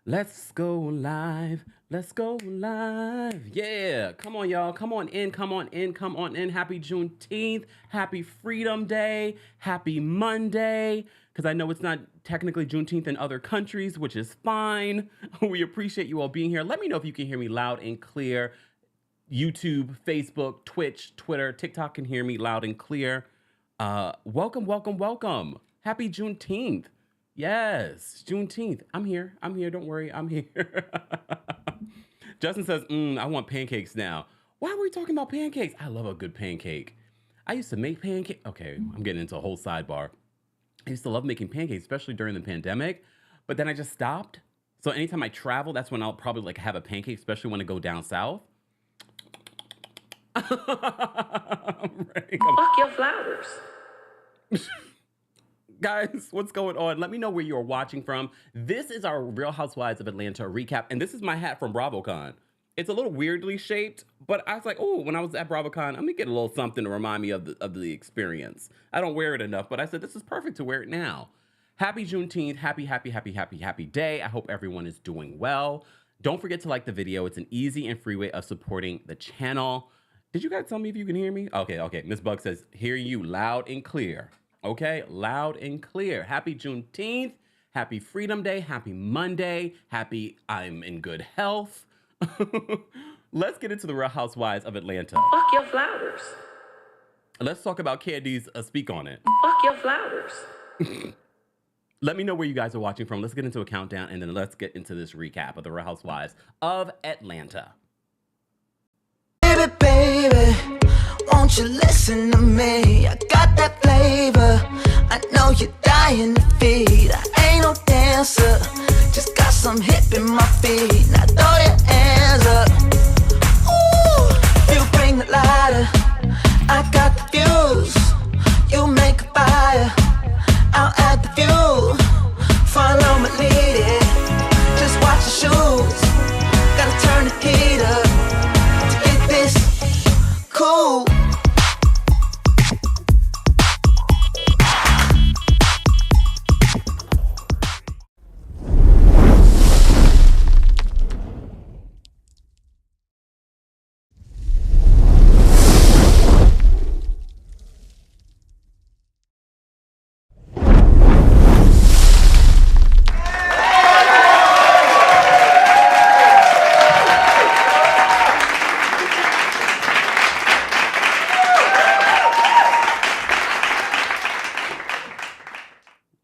Let's go live. Let's go live. Yeah. Come on, y'all. Come on in. Come on in. Come on in. Happy Juneteenth. Happy Freedom Day. Happy Monday. Because I know it's not technically Juneteenth in other countries, which is fine. We appreciate you all being here. Let me know if you can hear me loud and clear. YouTube, Facebook, Twitch, Twitter, TikTok can hear me loud and clear. Welcome, welcome, welcome. Happy Juneteenth. Yes, Juneteenth. I'm here. I'm here. Don't worry. I'm here. Justin says, I want pancakes now. Why are we talking about pancakes? I love a good pancake. I used to make pancakes. Okay, I'm getting into a whole sidebar. I used to love making pancakes, especially during the pandemic, but then I just stopped. So anytime I travel, that's when I'll probably like have a pancake, especially when I go down south. I'm ready. Fuck your flowers. Guys, what's going on? Let me know where you're watching from. This is our Real Housewives of Atlanta recap, and this is my hat from BravoCon. It's a little weirdly shaped, but I was like, oh, when I was at BravoCon, I'm gonna get a little something to remind me of the experience. I don't wear it enough, but I said this is perfect to wear it now. Happy Juneteenth, happy day. I hope everyone is doing well. Don't forget to like the video. It's an easy and free way of supporting the channel. Did you guys tell me if you can hear me? Okay. Miss Bug says, hear you loud and clear. Okay, loud and clear. Happy Juneteenth, happy Freedom Day, happy Monday, happy I'm in good health. Let's get into the Real Housewives of Atlanta. Fuck your flowers. Let's talk about Candy's Speak on It. Fuck your flowers. Let me know where you guys are watching from. Let's get into a countdown, and then let's get into this recap of the Real Housewives of Atlanta. Baby, won't you listen to me? I got that flavor. I know you're dying to feed. I ain't no dancer, just got some hip in my feet. Now throw your hands up. Ooh, you bring the lighter. I got the fuse. You make a fire. I'll add the fuel. Follow me, lead it. Just watch your shoes. Gotta turn the heat up. Cool.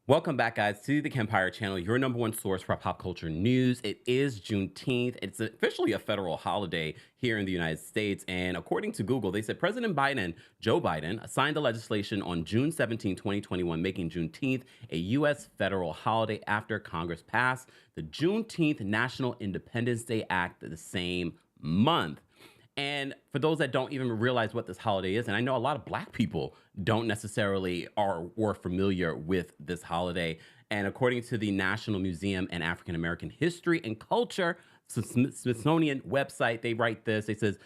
Welcome back, guys, to the Kempire channel, your number one source for pop culture news. It is Juneteenth. It's officially a federal holiday here in the United States. And according to Google, they said President Biden, Joe Biden, signed the legislation on June 17, 2021, making Juneteenth a U.S. federal holiday after Congress passed the Juneteenth National Independence Day Act the same month. And for those that don't even realize what this holiday is, and I know a lot of Black people don't necessarily were familiar with this holiday. And according to the National Museum and African American History and Culture, Smithsonian website, they write this. It says,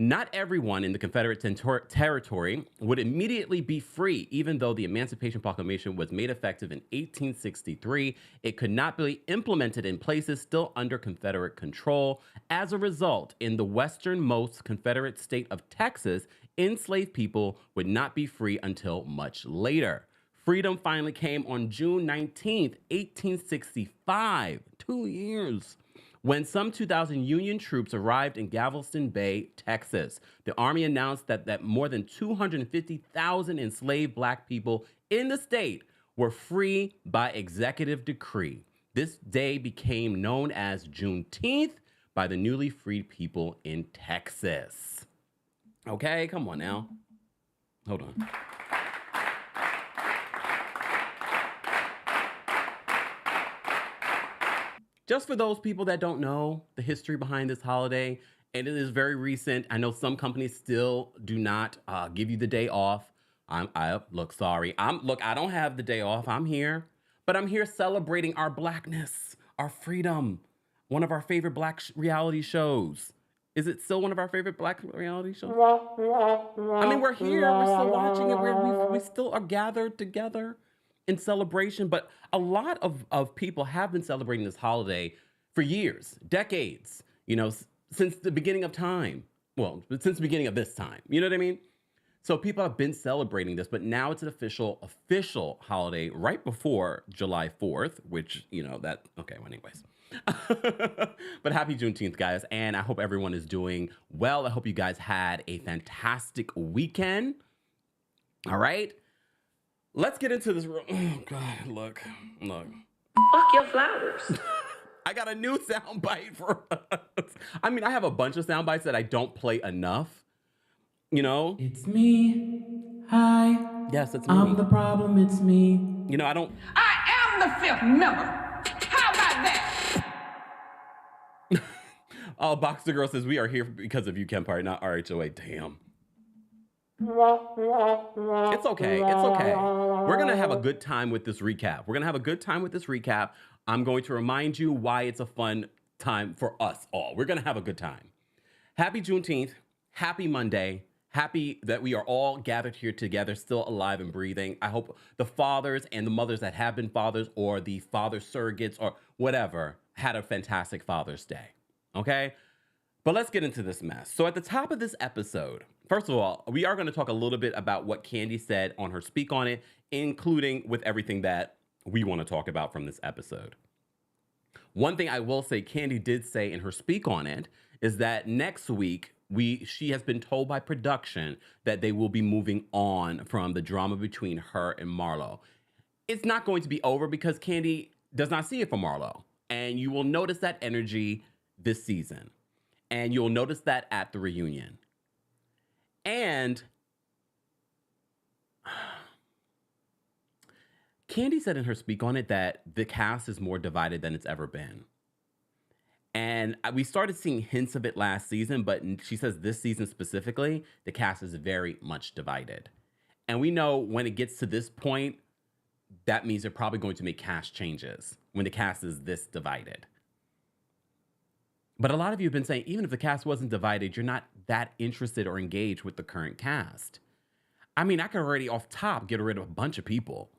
not everyone in the Confederate territory would immediately be free, even though the Emancipation Proclamation was made effective in 1863. It could not be implemented in places still under Confederate control. As a result, in the westernmost Confederate state of Texas, enslaved people would not be free until much later. Freedom finally came on June 19th, 1865, 2 years. When some 2,000 Union troops arrived in Galveston Bay, Texas, the Army announced that more than 250,000 enslaved Black people in the state were free by executive decree. This day became known as Juneteenth by the newly freed people in Texas. Okay, come on now. Hold on. Just for those people that don't know the history behind this holiday, and it is very recent. I know some companies still do not give you the day off. I don't have the day off. I'm here, but I'm here celebrating our Blackness, our freedom. One of our favorite Black reality shows. Is it still one of our favorite Black reality shows? I mean, we're here. We're still watching it. We still are gathered together in celebration. But a lot of people have been celebrating this holiday for years, decades, since the beginning of time. Well, since the beginning of this time. You know what I mean? So people have been celebrating this, but now it's an official holiday right before July 4th, which, okay, well, anyways. But happy Juneteenth, guys. And I hope everyone is doing well. I hope you guys had a fantastic weekend. All right. Let's get into this. Oh, God, look. Fuck your flowers. I got a new soundbite for us. I mean, I have a bunch of sound bites that I don't play enough. It's me. Hi. Yes, it's me. I'm the problem. It's me. I don't. I am the fifth member. How about that? Oh, Boxer Girl says, we are here because of you, Kempire, not RHOA. Damn. It's okay. We're going to have a good time with this recap. I'm going to remind you why it's a fun time for us all. We're going to have a good time. Happy Juneteenth. Happy Monday. Happy that we are all gathered here together, still alive and breathing. I hope the fathers and the mothers that have been fathers or the father surrogates or whatever had a fantastic Father's Day. Okay? But let's get into this mess. So at the top of this episode, first of all, we are going to talk a little bit about what Kandi said on her Speak On It, including with everything that we want to talk about from this episode. One thing I will say Kandi did say in her Speak On It is that next week, she has been told by production that they will be moving on from the drama between her and Marlo. It's not going to be over because Kandi does not see it from Marlo. And you will notice that energy this season. And you'll notice that at the reunion. And Kandi said in her Speak On It that the cast is more divided than it's ever been. And we started seeing hints of it last season, but she says this season specifically, the cast is very much divided. And we know when it gets to this point, that means they're probably going to make cast changes when the cast is this divided. But a lot of you have been saying, even if the cast wasn't divided, you're not that interested or engaged with the current cast. I mean, I could already off top get rid of a bunch of people.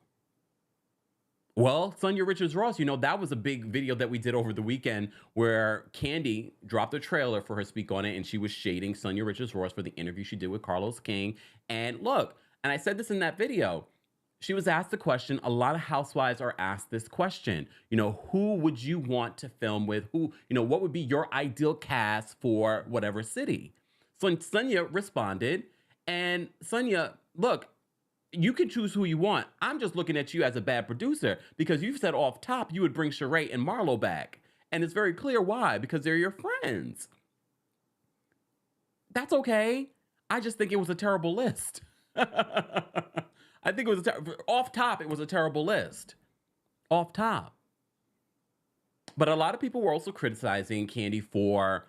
Well, Sanya Richards-Ross, that was a big video that we did over the weekend where Kandi dropped a trailer for her Speak On It, and she was shading Sanya Richards-Ross for the interview she did with Carlos King. And look, and I said this in that video, she was asked the question, a lot of housewives are asked this question, who would you want to film with? Who, what would be your ideal cast for whatever city? So Sanya responded, and Sanya, look, you can choose who you want. I'm just looking at you as a bad producer because you've said off top you would bring Sheree and Marlo back. And it's very clear why, because they're your friends. That's okay. I just think it was a terrible list. I think it was off top, it was a terrible list. Off top. But a lot of people were also criticizing Kandi for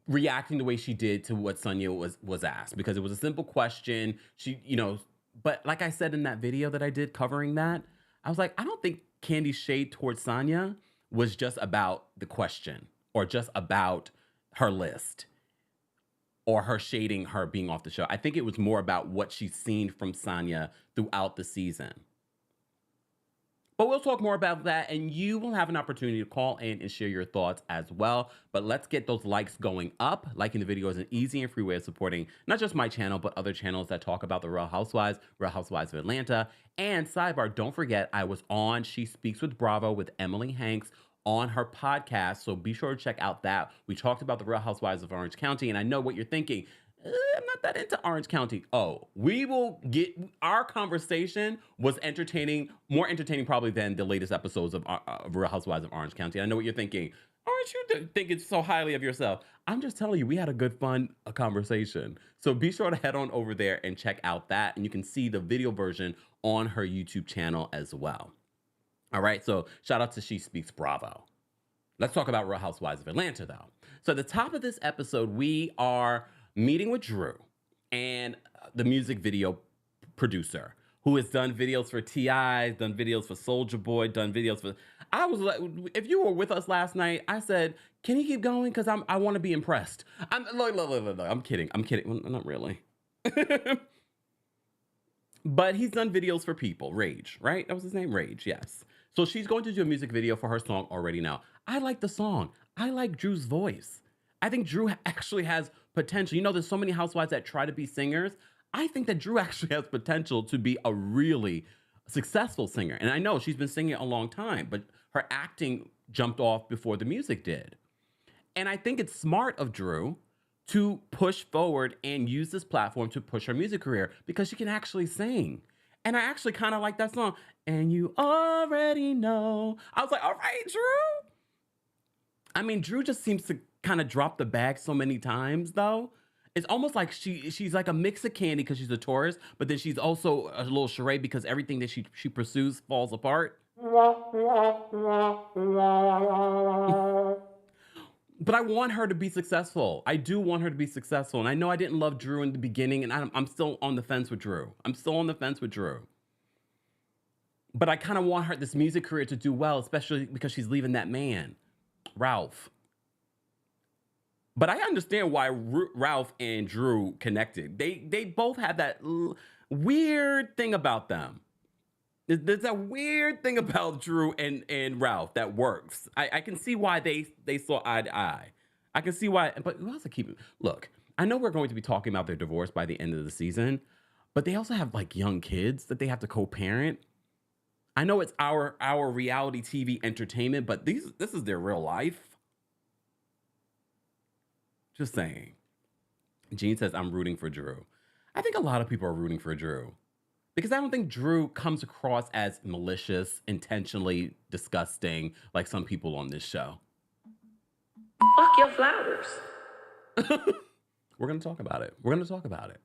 reacting the way she did to what Sanya was asked, because it was a simple question. She, but like I said in that video that I did covering that, I was like, I don't think Kandi's shade towards Sanya was just about the question or just about her list or her shading her being off the show. I think it was more about what she's seen from Sanya throughout the season. But we'll talk more about that, and you will have an opportunity to call in and share your thoughts as well. But let's get those likes going up. Liking the video is an easy and free way of supporting not just my channel, but other channels that talk about the Real Housewives of Atlanta. And sidebar, don't forget, I was on She Speaks with Bravo with Emily Hanks on her podcast, so be sure to check out that. We talked about the Real Housewives of Orange County, and I know what you're thinking. I'm not that into Orange County. Oh, we will get, our conversation was entertaining, more entertaining probably than the latest episodes of Real Housewives of Orange County. I know what you're thinking. Aren't you thinking so highly of yourself? I'm just telling you, we had a good, fun conversation. So be sure to head on over there and check out that, and you can see the video version on her YouTube channel as well. All right, so shout out to She Speaks Bravo. Let's talk about Real Housewives of Atlanta, though. So at the top of this episode, we are meeting with Drew and the music video producer who has done videos for T.I., done videos for Soulja Boy, done videos for... I was like, if you were with us last night, I said, can he keep going? Because I want to be impressed. Look, I'm kidding. Well, not really. But he's done videos for people. Rage, right? That was his name? Rage, yes. So she's going to do a music video for her song Already Now. I like the song. I like Drew's voice. I think Drew actually has potential. You know, there's so many housewives that try to be singers. I think that Drew actually has potential to be a really successful singer. And I know she's been singing a long time, but her acting jumped off before the music did. And I think it's smart of Drew to push forward and use this platform to push her music career because she can actually sing. And I actually kind of like that song. And you already know. I was like, all right, Drew. I mean, Drew just seems to kind of drop the bag so many times, though. It's almost like she's like a mix of Candy because she's a Taurus, but then she's also a little Sheree because everything that she pursues falls apart. But I want her to be successful. I do want her to be successful. And I know I didn't love Drew in the beginning, and I'm still on the fence with Drew. But I kind of want her, this music career, to do well, especially because she's leaving that man, Ralph. But I understand why Ralph and Drew connected. They both have that weird thing about them. There's a weird thing about Drew and Ralph that works. I can see why they saw eye to eye. I can see why, but we also look, I know we're going to be talking about their divorce by the end of the season, but they also have like young kids that they have to co-parent. I know it's our reality TV entertainment, but this is their real life. Just saying. Jean says, I'm rooting for Drew. I think a lot of people are rooting for Drew. Because I don't think Drew comes across as malicious, intentionally disgusting, like some people on this show. Fuck your flowers. We're going to talk about it.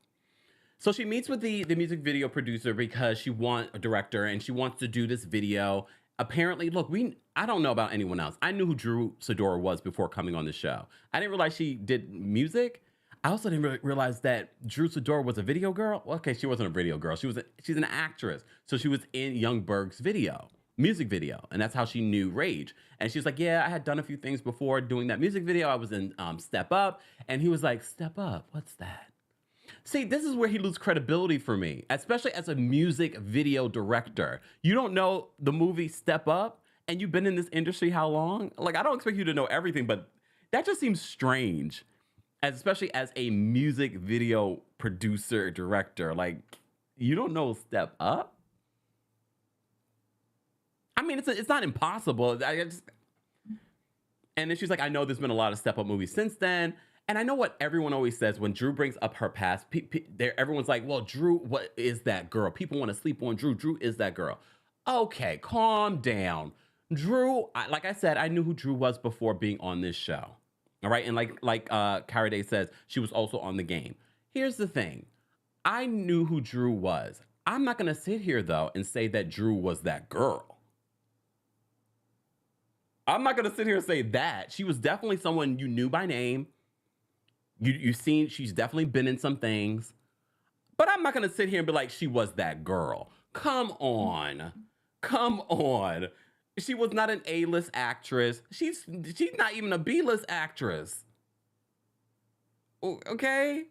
So she meets with the music video producer because she wants a director and she wants to do this video. Apparently, look, I don't know about anyone else. I knew who Drew Sidora was before coming on the show. I didn't realize she did music. I also didn't realize that Drew Sidora was a video girl. Well, okay, she wasn't a video girl. She's an actress. So she was in Young Berg's music video. And that's how she knew Rage. And she was like, yeah, I had done a few things before doing that music video. I was in Step Up. And he was like, Step Up? What's that? See, this is where he loses credibility for me, especially as a music video director. You don't know the movie Step Up, and you've been in this industry how long? Like, I don't expect you to know everything, but that just seems strange, especially as a music video producer, director. Like, you don't know Step Up? I mean, it's not impossible. And then she's like, I know there's been a lot of Step Up movies since then. And I know what everyone always says when Drew brings up her past. Everyone's like, well, Drew, what is that girl? People want to sleep on Drew. Drew is that girl. Okay, calm down. Drew, like I said, I knew who Drew was before being on this show. All right, and like Karaday says, she was also on The Game. Here's the thing. I knew who Drew was. I'm not going to sit here, though, and say that Drew was that girl. I'm not going to sit here and say that. She was definitely someone you knew by name. You've seen, she's definitely been in some things. But I'm not going to sit here and be like, she was that girl. Come on. She was not an A-list actress. She's not even a B-list actress. Okay?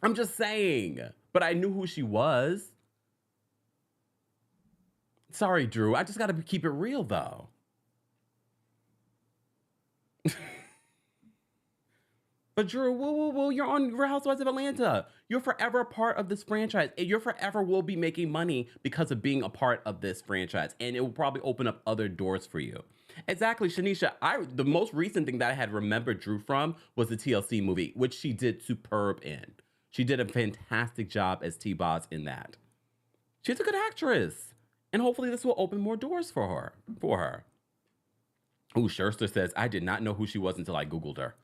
I'm just saying. But I knew who she was. Sorry, Drew. I just got to keep it real, though. But Drew, whoa, you're on Real Housewives of Atlanta. You're forever a part of this franchise. And you're forever will be making money because of being a part of this franchise. And it will probably open up other doors for you. Exactly, Shanisha. The most recent thing that I had remembered Drew from was the TLC movie, which she did superb in. She did a fantastic job as T-Boz in that. She's a good actress. And hopefully this will open more doors for her. Ooh, Scherster says, I did not know who she was until I Googled her.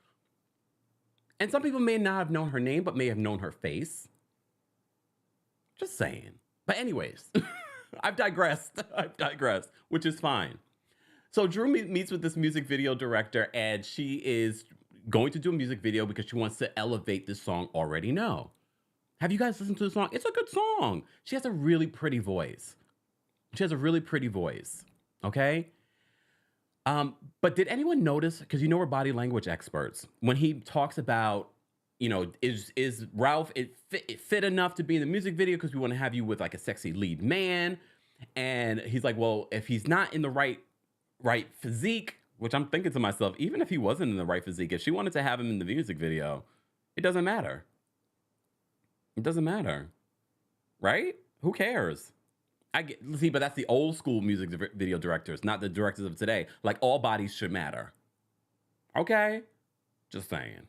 And some people may not have known her name, but may have known her face. Just saying. But anyways, I've digressed, which is fine. So Drew meets with this music video director, and she is going to do a music video because she wants to elevate this song Already Know. Have you guys listened to the song? It's a good song. She has a really pretty voice. Okay? But did anyone notice, because we're body language experts, when he talks about, is Ralph fit enough to be in the music video because we want to have you with like a sexy lead man? And he's like, well, if he's not in the right physique, which I'm thinking to myself, even if he wasn't in the right physique, if she wanted to have him in the music video, it doesn't matter. It doesn't matter, right? Who cares? See, but that's the old school music video directors, not the directors of today. Like, all bodies should matter. Okay? Just saying.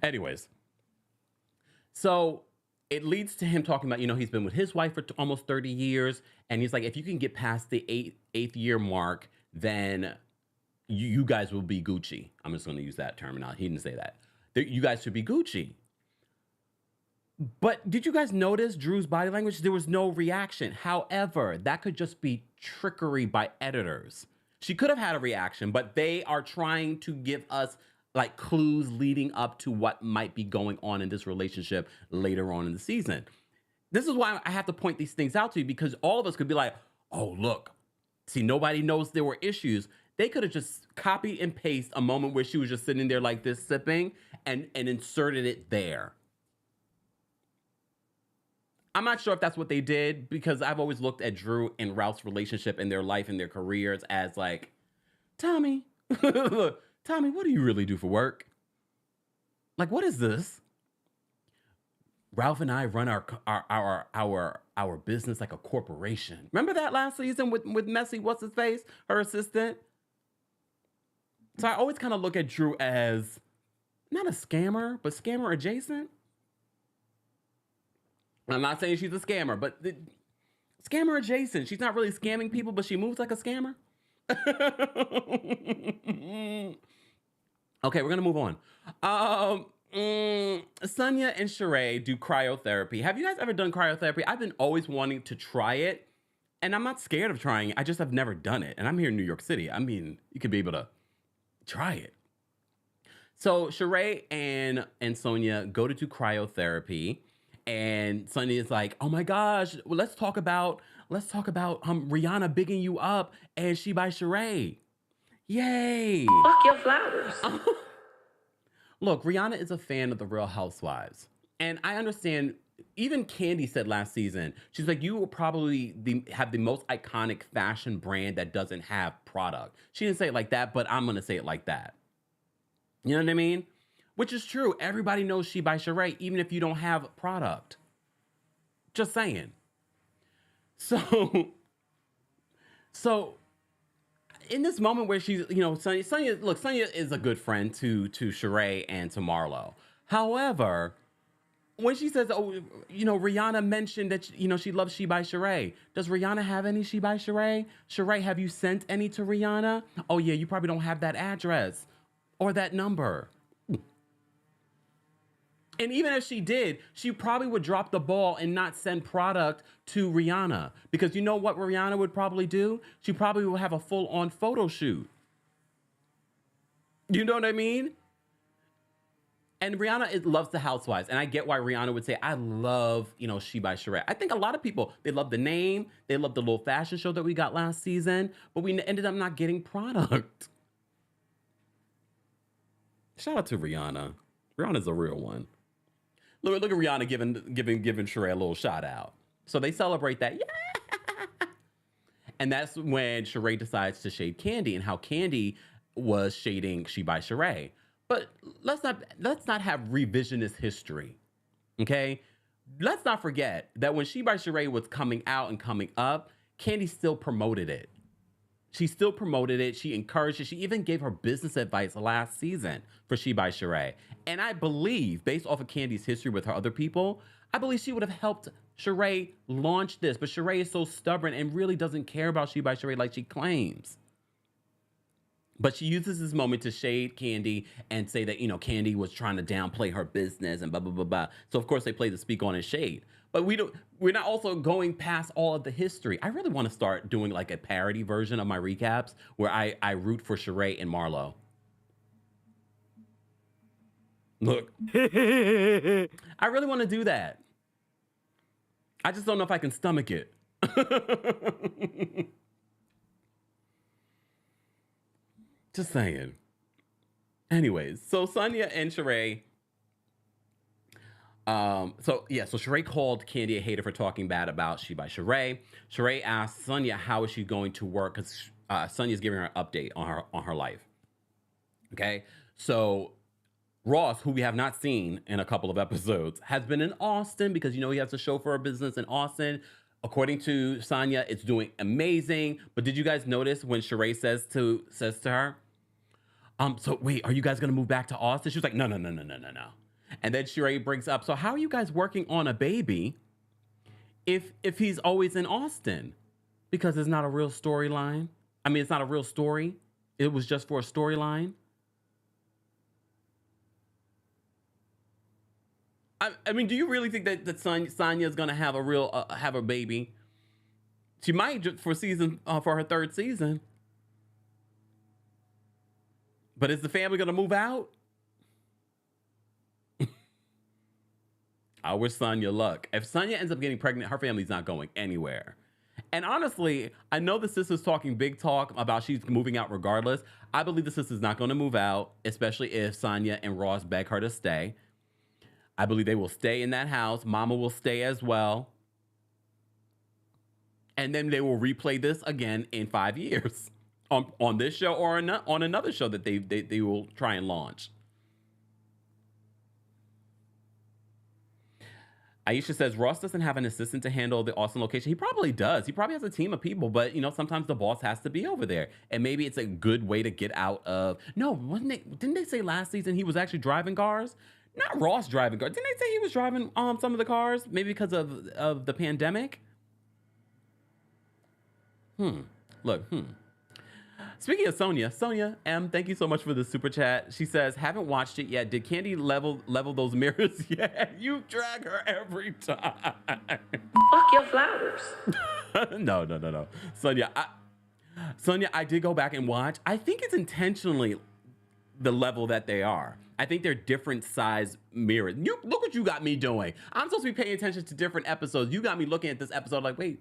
Anyways, so it leads to him talking about, he's been with his wife for almost 30 years. And he's like, if you can get past the eighth year mark, then you guys will be Gucci. I'm just going to use that terminology. He didn't say that. You guys should be Gucci. But did you guys notice Drew's body language? There was no reaction. However, that could just be trickery by editors. She could have had a reaction, but they are trying to give us like clues leading up to what might be going on in this relationship later on in the season. This is why I have to point these things out to you, because all of us could be like, oh, look, see, nobody knows there were issues. They could have just copied and pasted a moment where she was just sitting there like this, sipping, and inserted it there. I'm not sure if that's what they did, because I've always looked at Drew and Ralph's relationship and their life and their careers as like, Tommy, Tommy, what do you really do for work? Like, what is this? Ralph and I run our business like a corporation. Remember that last season with Messy, what's his face, her assistant? So I always kind of look at Drew as not a scammer, but scammer adjacent. I'm not saying she's a scammer, but scammer adjacent. She's not really scamming people, but she moves like a scammer. Okay, we're gonna move on. Sanya and Sheree do cryotherapy. Have you guys ever done cryotherapy? I've been always wanting to try it, and I'm not scared of trying it. I just have never done it, and I'm here in New York City. I mean, you could be able to try it. So Sheree and Sonia go to do cryotherapy. And Sunny is like, oh my gosh, well, let's talk about Rihanna bigging you up and She by Sheree. Yay. Fuck your flowers. Look, Rihanna is a fan of the Real Housewives. And I understand, even Kandi said last season, she's like, you will probably have the most iconic fashion brand that doesn't have product. She didn't say it like that, but I'm going to say it like that. You know what I mean? Which is true. Everybody knows She by Sheree, even if you don't have product. Just saying. So in this moment where she's, Sanya is a good friend to Sheree and to Marlo. However, when she says, oh, Rihanna mentioned that, she loves She by Sheree. Does Rihanna have any She by Sheree? Sheree, have you sent any to Rihanna? Oh yeah, you probably don't have that address or that number. And even if she did, she probably would drop the ball and not send product to Rihanna. Because you know what Rihanna would probably do? She probably will have a full-on photo shoot. You know what I mean? And Rihanna loves the Housewives. And I get why Rihanna would say, I love, She by Sheree. I think a lot of people, they love the name. They love the little fashion show that we got last season. But we ended up not getting product. Shout out to Rihanna. Rihanna's a real one. Look at Rihanna giving Sheree a little shout out. So they celebrate that. Yeah. And that's when Sheree decides to shade Kandi and how Kandi was shading She by Sheree. But let's not have revisionist history. Okay? Let's not forget that when She by Sheree was coming out and coming up, Kandi still promoted it. She still promoted it. She encouraged it. She even gave her business advice last season for She by Sheree. And I believe, based off of Kandi's history with her other people, I believe she would have helped Sheree launch this. But Sheree is so stubborn and really doesn't care about She by Sheree like she claims. But she uses this moment to shade Kandi and say that, Kandi was trying to downplay her business and blah, blah, blah, blah. So, of course, they play the speak on and shade. But we're not also going past all of the history. I really want to start doing like a parody version of my recaps where I root for Sheree and Marlo. Look, I really want to do that. I just don't know if I can stomach it. Just saying. Anyways, so Sanya and Sheree So Sheree called Candy a hater for talking bad about She by Sheree. Sheree asked Sanya how is she going to work because Sanya's giving her an update on her life. Okay, so Ross, who we have not seen in a couple of episodes, has been in Austin because he has a show for a business in Austin. According to Sanya, it's doing amazing. But did you guys notice when Sheree says to her, so wait, are you guys gonna move back to Austin? She was like, no. And then Sheree brings up, so how are you guys working on a baby if he's always in Austin? Because it's not a real storyline. I mean, it's not a real story. It was just for a storyline. I mean, do you really think that Sanya is gonna have a real have a baby? She might for her third season. But is the family gonna move out? I wish Sanya luck. If Sanya ends up getting pregnant, her family's not going anywhere. And honestly, I know the sister's talking big talk about she's moving out regardless. I believe the sister's not going to move out, especially if Sanya and Ross beg her to stay. I believe they will stay in that house. Mama will stay as well. And then they will replay this again in 5 years on this show or on another show that they will try and launch. Aisha says, Ross doesn't have an assistant to handle the Austin location. He probably does. He probably has a team of people, but sometimes the boss has to be over there. And maybe it's a good way to get out of, didn't they say last season he was actually driving cars? Not Ross driving cars. Didn't they say he was driving some of the cars? Maybe because of the pandemic? Look. Speaking of Sonia M, thank you so much for the super chat. She says, haven't watched it yet. Did Candy level those mirrors yet? You drag her every time. Fuck your flowers. No. Sonia, I did go back and watch. I think it's intentionally the level that they are. I think they're different size mirrors. Look what you got me doing. I'm supposed to be paying attention to different episodes. You got me looking at this episode like, wait.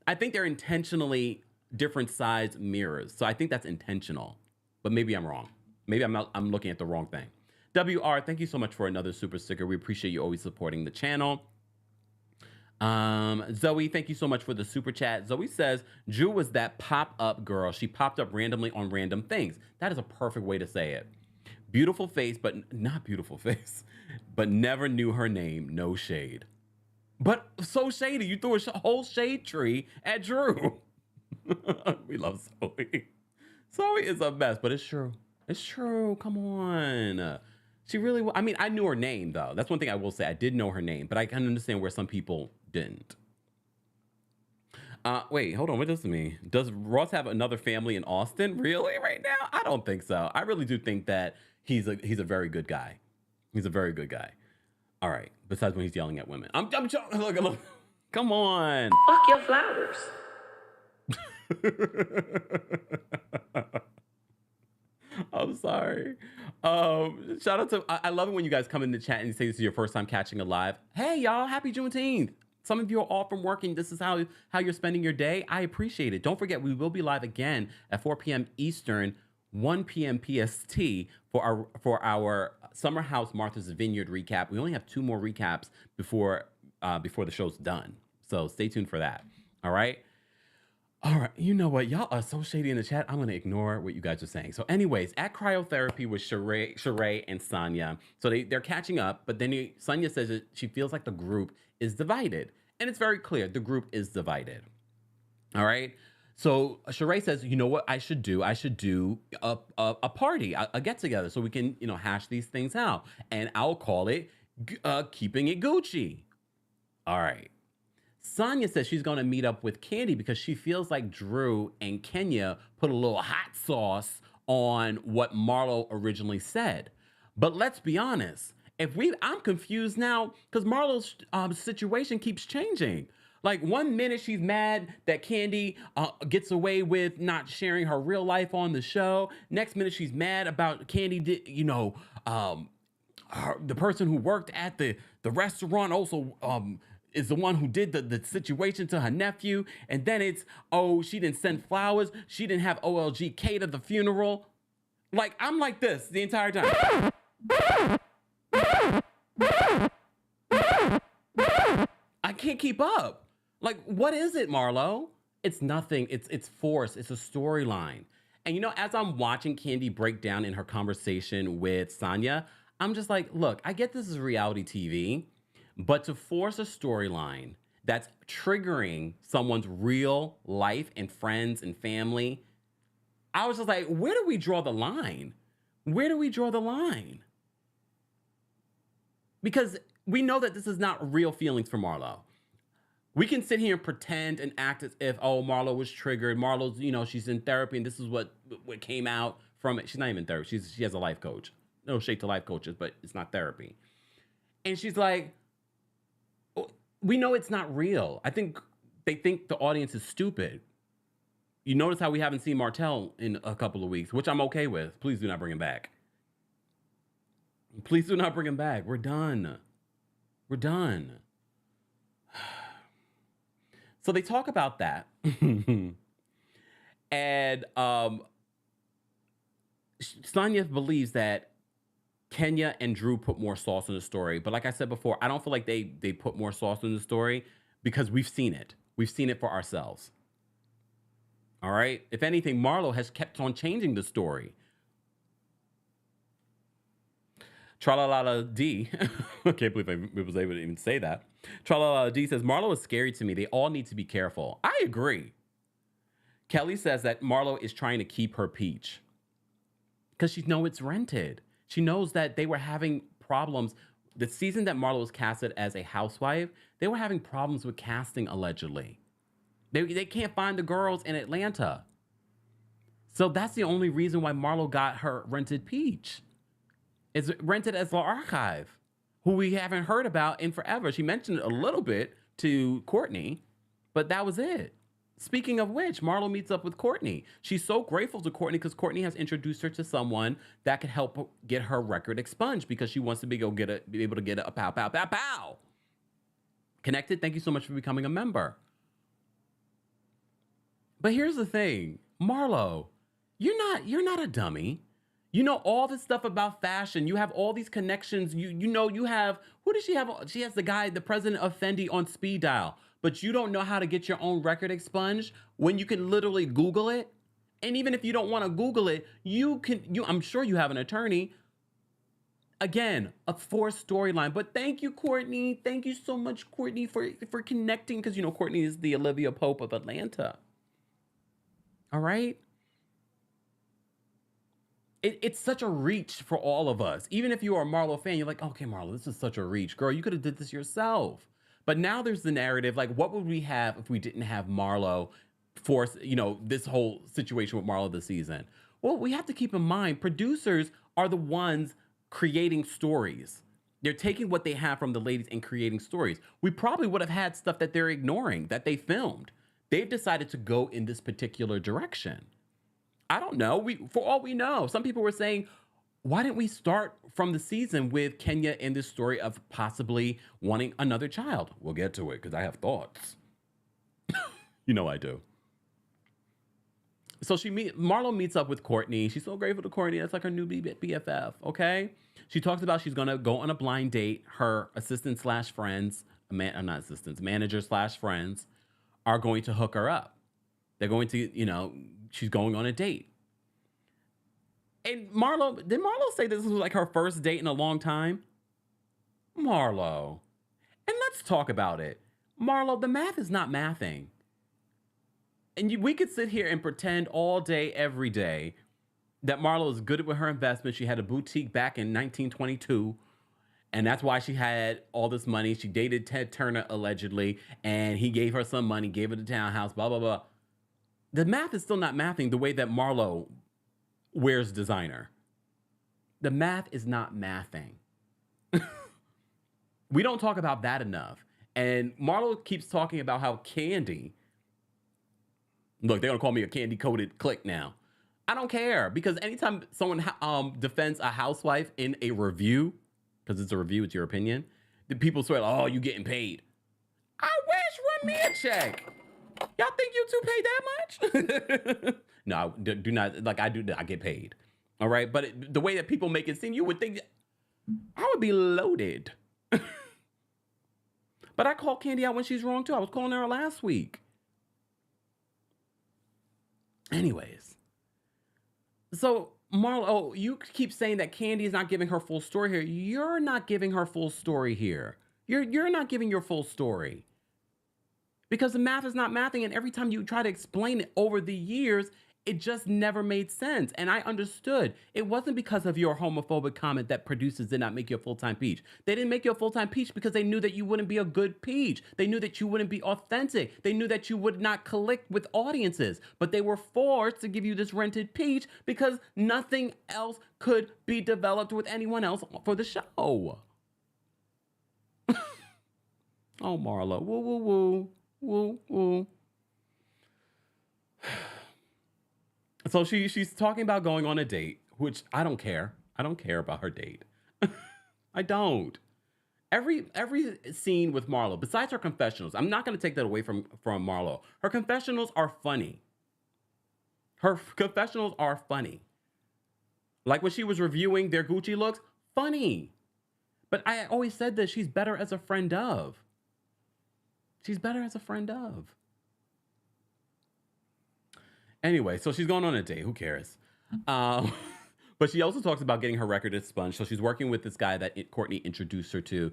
I think they're intentionally different size mirrors. So I think that's intentional, but maybe I'm wrong. Maybe I'm looking at the wrong thing. WR, thank you so much for another super sticker. We appreciate you always supporting the channel. Zoe, thank you so much for the super chat. Zoe says, Drew was that pop-up girl. She popped up randomly on random things. That is a perfect way to say it. Beautiful face, but not beautiful face, but never knew her name. No shade. But so shady. You threw a whole shade tree at Drew. We love Zoe. Zoe is a mess, but it's true. It's true. Come on. She really, I mean, I knew her name though. That's one thing I will say. I did know her name, but I can understand where some people didn't. Wait, hold on. What does this mean? Does Ross have another family in Austin? Really? Right now? I don't think so. I really do think that he's a very good guy. He's a very good guy. All right. Besides when he's yelling at women. I'm look. Come on. Fuck your flowers. I'm sorry. Shout out to, I love it when you guys come in the chat and say this is your first time catching a live. Hey y'all, happy Juneteenth. Some of you are off from working. This is how you're spending your day. I appreciate it. Don't forget, we will be live again at 4 p.m. Eastern, 1 p.m. PST for our Summer House Martha's Vineyard recap. We only have 2 more recaps before the show's done. So stay tuned for that. All right. All right, you know what? Y'all are so shady in the chat. I'm going to ignore what you guys are saying. So anyways, at cryotherapy with Sheree and Sanya. So they're catching up, but then Sanya says that she feels like the group is divided. And it's very clear the group is divided. All right. So Sheree says, you know what I should do? I should do a party, a get together so we can, hash these things out. And I'll call it Keeping It Gucci. All right. Sanya says she's going to meet up with Candy because she feels like Drew and Kenya put a little hot sauce on what Marlo originally said. But let's be honest. I'm confused now because Marlo's situation keeps changing. Like 1 minute she's mad that Candy gets away with not sharing her real life on the show. Next minute she's mad about Candy, the person who worked at the restaurant also is the one who did the situation to her nephew. And then it's, she didn't send flowers. She didn't have OLG cater the funeral. Like, I'm like this the entire time. I can't keep up. Like, what is it, Marlo? It's nothing. It's force. It's a storyline. And you know, as I'm watching Candy break down in her conversation with Sanya, I'm just like, look, I get this is reality TV, but to force a storyline that's triggering someone's real life and friends and family, I was just like, where do we draw the line? Where do we draw the line? Because we know that this is not real feelings for Marlo. We can sit here and pretend and act as if, oh, Marlo was triggered. Marlo's, you know, she's in therapy and this is what came out from it. She's not even in therapy. She has a life coach. No shade to life coaches, but it's not therapy. And she's like, oh, we know it's not real. I think they think the audience is stupid. You notice how we haven't seen Martell in a couple of weeks, which I'm okay with. Please do not bring him back. Please do not bring him back. We're done. We're done. So they talk about that. And Sanya believes that Kenya and Drew put more sauce in the story. But like I said before, I don't feel like they put more sauce in the story because we've seen it. We've seen it for ourselves. All right? If anything, Marlo has kept on changing the story. Tralalala D, I can't believe I was able to even say that. Tralalala D says, Marlo is scary to me. They all need to be careful. I agree. Kelly says that Marlo is trying to keep her peach because she knows it's rented. She knows that they were having problems. The season that Marlo was casted as a housewife, they were having problems with casting, allegedly. They can't find the girls in Atlanta. So that's the only reason why Marlo got her rented peach. It's rented as the archive, who we haven't heard about in forever. She mentioned it a little bit to Courtney, but that was it. Speaking of which, Marlo meets up with Courtney. She's so grateful to Courtney because Courtney has introduced her to someone that could help get her record expunged because she wants to be able to get a pow, pow, pow, pow. Connected, thank you so much for becoming a member. But here's the thing, Marlo, you're not a dummy. You know all this stuff about fashion. You have all these connections. You know you have, who does she have? She has the guy, the president of Fendi on speed dial. But you don't know how to get your own record expunged when you can literally Google it. And even if you don't want to Google it, I'm sure you have an attorney. Again, a forced storyline. But thank you, Courtney. Thank you so much, Courtney, for connecting. Because, you know, Courtney is the Olivia Pope of Atlanta. All right? It's such a reach for all of us. Even if you are a Marlo fan, you're like, okay, Marlo, this is such a reach. Girl, you could have did this yourself. But now there's the narrative, like, what would we have if we didn't have Marlo force, you know, this whole situation with Marlo this season? Well, we have to keep in mind, producers are the ones creating stories. They're taking what they have from the ladies and creating stories. We probably would have had stuff that they're ignoring, that they filmed. They've decided to go in this particular direction. I don't know. For all we know, some people were saying, why didn't we start from the season with Kenya in this story of possibly wanting another child? We'll get to it because I have thoughts. You know I do. So Marlo meets up with Courtney. She's so grateful to Courtney. That's like her new BFF, okay? She talks about she's going to go on a blind date. Her assistant slash friends, not assistants, manager slash friends are going to hook her up. They're going to, you know, she's going on a date. And did Marlo say this was like her first date in a long time? Marlo. And let's talk about it. Marlo, the math is not mathing. And we could sit here and pretend all day, every day, that Marlo is good with her investments. She had a boutique back in 1922, and that's why she had all this money. She dated Ted Turner, allegedly, and he gave her some money, gave her the townhouse, blah, blah, blah. The math is still not mathing the way that Marlo wears designer. The math is not mathing. We don't talk about that enough. And Marlo keeps talking about how Candy, look, they're going to call me a candy-coated clique now. I don't care, because anytime someone defends a housewife in a review, because it's a review, it's your opinion, the people swear, oh, you getting paid. I wish, run me a check. Y'all think you two pay that much? No, do not. Like, I get paid. All right. But the way that people make it seem, you would think I would be loaded. But I call Kandi out when she's wrong too. I was calling her last week. Anyways. So, Marlo, you keep saying that Kandi is not giving her full story here. You're not giving her full story here. You're not giving your full story. Because the math is not mathing, and every time you try to explain it over the years, it just never made sense. And I understood. It wasn't because of your homophobic comment that producers did not make you a full-time peach. They didn't make you a full-time peach because they knew that you wouldn't be a good peach. They knew that you wouldn't be authentic. They knew that you would not click with audiences. But they were forced to give you this rented peach because nothing else could be developed with anyone else for the show. Oh, Marlo. Woo, woo, woo. Woo, woo. So she's talking about going on a date, which I don't care. I don't care about her date. I don't. Every scene with Marlo, besides her confessionals, I'm not going to take that away from Marlo. Her confessionals are funny. Her confessionals are funny. Like when she was reviewing their Gucci looks, funny. But I always said that she's better as a friend of. She's better as a friend of. Anyway, so she's going on a date. Who cares? But she also talks about getting her record expunged. So she's working with this guy that Courtney introduced her to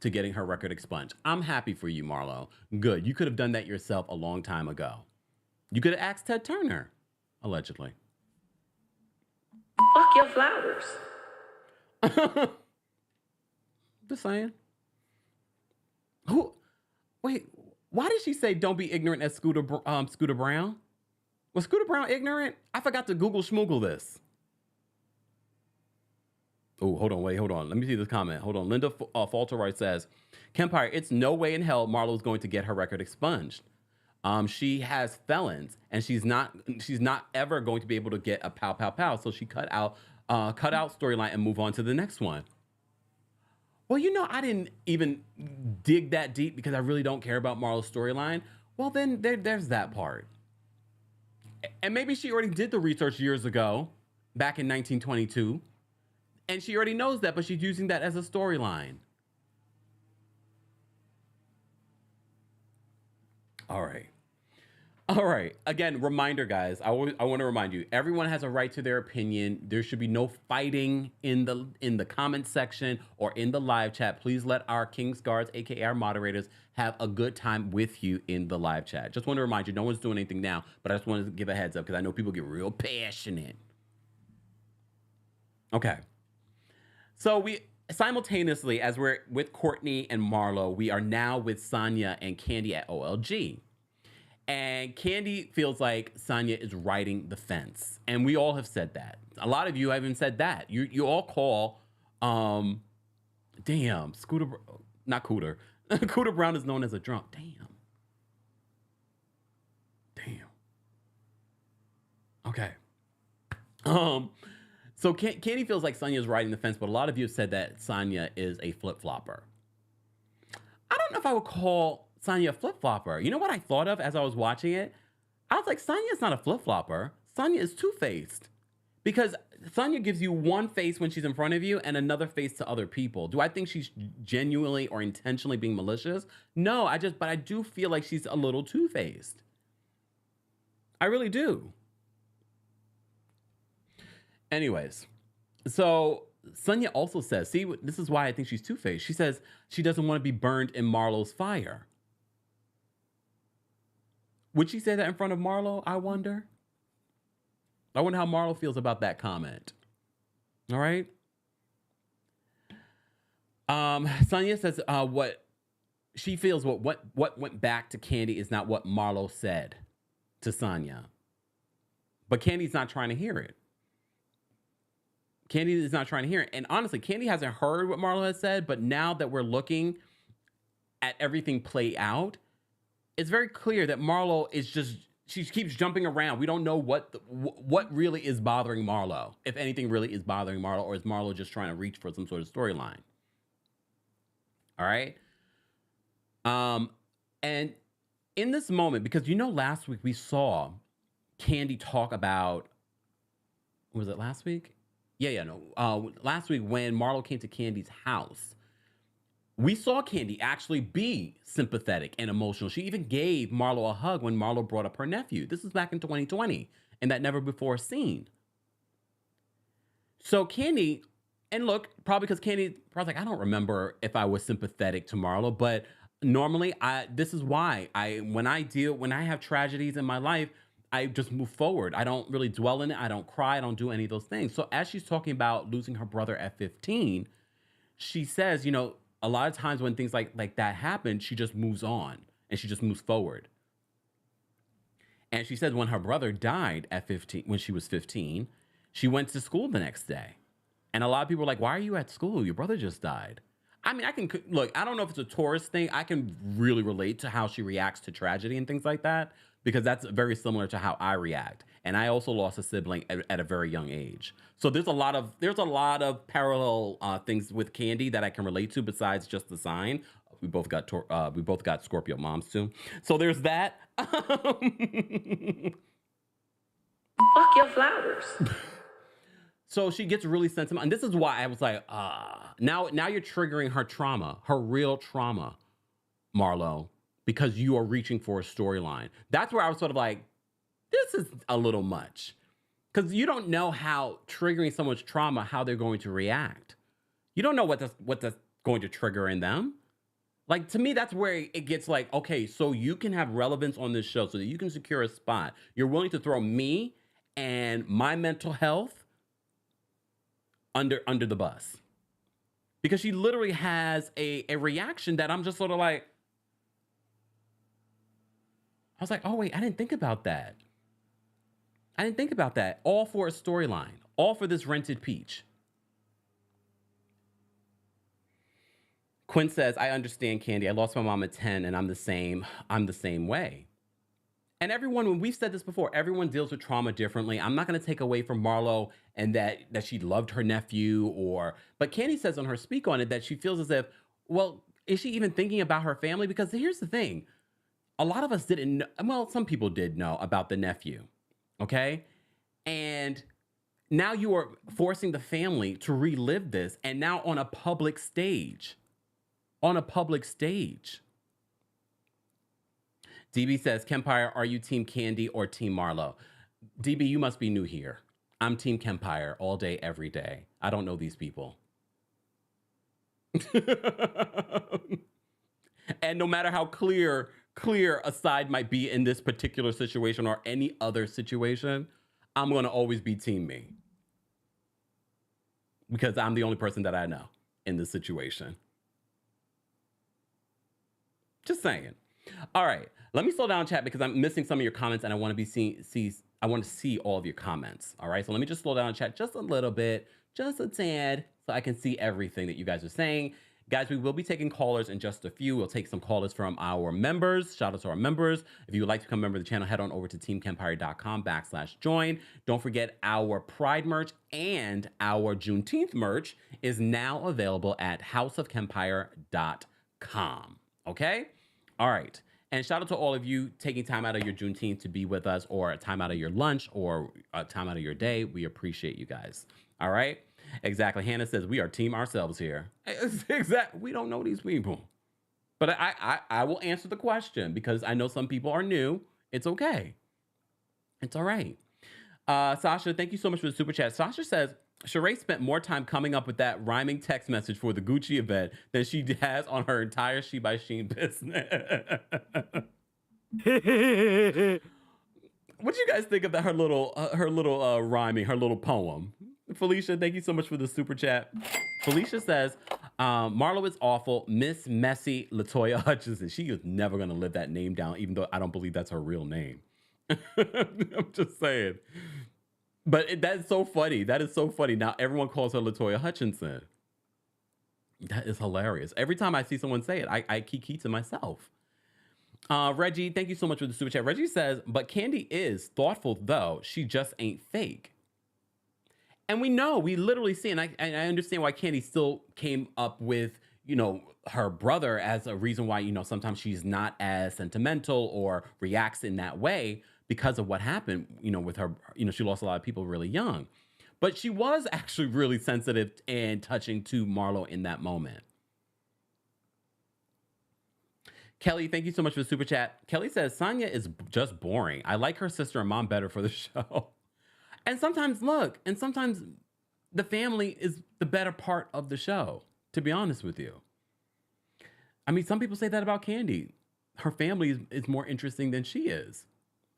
getting her record expunged. I'm happy for you, Marlo. Good. You could have done that yourself a long time ago. You could have asked Ted Turner, allegedly. Fuck your flowers. Just saying. Who? Wait. Why did she say don't be ignorant as Scooter Brown? Was Scooter Brown ignorant? I forgot to Google schmoogle this. Oh, hold on. Let me see this comment. Hold on. Linda Falterright says, Kempire, it's no way in hell Marlo's going to get her record expunged. She has felons, and she's not ever going to be able to get a pow pow pow. So she cut out storyline and move on to the next one. Well, I didn't even dig that deep because I really don't care about Marlo's storyline. Well, then there's that part. And maybe she already did the research years ago, back in 1922, and she already knows that, but she's using that as a storyline. All right. Again, reminder, guys. I want to remind you, everyone has a right to their opinion. There should be no fighting in the comment section or in the live chat. Please let our King's Guards, aka our moderators, have a good time with you in the live chat. Just want to remind you, no one's doing anything now, but I just wanted to give a heads up because I know people get real passionate. Okay. So we simultaneously, as we're with Courtney and Marlo, we are now with Sanya and Kandi at OLG. And Kandi feels like Sanya is riding the fence. And we all have said that. A lot of you haven't said that. You all call, Scooter, not Cooter. Cooter Brown is known as a drunk. Damn. Okay. So Kandi feels like Sanya is riding the fence, but a lot of you have said that Sanya is a flip-flopper. I don't know if I would call Sanya a flip-flopper. You know what I thought of as I was watching it? I was like, Sanya's not a flip-flopper. Sanya is two-faced. Because Sanya gives you one face when she's in front of you and another face to other people. Do I think she's genuinely or intentionally being malicious? No, but I do feel like she's a little two-faced. I really do. Anyways, so Sanya also says, see, this is why I think she's two-faced. She says she doesn't want to be burned in Marlo's fire. Would she say that in front of Marlo? I wonder how Marlo feels about that comment. All right. Sanya says what she feels what went back to Kandi is not what Marlo said to Sanya. But Candy's not trying to hear it. Kandi is not trying to hear it. And honestly, Kandi hasn't heard what Marlo has said, but now that we're looking at everything play out, it's very clear that Marlo is she keeps jumping around. We don't know what really is bothering Marlo, if anything really is bothering Marlo, or is Marlo just trying to reach for some sort of storyline? All right. And in this moment, because last week we saw Kandi talk about, was it last week? Last week when Marlo came to Kandi's house, We saw Candy actually be sympathetic and emotional. She even gave Marlo a hug when Marlo brought up her nephew. This was back in 2020 in that never before scene. So Candy, and look, probably because Candy probably like, I don't remember if I was sympathetic to Marlo, but normally this is why when I have tragedies in my life, I just move forward. I don't really dwell in it. I don't cry. I don't do any of those things. So as she's talking about losing her brother at 15, she says, a lot of times when things like that happen, she just moves on and she just moves forward. And she said when her brother died at 15, when she was 15, she went to school the next day. And a lot of people were like, why are you at school? Your brother just died. I mean, look, I don't know if it's a tourist thing. I can really relate to how she reacts to tragedy and things like that, because that's very similar to how I react. And I also lost a sibling at a very young age. So there's a lot of parallel things with Candy that I can relate to besides just the sign. We both got Scorpio moms too. So there's that. Fuck your flowers. So she gets really sentimental. And this is why I was like, now you're triggering her trauma, her real trauma, Marlo, because you are reaching for a storyline. That's where I was sort of like, this is a little much. Because you don't know how triggering someone's trauma, how they're going to react. You don't know what that's going to trigger in them. Like, to me, that's where it gets like, okay, so you can have relevance on this show so that you can secure a spot. You're willing to throw me and my mental health under the bus, because she literally has a reaction that I'm just sort of like, I was like, oh wait, I didn't think about that. All for a storyline, all for this rented peach. Quinn says, I understand, Candy. I lost my mom at 10 and I'm the same way. And everyone, when we've said this before, everyone deals with trauma differently. I'm not going to take away from Marlo and that she loved her nephew, but Candy says on her speak on it that she feels as if, well, is she even thinking about her family? Because here's the thing. A lot of us didn't know, well, some people did know about the nephew, okay? And now you are forcing the family to relive this, and now on a public stage. DB says, Kempire, are you Team Candy or Team Marlo? DB, you must be new here. I'm Team Kempire all day, every day. I don't know these people. And no matter how clear a side might be in this particular situation or any other situation, I'm going to always be Team me. Because I'm the only person that I know in this situation. Just saying. All right, let me slow down chat because I'm missing some of your comments and I want to I want to see all of your comments. All right, so let me just slow down chat just a little bit, just a tad, so I can see everything that you guys are saying. Guys, we will be taking callers in just a few. We'll take some callers from our members. Shout out to our members. If you would like to become a member of the channel, head on over to TheKempire.com/join. Don't forget our Pride merch and our Juneteenth merch is now available at houseofkempire.com. Okay? All right. And shout out to all of you taking time out of your Juneteenth to be with us, or a time out of your lunch, or a time out of your day. We appreciate you guys. All right. Exactly. Hannah says we are team ourselves here. Exactly. We don't know these people, but I will answer the question because I know some people are new. It's okay. It's all right. Sasha, thank you so much for the super chat. Sasha says Sheree spent more time coming up with that rhyming text message for the Gucci event than she has on her entire She by Sheen business. What do you guys think of that? Her little rhyming, her little poem. Felicia, thank you so much for the super chat. Felicia says, Marlo is awful. Miss Messy Latoya Hutchinson. She is never going to live that name down, even though I don't believe that's her real name. I'm just saying. But that is so funny. That is so funny. Now everyone calls her Latoya Hutchinson. That is hilarious. Every time I see someone say it, I kiki to myself. Reggie, thank you so much for the super chat. Reggie says, but Candy is thoughtful, though. She just ain't fake. And we know, we literally see, and I understand why Candy still came up with, her brother as a reason why, sometimes she's not as sentimental or reacts in that way because of what happened, with her. She lost a lot of people really young. But she was actually really sensitive and touching to Marlo in that moment. Kelly, thank you so much for the super chat. Kelly says Sanya is just boring. I like her sister and mom better for the show. And sometimes, look, and sometimes the family is the better part of the show, to be honest with you. I mean, some people say that about Candy. Her family is more interesting than she is.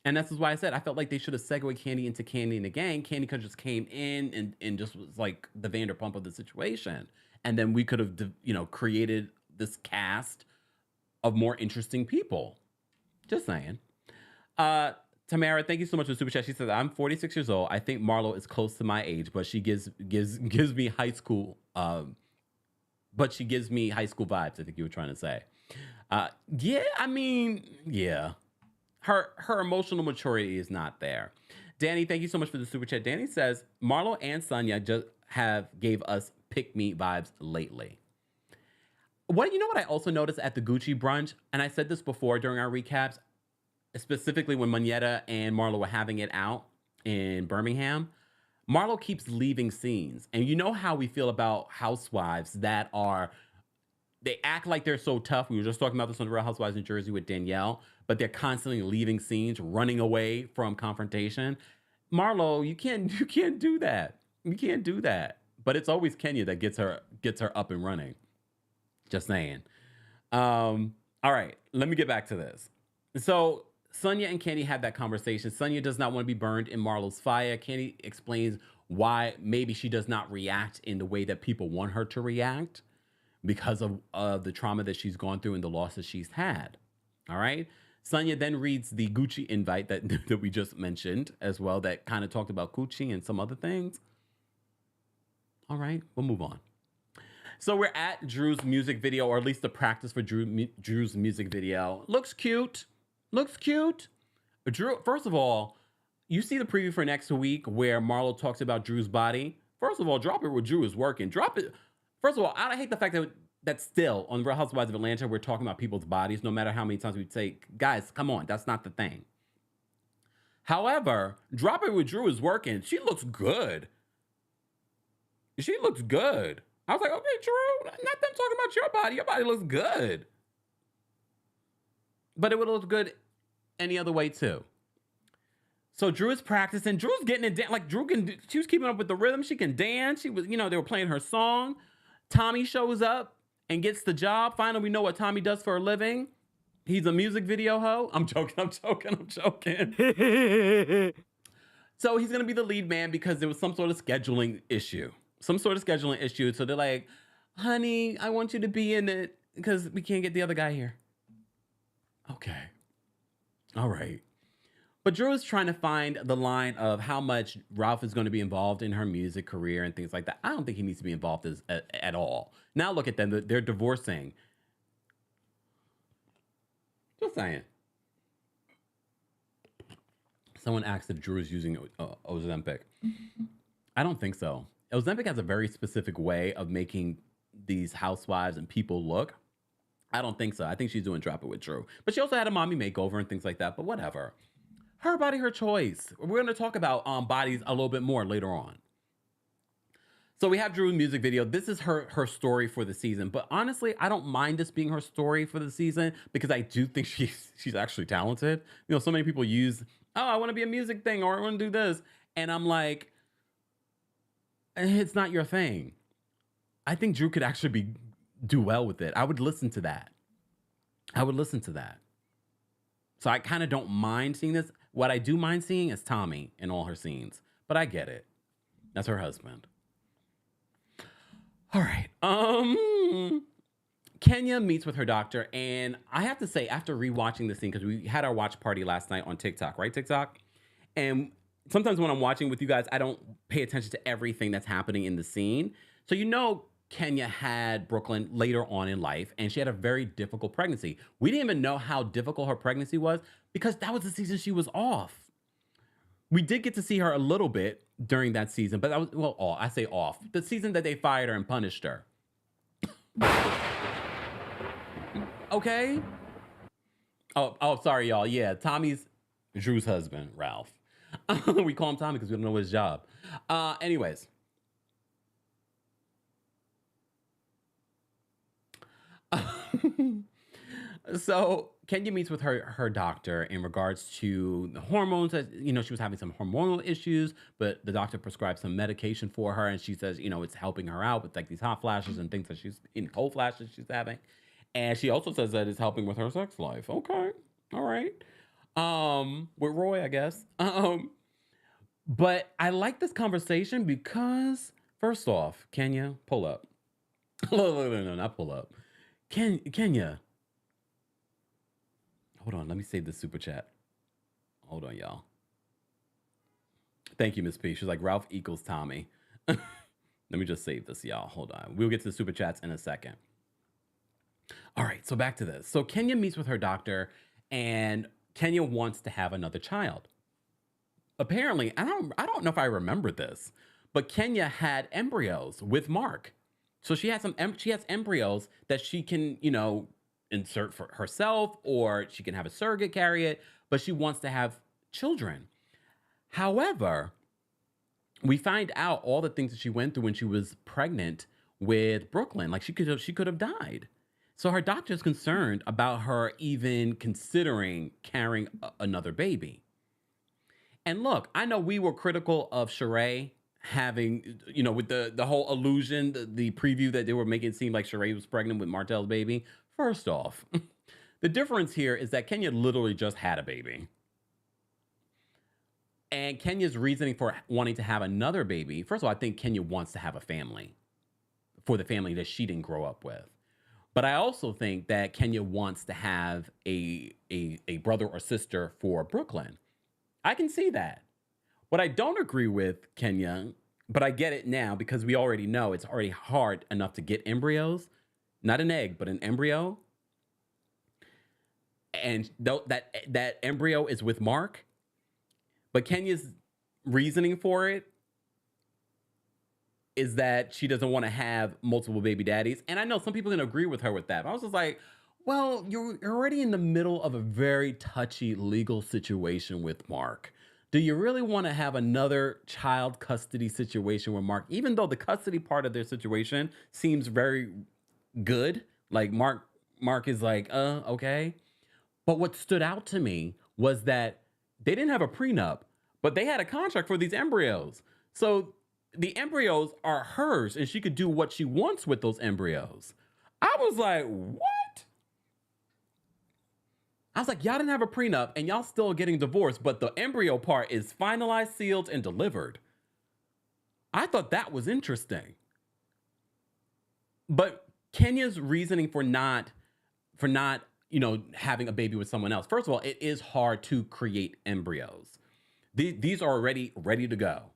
And that's why I said I felt like they should have segued Candy into Candy and the Gang. Candy could have just came in and just was like the Vanderpump of the situation. And then we could have, created this cast of more interesting people. Just saying. Tamara, thank you so much for the super chat. She says, I'm 46 years old. I think Marlo is close to my age, but she gives me high school but she gives me high school vibes, I think you were trying to say. Yeah, I mean, yeah. Her emotional maturity is not there. Danny, thank you so much for the super chat. Danny says, Marlo and Sanya just gave us pick me vibes lately. What I also noticed at the Gucci brunch, and I said this before during our recaps, specifically when Moneta and Marlo were having it out in Birmingham, Marlo keeps leaving scenes. And you know how we feel about housewives that they act like they're so tough. We were just talking about this on Real Housewives in Jersey with Danielle, but they're constantly leaving scenes, running away from confrontation. Marlo, you can't do that. You can't do that. But it's always Kenya that gets her up and running. Just saying. All right, let me get back to this. So Sanya and Candy have that conversation. Sanya does not want to be burned in Marlo's fire. Candy explains why maybe she does not react in the way that people want her to react because of the trauma that she's gone through and the losses she's had. All right. Sanya then reads the Gucci invite that we just mentioned as well, that kind of talked about Gucci and some other things. All right, we'll move on. So we're at Drew's music video, or at least the practice for Drew's music video. Looks cute. Looks cute. Drew, first of all, you see the preview for next week where Marlo talks about Drew's body. First of all, drop it where Drew is working. Drop it. First of all, I hate the fact that still on Real Housewives of Atlanta, we're talking about people's bodies, no matter how many times we say, guys, come on, that's not the thing. However, drop it where Drew is working. She looks good. She looks good. I was like, okay, Drew, not them talking about your body. Your body looks good. But it would look good any other way too. So Drew is practicing. Drew's getting it like she was keeping up with the rhythm. She can dance. She was, they were playing her song. Tommy shows up and gets the job. Finally, we know what Tommy does for a living. He's a music video ho. I'm joking. So he's going to be the lead man because there was some sort of scheduling issue. So they're like, honey, I want you to be in it because we can't get the other guy here. Okay. All right. But Drew is trying to find the line of how much Ralph is going to be involved in her music career and things like that. I don't think he needs to be involved at all. Now look at them. They're divorcing. Just saying. Someone asked if Drew is using Ozempic. I don't think so. Ozempic has a very specific way of making these housewives and people look. I don't think so. I think she's doing drop it with Drew. But she also had a mommy makeover and things like that. But whatever. Her body, her choice. We're going to talk about bodies a little bit more later on. So we have Drew's music video. This is her story for the season. But honestly, I don't mind this being her story for the season because I do think she's actually talented. So many people use, I want to be a music thing or I want to do this. And I'm like, it's not your thing. I think Drew could actually do well with it. I would listen to that. So I kind of don't mind seeing this. What I do mind seeing is Tommy in all her scenes. But I get it. That's her husband. All right. Kenya meets with her doctor. And I have to say, after rewatching the scene, because we had our watch party last night on TikTok, right, TikTok? And sometimes when I'm watching with you guys, I don't pay attention to everything that's happening in the scene. So Kenya had Brooklyn later on in life, and she had a very difficult pregnancy. We didn't even know how difficult her pregnancy was because that was the season she was off. We did get to see her a little bit during that season, but that was, I say off. The season that they fired her and punished her. Okay? Oh, sorry, y'all. Yeah, Tommy's Drew's husband, Ralph. We call him Tommy because we don't know his job. Anyways. So Kenya meets with her doctor in regards to the hormones. That, she was having some hormonal issues, but the doctor prescribed some medication for her, and she says, it's helping her out with like these hot flashes and things that she's in cold flashes she's having. And she also says that it's helping with her sex life. Okay, all right. With Roy, I guess. But I like this conversation because first off, Kenya, pull up. No, not pull up. Kenya. Hold on, let me save this super chat. Hold on, y'all. Thank you, Miss P. She's like, Ralph equals Tommy. Let me just save this, y'all. Hold on. We'll get to the super chats in a second. All right, so back to this. So Kenya meets with her doctor, and Kenya wants to have another child. Apparently, I don't know if I remember this, but Kenya had embryos with Mark. So she has embryos that she can, insert for herself, or she can have a surrogate carry it, but she wants to have children. However, we find out all the things that she went through when she was pregnant with Brooklyn. Like she could have died. So her doctor is concerned about her even considering carrying another baby. And look, I know we were critical of Sheree having, with the whole illusion, the preview that they were making it seem like Sheree was pregnant with Martell's baby. First off, the difference here is that Kenya literally just had a baby. And Kenya's reasoning for wanting to have another baby, first of all, I think Kenya wants to have a family for the family that she didn't grow up with. But I also think that Kenya wants to have a brother or sister for Brooklyn. I can see that. What I don't agree with, Kenya, but I get it now because we already know it's already hard enough to get embryos. Not an egg, but an embryo. And that embryo is with Mark. But Kenya's reasoning for it is that she doesn't want to have multiple baby daddies. And I know some people can agree with her with that. But I was just like, well, you're already in the middle of a very touchy legal situation with Mark. Do you really want to have another child custody situation with Mark? Even though the custody part of their situation seems very good. Like Mark is like, okay. But what stood out to me was that they didn't have a prenup, but they had a contract for these embryos. So the embryos are hers and she could do what she wants with those embryos. I was like, what? I was like, y'all didn't have a prenup and y'all still getting divorced, but the embryo part is finalized, sealed, and delivered. I thought that was interesting. But Kenya's reasoning for not, having a baby with someone else. First of all, it is hard to create embryos. These are already ready to go.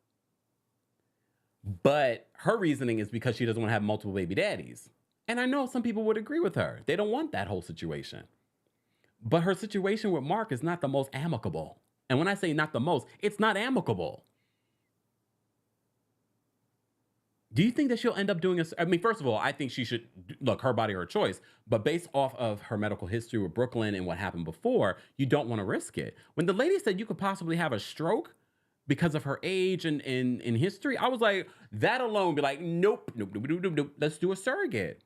But her reasoning is because she doesn't want to have multiple baby daddies. And I know some people would agree with her. They don't want that whole situation. But her situation with Mark is not the most amicable. And when I say not the most, it's not amicable. Do you think that she'll end up doing first of all, I think she should, look, her body, her choice. But based off of her medical history with Brooklyn and what happened before, you don't want to risk it. When the lady said you could possibly have a stroke because of her age and in history, I was like, that alone be like, nope. Let's do a surrogate.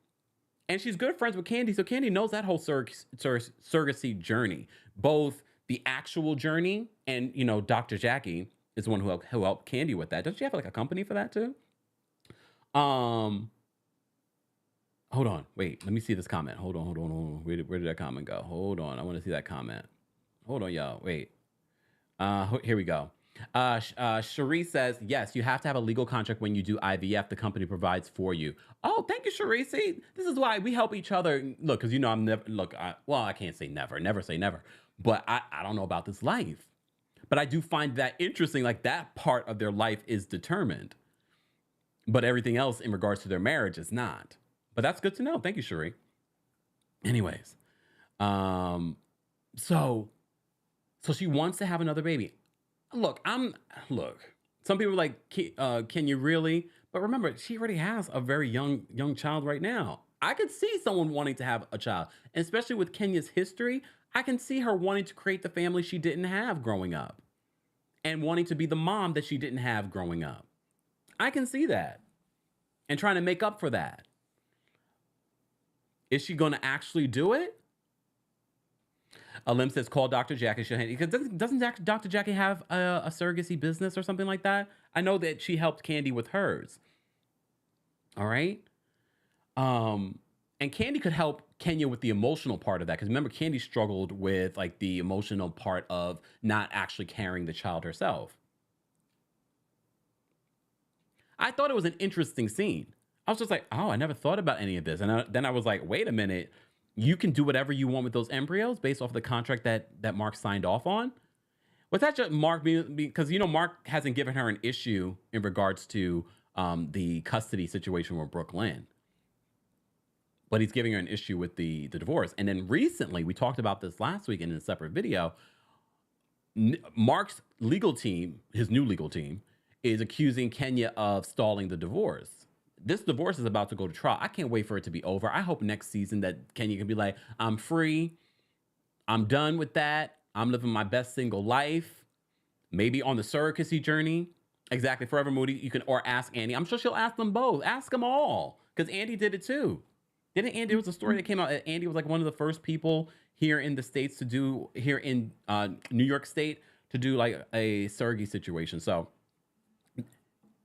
And she's good friends with Candy, so Candy knows that whole surrogacy journey, both the actual journey and, Dr. Jackie is the one who helped Candy with that. Doesn't she have like a company for that too? Hold on, wait, let me see this comment. Hold on. Where did that comment go? Hold on, I want to see that comment. Hold on, y'all, wait. Here we go. Sheree says, yes, you have to have a legal contract when you do IVF. The company provides for you. Oh, thank you, Sheree. See, this is why we help each other. Look, because I'm never, I can't say never say never, but I don't know about this life. But I do find that interesting, like that part of their life is determined. But everything else in regards to their marriage is not. But that's good to know. Thank you, Sheree. Anyways, so she wants to have another baby. Look, some people are like, can you really? But remember, she already has a very young child right now. I could see someone wanting to have a child, and especially with Kenya's history, I can see her wanting to create the family she didn't have growing up and wanting to be the mom that she didn't have growing up. I can see that and trying to make up for that. Is she going to actually do it? Alim says, call Dr. Jackie. Because doesn't Dr. Jackie have a surrogacy business or something like that? I know that she helped Candy with hers. All right. And Candy could help Kenya with the emotional part of that. Because remember, Candy struggled with like the emotional part of not actually carrying the child herself. I thought it was an interesting scene. I was just like, oh, I never thought about any of this. And then I was like, wait a minute. You can do whatever you want with those embryos based off the contract that Mark signed off on. Was that just Mark because, you know, Mark hasn't given her an issue in regards to the custody situation with Brooklyn. But he's giving her an issue with the divorce. And then recently, we talked about this last week in a separate video. Mark's legal team, his new legal team, is accusing Kenya of stalling the divorce. This divorce is about to go to trial. I can't wait for it to be over. I hope next season that Kenya can be like, I'm free. I'm done with that. I'm living my best single life. Maybe on the surrogacy journey. Exactly. Forever Moody. You can, or ask Andy. I'm sure she'll ask them both. Ask them all. Because Andy did it too. Didn't Andy? There was a story that came out. Andy was like one of the first people here in the States to do, here in New York State, to do like a surrogacy situation. So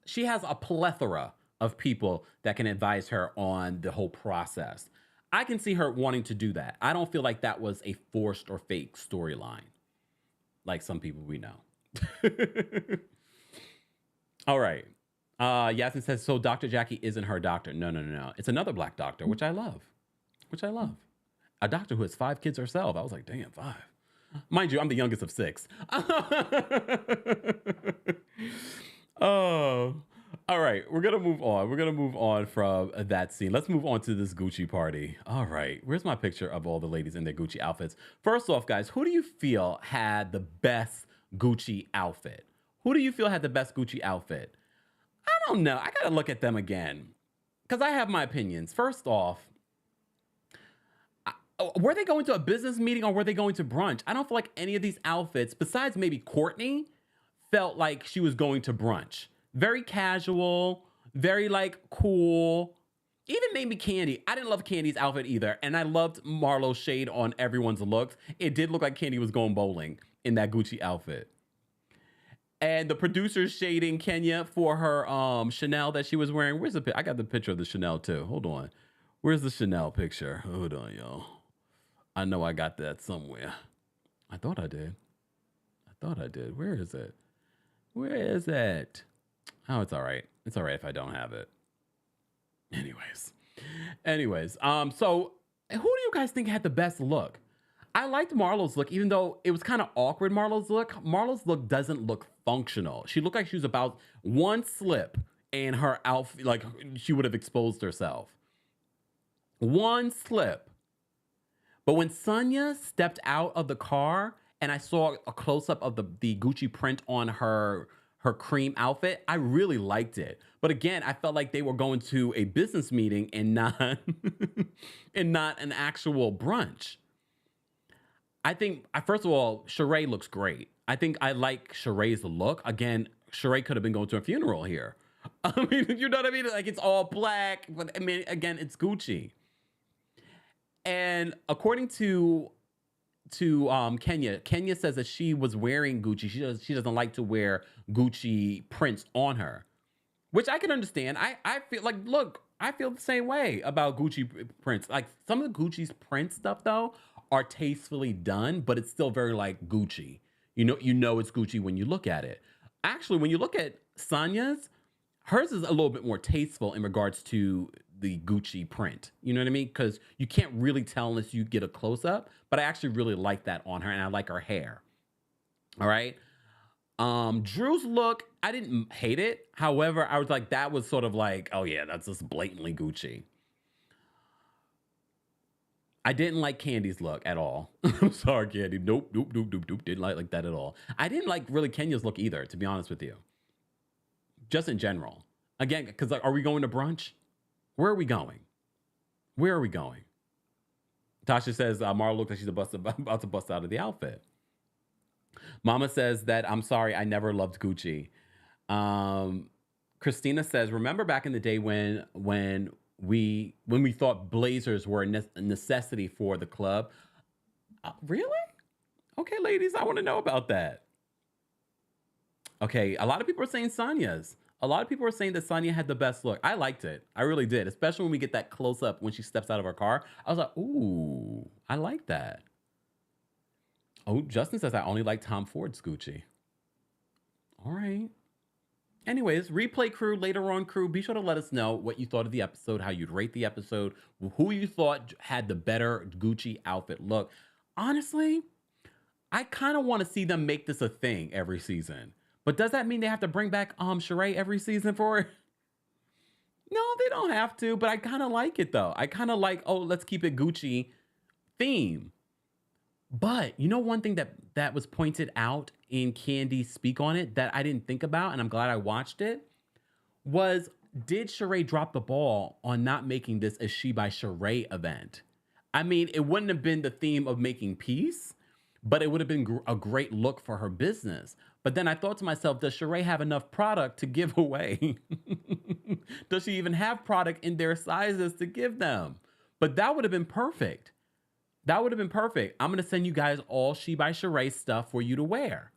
she has a plethora of people that can advise her on the whole process. I can see her wanting to do that. I don't feel like that was a forced or fake storyline, like some people we know. All right. Yasmin says, so Dr. Jackie isn't her doctor. No. It's another black doctor, which I love. A doctor who has 5 kids herself. I was like, damn, 5. Mind you, I'm the youngest of 6. Oh, all right. We're going to move on. We're going to move on from that scene. Let's move on to this Gucci party. All right. Where's my picture of all the ladies in their Gucci outfits? First off, guys, who do you feel had the best Gucci outfit? Who do you feel had the best Gucci outfit? I don't know. I got to look at them again because I have my opinions. First off, were they going to a business meeting or were they going to brunch? I don't feel like any of these outfits, besides maybe Courtney, felt like she was going to brunch. Very casual, very like cool. Even maybe Candy. I didn't love Candy's outfit either. And I loved Marlo's shade on everyone's looks. It did look like Candy was going bowling in that Gucci outfit. And the producer's shading Kenya for her Chanel that she was wearing. Where's the I got the picture of the Chanel too. Hold on. Where's the Chanel picture? Hold on, y'all. I know I got that somewhere. I thought I did. Where is it? Where is it? Oh, it's all right. It's all right if I don't have it. Anyways, so who do you guys think had the best look? I liked Marlo's look, even though it was kind of awkward, Marlo's look. Marlo's look doesn't look functional. She looked like she was about one slip and her outfit, like she would have exposed herself. One slip. But when Sanya stepped out of the car and I saw a close-up of the Gucci print on her cream outfit, I really liked it. But again, I felt like they were going to a business meeting and not and not an actual brunch. I think, first of all, Sheree looks great. I think I like Sheree's look. Again, Sheree could have been going to a funeral here. I mean, you know what I mean? Like, it's all black, but I mean, again, it's Gucci. And according to Kenya says that she was wearing Gucci. She doesn't like to wear Gucci prints on her, which I can understand. I feel like, look, I feel the same way about Gucci prints. Like some of the Gucci's print stuff though are tastefully done, but it's still very like Gucci. You know it's Gucci when you look at it. Actually, when you look at Sanya's, hers is a little bit more tasteful in regards to the Gucci print. You know what I mean? Because you can't really tell unless you get a close up, but I actually really like that on her and I like her hair. All right. Drew's look, I didn't hate it. However, I was like, that was sort of like, oh yeah, that's just blatantly Gucci. I didn't like Candy's look at all. I'm sorry, Candy. Nope. Didn't like that at all. I didn't like really Kenya's look either, to be honest with you. Just in general. Again, because like, are we going to brunch? Where are we going? Tasha says, Mara looks like she's about to bust out of the outfit. Mama says that, I'm sorry, I never loved Gucci. Christina says, remember back in the day when we thought blazers were a necessity for the club? Really? Okay, ladies, I want to know about that. Okay, a lot of people are saying Sanya's. A lot of people are saying that Sanya had the best look. I liked it. I really did, especially when we get that close up when she steps out of her car. I was like, ooh, I like that. Oh, Justin says I only like Tom Ford's Gucci. All right. Anyways, replay crew, later on crew, be sure to let us know what you thought of the episode, how you'd rate the episode, who you thought had the better Gucci outfit look. Honestly, I kind of want to see them make this a thing every season. But does that mean they have to bring back Sheree every season for it? No, they don't have to, but I kind of like it though. I kind of like, oh, let's keep it Gucci theme. But you know one thing that was pointed out in Candy's speak on it that I didn't think about, and I'm glad I watched it, was did Sheree drop the ball on not making this a She by Sheree event? I mean, it wouldn't have been the theme of making peace, but it would have been a great look for her business. But then I thought to myself, does Sheree have enough product to give away? Does she even have product in their sizes to give them? But that would have been perfect. That would have been perfect. I'm going to send you guys all She by Sheree stuff for you to wear.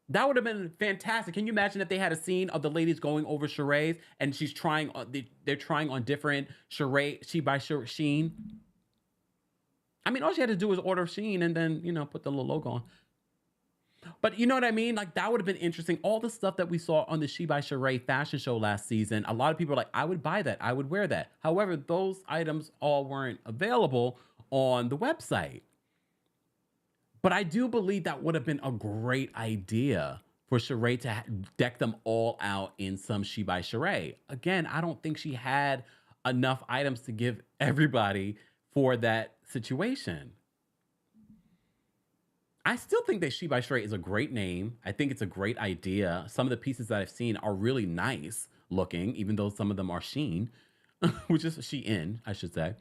That would have been fantastic. Can you imagine if they had a scene of the ladies going over Sheree's and she's trying, they're trying on different Sheree, She by Sheen? I mean, all she had to do was order Sheen and then, put the little logo on. But you know what I mean? Like, that would have been interesting. All the stuff that we saw on the She by Sheree fashion show last season, a lot of people are like, I would buy that. I would wear that. However, those items all weren't available on the website. But I do believe that would have been a great idea for Sheree to deck them all out in some She by Sheree. Again, I don't think she had enough items to give everybody for that situation. I still think that She by Sheree is a great name. I think it's a great idea. Some of the pieces that I've seen are really nice looking, even though some of them are Sheen, which is Shein, I should say.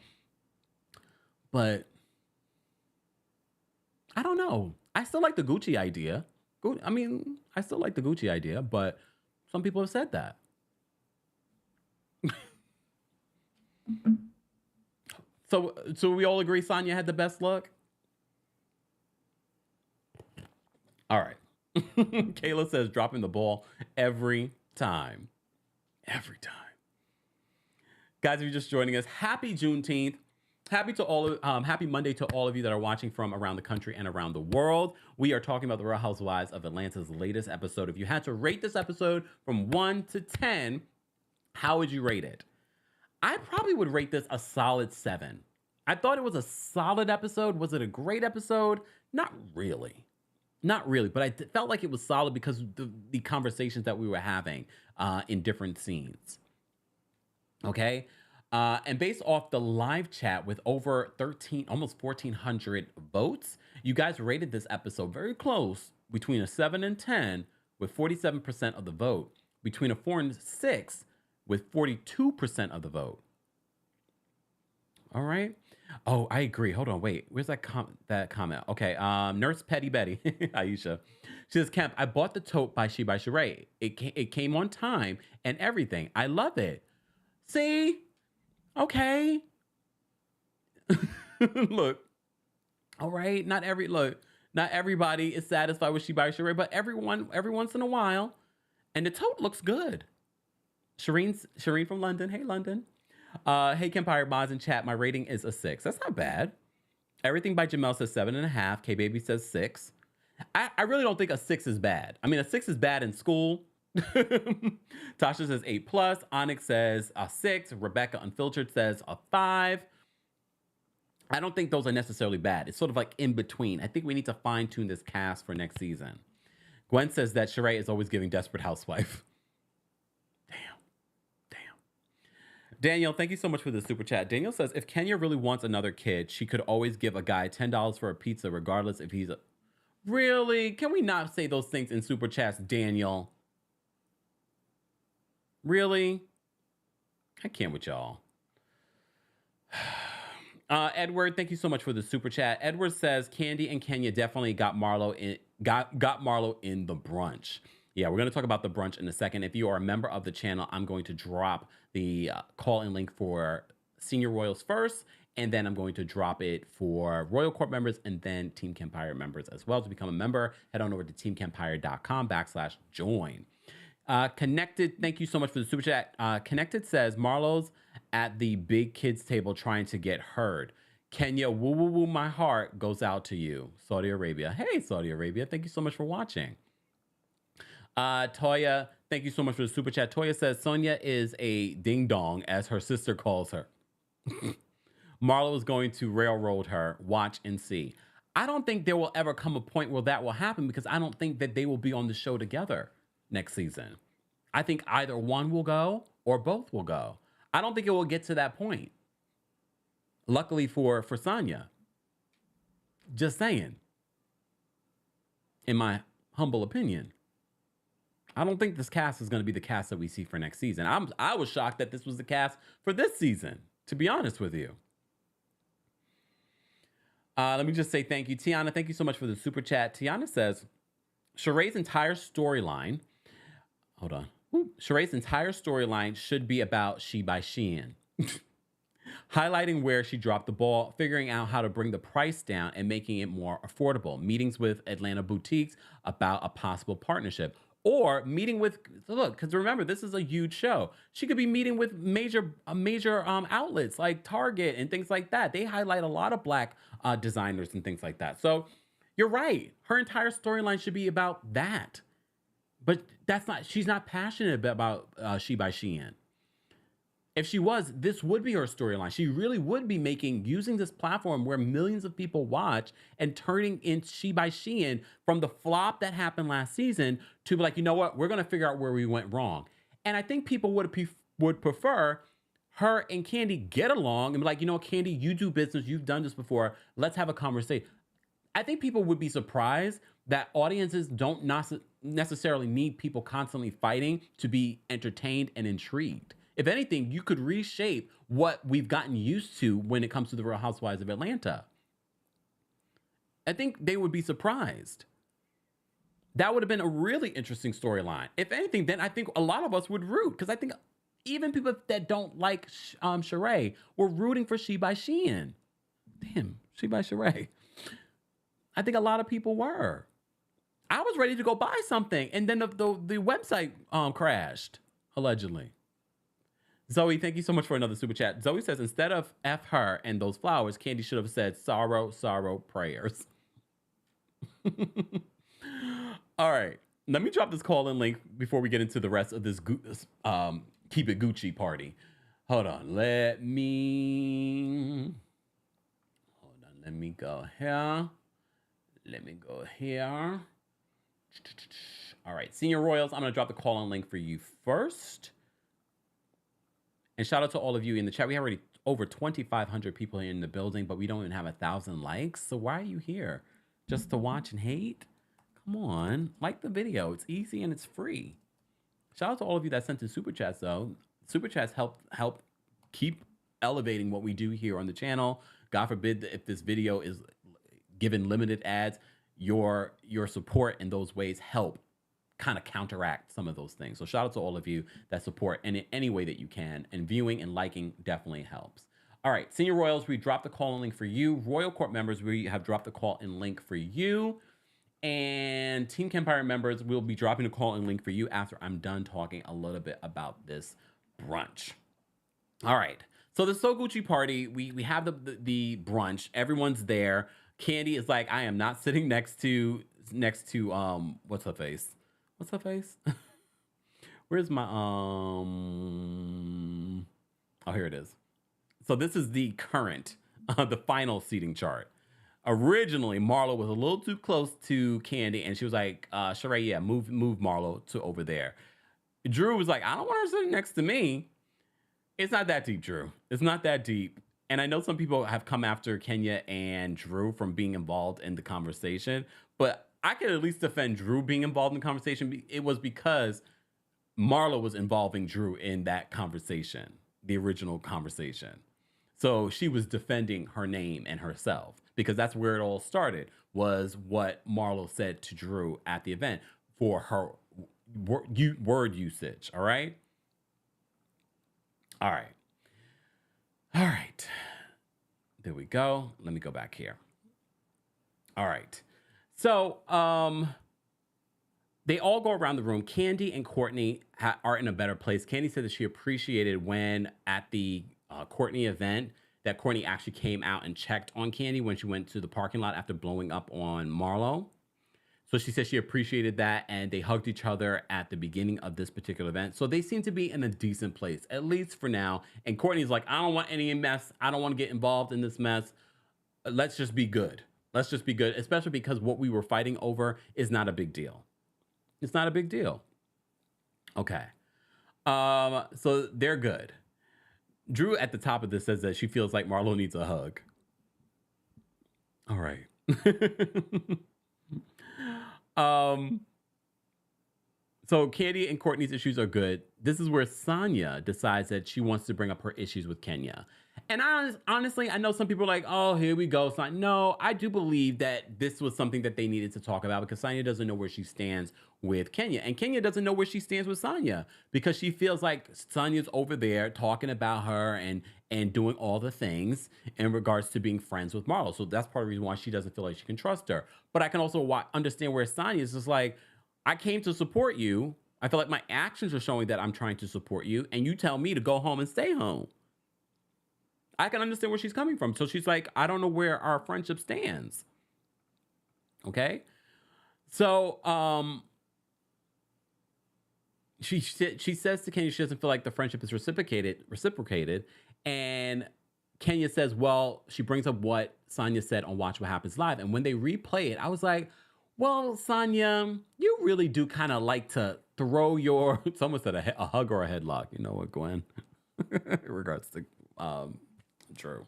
But I don't know. I still like the Gucci idea. I still like the Gucci idea, but some people have said that. So we all agree Sanya had the best look? All right. Kayla says dropping the ball every time. Every time. Guys, if you're just joining us, happy Juneteenth. Happy Monday to all of you that are watching from around the country and around the world. We are talking about the Real Housewives of Atlanta's latest episode. If you had to rate this episode from 1 to 10, how would you rate it? I probably would rate this a solid 7. I thought it was a solid episode. Was it a great episode? Not really. Not really, but I felt like it was solid because of the conversations that we were having in different scenes. Okay? And based off the live chat with over almost 1,400 votes, you guys rated this episode very close, between a 7 and 10, with 47% of the vote, between a 4 and 6, with 42% of the vote. All right. Oh, I agree. Hold on. Wait, where's that comment? Okay. Nurse Petty Betty, Aisha. She says, Kemp, I bought the tote by She by Sheree. It came on time and everything. I love it. See? Okay. Look. All right. Not everybody is satisfied with She by Sheree, but every once in a while. And the tote looks good. Shereen from London. Hey, London. Hey, Kempire mods in chat. My rating is a 6. That's not bad. Everything by Jamel says 7.5. K Baby says 6. I really don't think a 6 is bad. I mean, a 6 is bad in school. Tasha says 8+. Onyx says a 6. Rebecca Unfiltered says a 5. I don't think those are necessarily bad. It's sort of like in between. I think we need to fine tune this cast for next season. Gwen says that Sheree is always giving Desperate Housewife. Daniel, thank you so much for the super chat. Daniel says, if Kenya really wants another kid, she could always give a guy $10 for a pizza, regardless if he's a... Really? Can we not say those things in super chats, Daniel? Really? I can't with y'all. Edward, thank you so much for the super chat. Edward says, Candy and Kenya definitely got Marlo in the brunch. Yeah, we're going to talk about the brunch in a second. If you are a member of the channel, I'm going to drop the call-in link for Senior Royals first, and then I'm going to drop it for Royal Court members and then Team Kempire members as well. To become a member, head on over to teamkempire.com/join. Connected, thank you so much for the super chat. Connected says, Marlo's at the big kids table trying to get heard. Kenya, woo woo woo, my heart goes out to you. Saudi Arabia. Hey, Saudi Arabia. Thank you so much for watching. Toya, thank you so much for the super chat. Toya says, Sonia is a ding dong, as her sister calls her. Marlo is going to railroad her. Watch and see. I don't think there will ever come a point where that will happen because I don't think that they will be on the show together next season. I think either one will go or both will go. I don't think it will get to that point. Luckily for Sanya. Just saying. In my humble opinion. I don't think this cast is going to be the cast that we see for next season. I was shocked that this was the cast for this season, to be honest with you. Let me just say thank you. Tiana, thank you so much for the super chat. Tiana says, Sheree's entire storyline, hold on. Sheree's entire storyline should be about She by Shein. Highlighting where she dropped the ball, figuring out how to bring the price down and making it more affordable. Meetings with Atlanta boutiques about a possible partnership. Or meeting with, look, because remember, this is a huge show. She could be meeting with major outlets like Target and things like that. They highlight a lot of Black designers and things like that. So you're right. Her entire storyline should be about that. But that's not, she's not passionate about She by Shein. If she was, this would be her storyline. She really would be using this platform where millions of people watch and turning in She by Shein from the flop that happened last season to be like, you know what? We're going to figure out where we went wrong. And I think people would prefer her and Candy get along and be like, you know, Candy, you do business. You've done this before. Let's have a conversation. I think people would be surprised that audiences don't necessarily need people constantly fighting to be entertained and intrigued. If anything, you could reshape what we've gotten used to when it comes to the Real Housewives of Atlanta. I think they would be surprised. That would have been a really interesting storyline. If anything, then I think a lot of us would root, because I think even people that don't like Sheree were rooting for She by Shein. Damn, She by Sheree. I think a lot of people were. I was ready to go buy something, and then the website crashed, allegedly. Zoe, thank you so much for another super chat. Zoe says, instead of F her and those flowers, Candy should have said sorrow, sorrow, prayers. All right. Let me drop this call-in link before we get into the rest of this Keep It Gucci party. Hold on. Let me go here. All right. Senior Royals, I'm going to drop the call-in link for you first. And shout out to all of you in the chat. We have already over 2,500 people in the building, but we don't even have 1,000 likes. So why are you here? Just to watch and hate? Come on. Like the video. It's easy and it's free. Shout out to all of you that sent in super chats, though. Super chats help keep elevating what we do here on the channel. God forbid if this video is given limited ads, your support in those ways help kind of counteract some of those things. So shout out to all of you that support in any way that you can, and viewing and liking definitely helps. All right, Senior Royals, we dropped the call-in link for you. Royal Court members, we have dropped the call-in link for you. And Team Kempire members, we'll be dropping the call-in link for you after I'm done talking a little bit about this brunch. All right, so the So Gucci party, we have the brunch. Everyone's there. Candy is like, I am not sitting next to what's her face? What's her face? Where's my, oh, here it is. So this is the current, the final seating chart. Originally, Marlo was a little too close to Candy, and she was like, Sheree, yeah, move Marlo to over there. Drew was like, I don't want her sitting next to me. It's not that deep, Drew. It's not that deep. And I know some people have come after Kenya and Drew from being involved in the conversation, but I could at least defend Drew being involved in the conversation. It was because Marlo was involving Drew in that conversation, the original conversation. So she was defending her name and herself, because that's where it all started, was what Marlo said to Drew at the event for her word usage. All right. All right. All right. There we go. Let me go back here. All right. So, they all go around the room. Candy and Courtney are in a better place. Candy said that she appreciated when at the Courtney event that Courtney actually came out and checked on Candy when she went to the parking lot after blowing up on Marlo. So she said she appreciated that, and they hugged each other at the beginning of this particular event. So they seem to be in a decent place, at least for now. And Courtney's like, I don't want any mess. I don't want to get involved in this mess. Let's just be good. Let's just be good, especially because what we were fighting over is not a big deal. It's not a big deal. Okay. So they're good. Drew at the top of this says that she feels like Marlo needs a hug. All right. So Candy and Courtney's issues are good. This is where Sanya decides that she wants to bring up her issues with Kenya. And honestly, I know some people are like, oh, here we go. No, I do believe that this was something that they needed to talk about because Sanya doesn't know where she stands with Kenya. And Kenya doesn't know where she stands with Sanya because she feels like Sanya's over there talking about her and doing all the things in regards to being friends with Marlo. So that's part of the reason why she doesn't feel like she can trust her. But I can also understand where Sanya is just like, I came to support you. I feel like my actions are showing that I'm trying to support you. And you tell me to go home and stay home. I can understand where she's coming from. So she's like, I don't know where our friendship stands. Okay. So, she says to Kenya, she doesn't feel like the friendship is reciprocated. And Kenya says, well, she brings up what Sanya said on Watch What Happens Live. And when they replay it, I was like, well, Sanya, you really do kind of like to throw your, someone said a hug or a headlock. You know what, Gwen? In regards to Drew.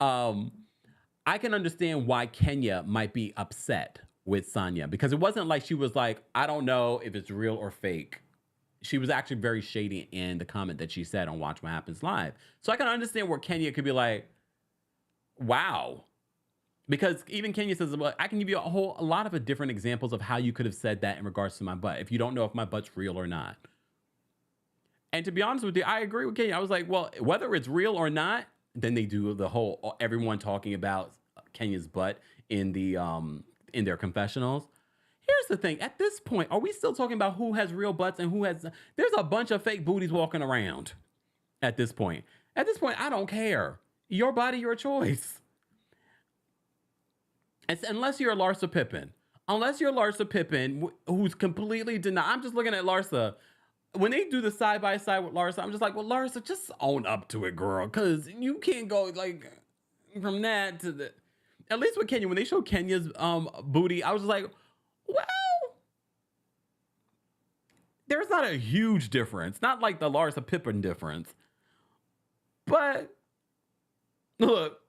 I can understand why Kenya might be upset with Sanya because it wasn't like she was like, I don't know if it's real or fake. She was actually very shady in the comment that she said on Watch What Happens Live. So I can understand where Kenya could be like, wow. Because even Kenya says, well, I can give you a lot of different examples of how you could have said that in regards to my butt if you don't know if my butt's real or not. And to be honest with you, I agree with Kenya. I was like, well, whether it's real or not, then they do the whole everyone talking about Kenya's butt in the in their confessionals. Here's the thing. At this point, are we still talking about who has real butts and who has... There's a bunch of fake booties walking around at this point. At this point, I don't care. Your body, your choice. Unless you're Larsa Pippen. Unless you're Larsa Pippen, who's completely denied. I'm just looking at Larsa. When they do the side-by-side with Larsa, I'm just like, well, Larsa, just own up to it, girl. Because you can't go, like, from that to the... At least with Kenya, when they show Kenya's booty, I was just like, well, there's not a huge difference. Not like the Larsa Pippen difference. But, look.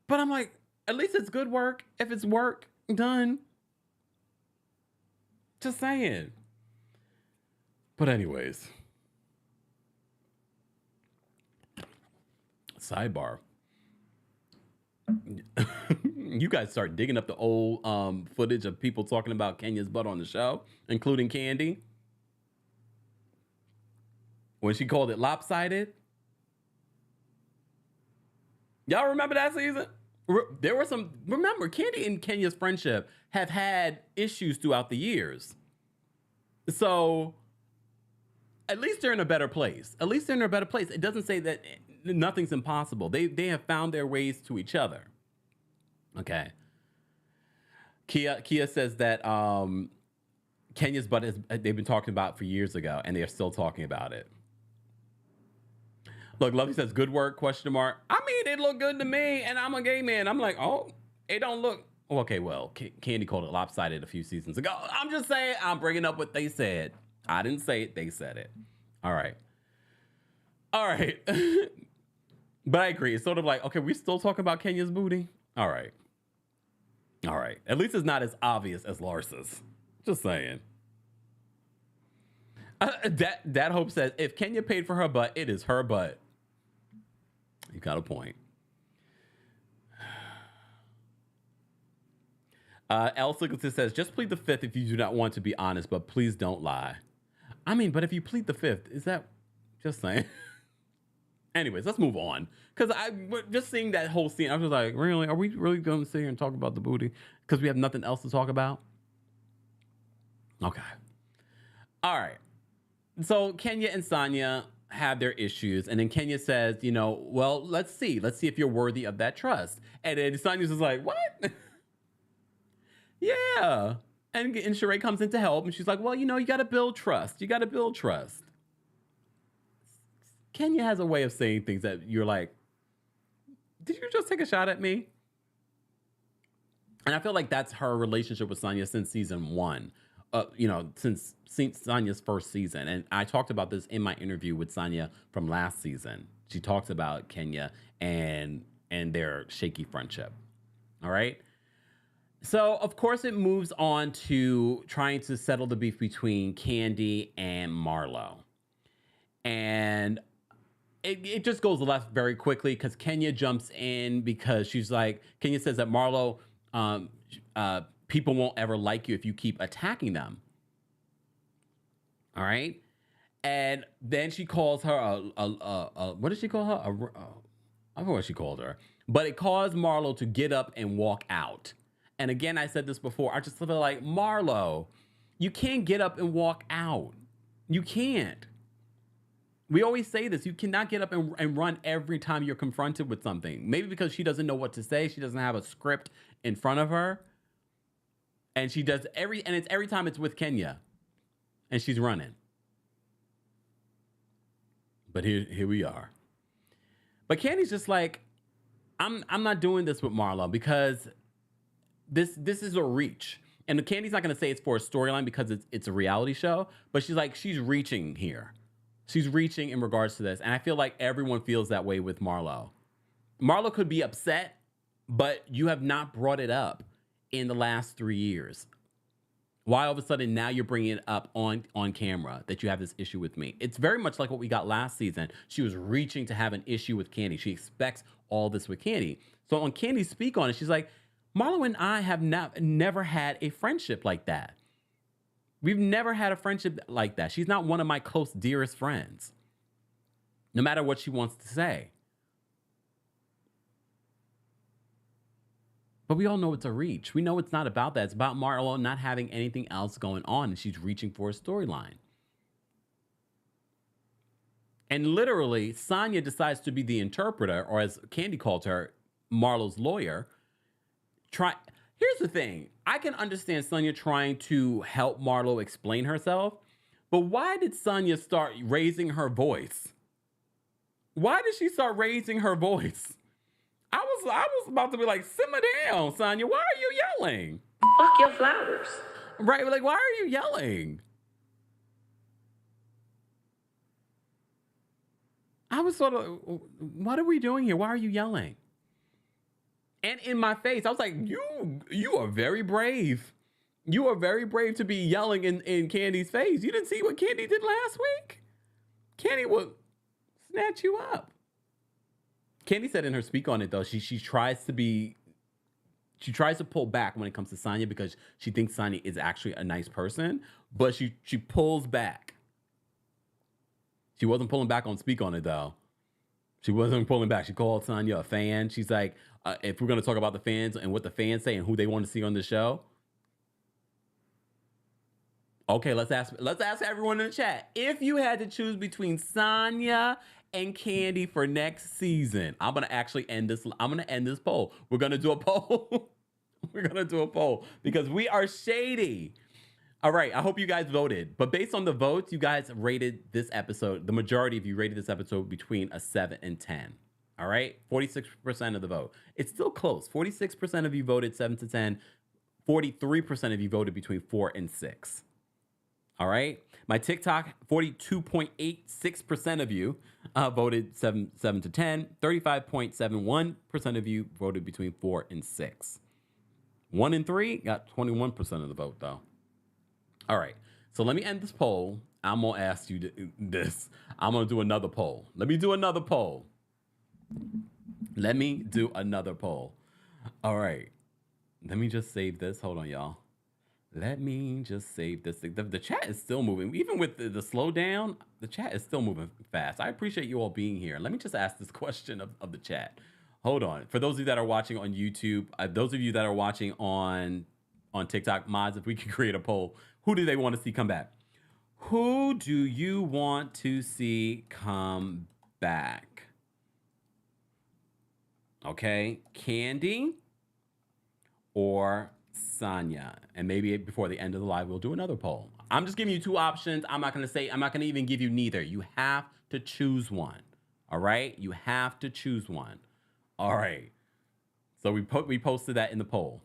But I'm like, at least it's good work. If it's work done. Just saying. But anyways. Sidebar. You guys start digging up the old footage of people talking about Kenya's butt on the show, including Candy. When she called it lopsided. Y'all remember that season? There were some... Remember, Candy and Kenya's friendship have had issues throughout the years. So, at least they're in a better place. At least they're in a better place. It doesn't say that nothing's impossible. They have found their ways to each other. Okay. Kia says that Kenya's butt they've been talking about for years ago, and they are still talking about it. Look, Lovey says, good work, question mark. I mean, it looked good to me, and I'm a gay man. I'm like, oh, it don't look... Oh, okay, well, Candy called it lopsided a few seasons ago. I'm just saying, I'm bringing up what they said. I didn't say it, they said it. All right. All right. But I agree. It's sort of like, okay, we're still talking about Kenya's booty? All right. All right. At least it's not as obvious as Larsa's. Just saying. That Hope says, if Kenya paid for her butt, it is her butt. You got a point. L. Singleton says, just plead the fifth if you do not want to be honest, but please don't lie. I mean, but if you plead the fifth, is that... Just saying. Anyways, let's move on. Because just seeing that whole scene, I was like, really? Are we really going to sit here and talk about the booty? Because we have nothing else to talk about? Okay. All right. So Kenya and Sanya have their issues. And then Kenya says, well, let's see. Let's see if you're worthy of that trust. And then Sanya's just like, what? Yeah. And Sheree comes in to help. And she's like, well, you got to build trust. You got to build trust. Kenya has a way of saying things that you're like, did you just take a shot at me? And I feel like that's her relationship with Sanya since season 1. Since Sanya's first season. And I talked about this in my interview with Sanya from last season. She talks about Kenya and their shaky friendship. All right. So, of course, it moves on to trying to settle the beef between Kandi and Marlo. And it just goes left very quickly because Kenya jumps in because Kenya says that Marlo, people won't ever like you if you keep attacking them. All right. And then she calls her what did she call her? I don't know what she called her. But it caused Marlo to get up and walk out. And again, I said this before. I just feel like, Marlo, you can't get up and walk out. You can't. We always say this. You cannot get up and run every time you're confronted with something. Maybe because she doesn't know what to say. She doesn't have a script in front of her. And she does every time it's with Kenya. And she's running. But here we are. But Candy's just like, I'm not doing this with Marlo because this is a reach. And Candy's not going to say it's for a storyline because it's a reality show. But she's reaching here. She's reaching in regards to this. And I feel like everyone feels that way with Marlo. Marlo could be upset, but you have not brought it up in the last 3 years. Why all of a sudden now you're bringing it up on camera that you have this issue with me? It's very much like what we got last season. She was reaching to have an issue with Kandi. She expects all this with Kandi. So on Kandi Speak On it, she's like, Marlo and I have never had a friendship like that. We've never had a friendship like that. She's not one of my close, dearest friends. No matter what she wants to say. But we all know it's a reach. We know it's not about that. It's about Marlo not having anything else going on, and she's reaching for a storyline. And literally, Sanya decides to be the interpreter, or as Kandi called her, Marlo's lawyer. Here's the thing. I can understand Sanya trying to help Marlo explain herself, but why did Sanya start raising her voice? Why did she start raising her voice? I was about to be like, simmer down, Sanya. Why are you yelling? Fuck your flowers. Right, like, why are you yelling? I was sort of, what are we doing here? Why are you yelling? And in my face, I was like, you are very brave. You are very brave to be yelling in Candy's face. You didn't see what Kandi did last week? Kandi will snatch you up. Kandi said in her speak on it, though, she tries to pull back when it comes to Sanya because she thinks Sanya is actually a nice person, but she pulls back. She wasn't pulling back on speak on it, though. She wasn't pulling back. She called Sanya a fan. She's like, if we're going to talk about the fans and what the fans say and who they want to see on the show. Okay, let's ask everyone in the chat. If you had to choose between Sanya and Kandi for next season, I'm going to actually end this. I'm going to end this poll. We're going to do a poll. We're going to do a poll because we are shady. All right. I hope you guys voted. But based on the votes, you guys rated this episode. The majority of you rated this episode between a 7 and 10. All right. 46% of the vote. It's still close. 46% of you voted 7 to 10. 43% of you voted between 4 and 6. All right. My TikTok, 42.86% of you voted 7 to 10. 35.71% of you voted between 4 and 6. 1 and 3 got 21% of the vote, though. All right. So let me end this poll. I'm going to ask you this. I'm going to do another poll. Let me do another poll. All right. Let me just save this. Hold on, y'all. Let me just save this thing. The chat is still moving. Even with the slowdown, the chat is still moving fast. I appreciate you all being here. Let me just ask this question of the chat. Hold on. For those of you that are watching on YouTube, those of you that are watching on TikTok, mods, if we can create a poll, who do they want to see come back? Who do you want to see come back? Okay, Candy or Sanya? And maybe before the end of the live, we'll do another poll. I'm just giving you two options. I'm not going to even give you neither. You have to choose one. All right? You have to choose one. All right. So we posted that in the poll.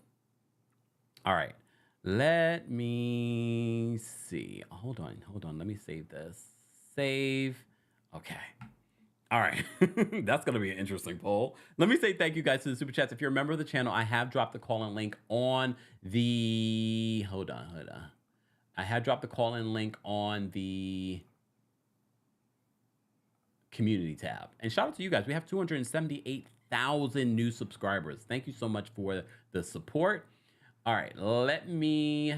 All right. Let me see. Hold on. Let me save this. Save. Okay. All right. That's going to be an interesting poll. Let me say thank you guys to the super chats. If you're a member of the channel, I have dropped the call-in link on the... Hold on. I have dropped the call-in link on the community tab. And shout out to you guys. We have 278,000 new subscribers. Thank you so much for the support. All right. Let me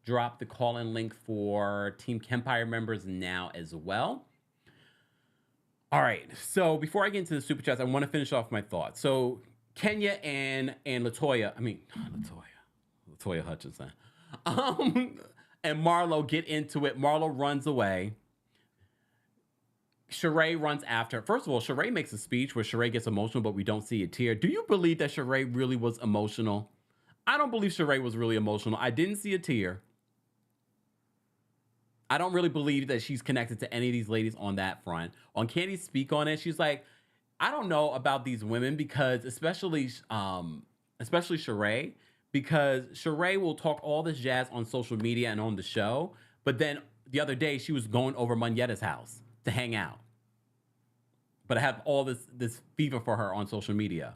drop the call-in link for Team Kempire members now as well. All right, so before I get into the super chats, I want to finish off my thoughts. So Kenya and Latoya Hutchinson, and Marlo get into it. Marlo runs away. Sheree runs after. First of all, Sheree makes a speech where Sheree gets emotional, but we don't see a tear. Do you believe that Sheree really was emotional? I don't believe Sheree was really emotional. I didn't see a tear. I don't really believe that she's connected to any of these ladies on that front. On Candy Speak On It, she's like, I don't know about these women because especially Sheree, because Sheree will talk all this jazz on social media and on the show, but then the other day she was going over Manyetta's house to hang out. But I have all this fever for her on social media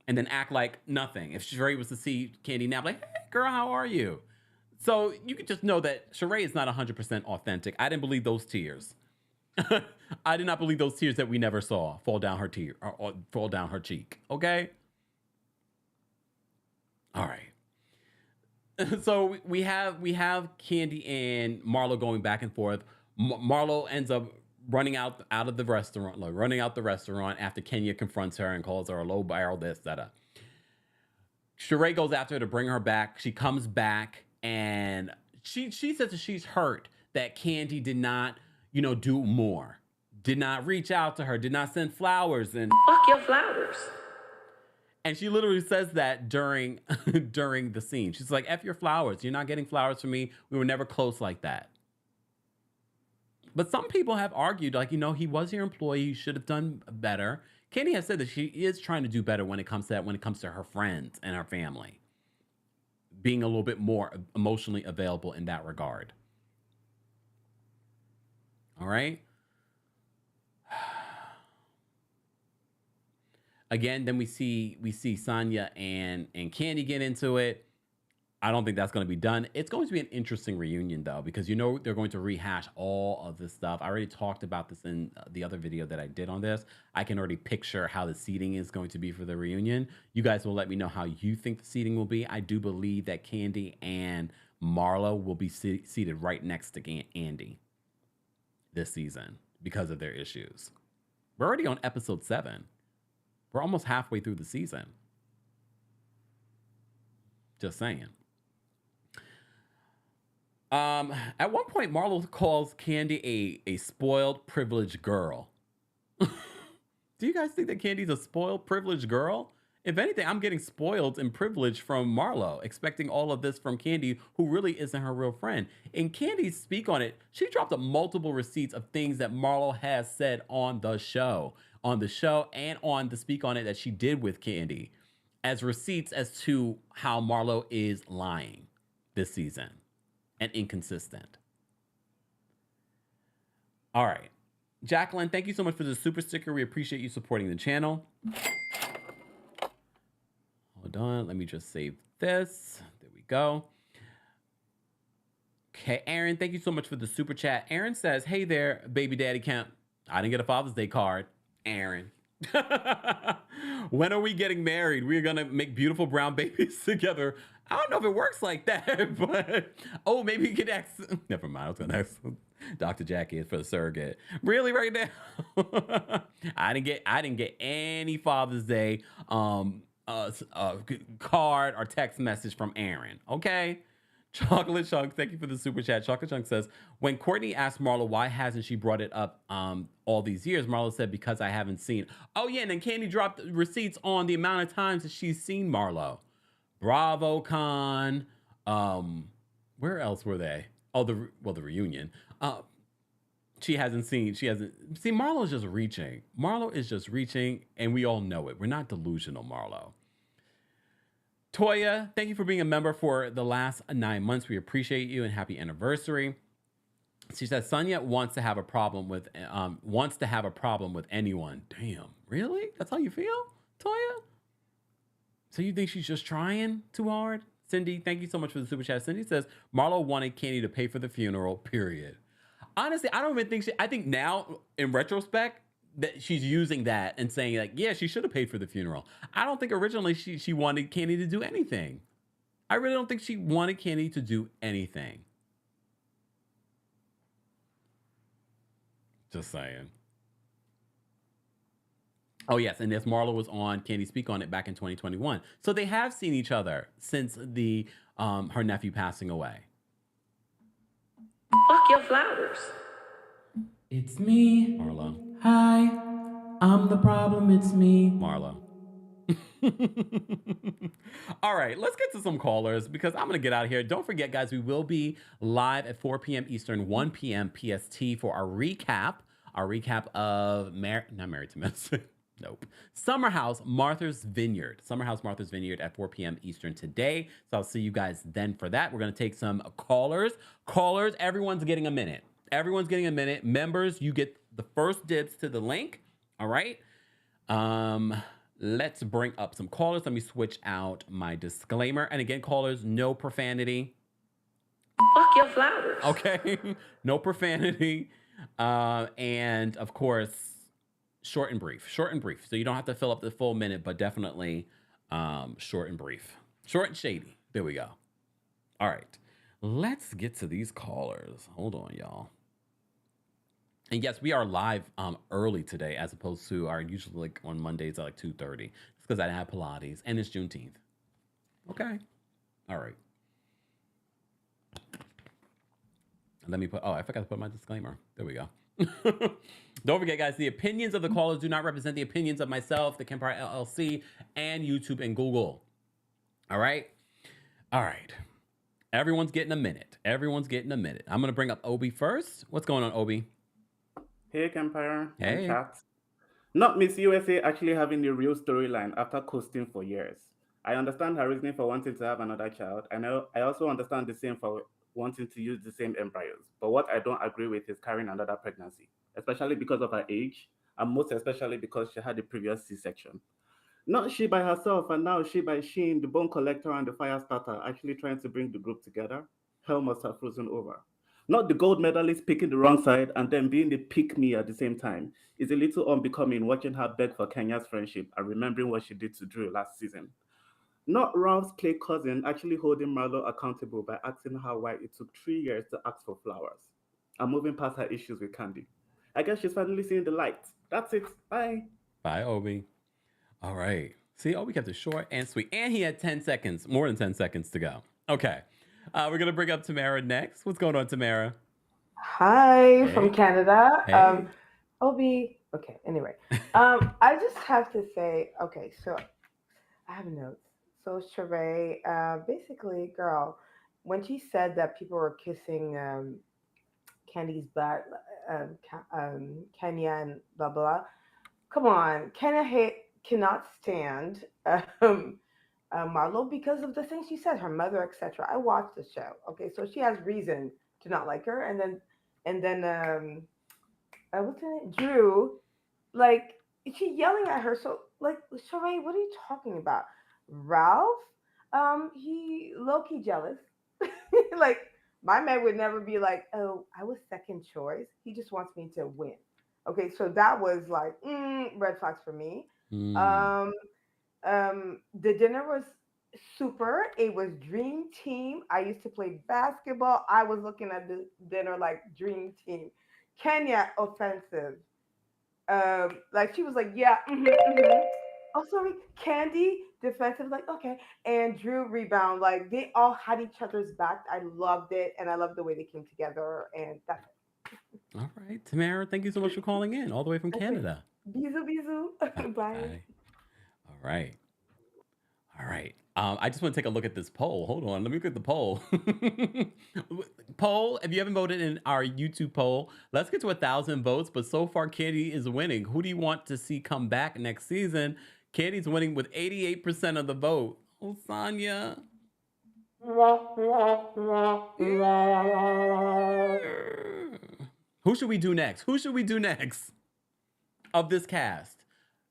and then act like nothing. If Sheree was to see Candy now, like, hey girl, how are you? So you could just know that Sheree is not 100% authentic. I didn't believe those tears. I did not believe those tears that we never saw fall down her or fall down her cheek. Okay. All right. So we have Candy and Marlo going back and forth. Marlo ends up running out of the restaurant, after Kenya confronts her and calls her a low barrel, this, that. Sheree goes after her to bring her back. She comes back. And she says that she's hurt that Candy did not, do more, did not reach out to her, did not send flowers, and Fuck your flowers. And she literally says that during the scene. She's like, F your flowers. You're not getting flowers from me. We were never close like that. But some people have argued, like, he was your employee. You should have done better. Candy has said that she is trying to do better when it comes to her friends and her family, being a little bit more emotionally available in that regard. All right. Again, then we see Sanya and Candy get into it. I don't think that's going to be done. It's going to be an interesting reunion, though, because they're going to rehash all of this stuff. I already talked about this in the other video that I did on this. I can already picture how the seating is going to be for the reunion. You guys will let me know how you think the seating will be. I do believe that Candy and Marlo will be seated right next to Andy this season because of their issues. We're already on episode 7. We're almost halfway through the season. Just saying. At one point, Marlo calls Candy a spoiled, privileged girl. Do you guys think that Candy's a spoiled, privileged girl? If anything, I'm getting spoiled and privileged from Marlo, expecting all of this from Candy, who really isn't her real friend. And Candy Speak On It, she dropped up multiple receipts of things that Marlo has said on the show and on the Speak On It that she did with Candy, as receipts as to how Marlo is lying this season and inconsistent. All right. Jacqueline, thank you so much for the super sticker. We appreciate you supporting the channel. Hold on. Let me just save this. There we go. Okay, Aaron, thank you so much for the super chat. Aaron says, hey there, baby daddy Kemp. I didn't get a Father's Day card. Aaron. When are we getting married? We're gonna make beautiful brown babies together. I don't know if it works like that, but oh, maybe you could ask. Never mind. I was gonna ask Dr. Jackie for the surrogate. Really, right now? I didn't get any Father's Day card or text message from Aaron. Okay. Chocolate Chunk, thank you for the super chat. Chocolate Chunk says, when Courtney asked Marlo why hasn't she brought it up all these years, Marlo said, because I haven't seen. Oh yeah, and then Candy dropped receipts on the amount of times that she's seen Marlo. BravoCon. Where else were they? Oh, the reunion. She hasn't seen. Marlo's just reaching. Marlo is just reaching, and we all know it. We're not delusional, Marlo. Toya, thank you for being a member for the last 9 months. We appreciate you and happy anniversary. She says Sanya wants to have a problem with anyone. Damn, really? That's how you feel, Toya? So you think she's just trying too hard? Cindy, thank you so much for the super chat. Cindy says Marlo wanted Candy to pay for the funeral. Period. Honestly, I don't even think I think now in retrospect that she's using that and saying like, yeah, she should have paid for the funeral. I don't think originally she wanted Candy to do anything. I really don't think she wanted Candy to do anything. Just saying. Oh yes, and as Marlo was on Candy Speak on it back in 2021, so they have seen each other since the her nephew passing away. Fuck your flowers. It's me. Marlo. Hi. I'm the problem. It's me. Marlo. All right, let's get to some callers because I'm going to get out of here. Don't forget, guys, we will be live at 4 p.m. Eastern, 1 p.m. PST for our recap of not Married to Medicine. Nope. Summer House Martha's Vineyard at 4 p.m. Eastern today. So I'll see you guys then for that. We're going to take some callers. Everyone's getting a minute. Members, you get the first dibs to the link. All right. Let's bring up some callers. Let me switch out my disclaimer. And again, callers, no profanity. Fuck your flowers. Okay. No profanity. And of course, short and brief. So you don't have to fill up the full minute, but definitely short and brief. Short and shady. There we go. All right. Let's get to these callers. Hold on, y'all. And yes, we are live early today as opposed to our usually like on Mondays at like 2:30. It's because I have Pilates and it's Juneteenth. Okay. All right. Let me I forgot to put my disclaimer. There we go. Don't forget, guys, the opinions of the callers do not represent the opinions of myself, TheKempire LLC, and YouTube and Google. All right? All right. Everyone's getting a minute. I'm going to bring up Obi first. What's going on, Obi? Hey, Kempire. Hey. Chat. Not Miss USA actually having the real storyline after coasting for years. I understand her reasoning for wanting to have another child. I also understand the same for wanting to use the same embryos. But what I don't agree with is carrying another pregnancy, especially because of her age, and most especially because she had a previous C-section. Not she by herself, and now she by Sheen, the bone collector and the fire starter, actually trying to bring the group together. Hell must have frozen over. Not the gold medalist picking the wrong side and then being the pick me at the same time. It's a little unbecoming watching her beg for Kenya's friendship and remembering what she did to Drew last season. Not Ralph's play cousin actually holding Marlo accountable by asking her why it took 3 years to ask for flowers. And moving past her issues with Candy. I guess she's finally seeing the light. That's it. Bye. Bye, Obi. All right. See, Obi kept it short and sweet. And he had 10 seconds, more than 10 seconds to go. Okay. We're going to bring up Tamara next. What's going on, Tamara? Hi, from Canada. Hey. Obi. Okay, anyway. I just have to say, okay, so I have notes. So Sheree, basically, girl, when she said that people were kissing Candy's butt, Kenya and blah blah. Come on, Kenya cannot stand Marlo because of the things she said, her mother, etc. I watched the show. Okay, so she has reason to not like her, and then what's her name? Drew, like she yelling at her. So like, Sheree, what are you talking about? Ralph, he low-key jealous. Like my man would never be like, oh, I was second choice. He just wants me to win. Okay, so that was like red flags for me. Mm. Um, the dinner was super. It was dream team. I used to play basketball. I was looking at the dinner like dream team. Kenya offensive. Like she was like, yeah, oh sorry, Candy defensive, like okay, and Drew rebound. Like they all had each other's back. I loved it, and I loved the way they came together. And that's All right, Tamara, thank you so much for calling in all the way from it. Okay, Canada. bisous, bisous, bye. Bye. All right. All right. I just want to take a look at this poll. Hold on. Let me look at the poll. Poll, if you haven't voted in our YouTube poll, let's get to 1,000 votes. But so far, Candy is winning. Who do you want to see come back next season? Candy's winning with 88% of the vote. Oh, Sanya. Who should we do next? Who should we do next of this cast?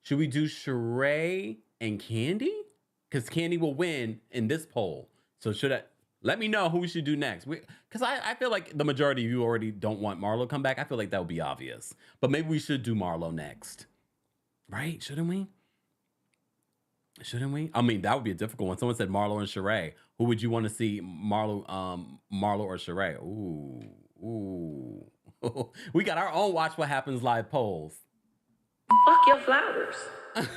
Should we do Sheree and Candy? Because Candy will win in this poll. So should I? Let me know who we should do next. Because I feel like the majority of you already don't want Marlo to come back. I feel like that would be obvious. But maybe we should do Marlo next. Right? Shouldn't we? Shouldn't we? I mean, that would be a difficult one. Someone said Marlo and Sheree. Who would you want to see, Marlo or Sheree? Ooh. We got our own Watch What Happens Live polls. Fuck your flowers. It's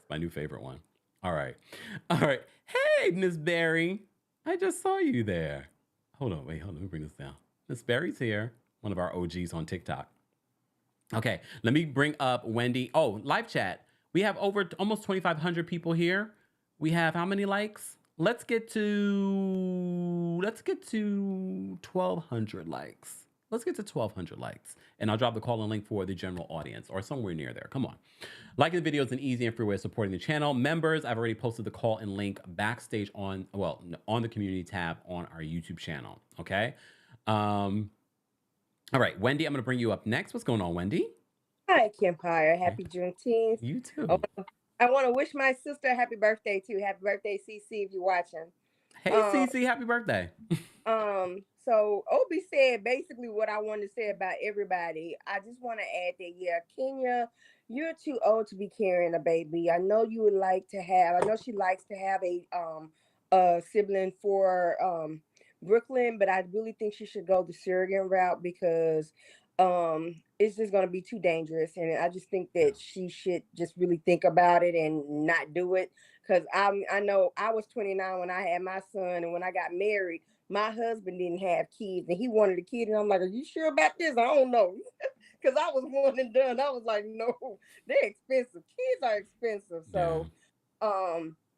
my new favorite one. All right. Hey, Miss Barry. I just saw you there. Hold on. Let me bring this down. Miss Barry's here. One of our OGs on TikTok. Okay. Let me bring up Wendy. Oh, live chat. We have over almost 2,500 people here. We have how many likes? Let's get to 1,200 likes. Let's get to 1,200 likes. And I'll drop the call-in link for the general audience or somewhere near there. Come on. Liking the video is an easy and free way of supporting the channel. Members, I've already posted the call-in link backstage on the community tab on our YouTube channel. Okay. All right, Wendy, I'm going to bring you up next. What's going on, Wendy? Hi, Kempire. Happy Juneteenth. You too. Oh, I want to wish my sister happy birthday too. Happy birthday, CC, if you're watching. Hey, CC, happy birthday. So Obi said basically what I wanted to say about everybody. I just want to add that, yeah, Kenya, you're too old to be carrying a baby. I know you would like to have, I know she likes to have a sibling for Brooklyn, but I really think she should go the surrogate route because it's just going to be too dangerous. And I just think that she should just really think about it and not do it. Because I know I was 29 when I had my son, and when I got married, my husband didn't have kids, and he wanted a kid, and I'm like, "Are you sure about this?" I don't know, because I was one and done. I was like, "No, they're expensive. Kids are expensive." So,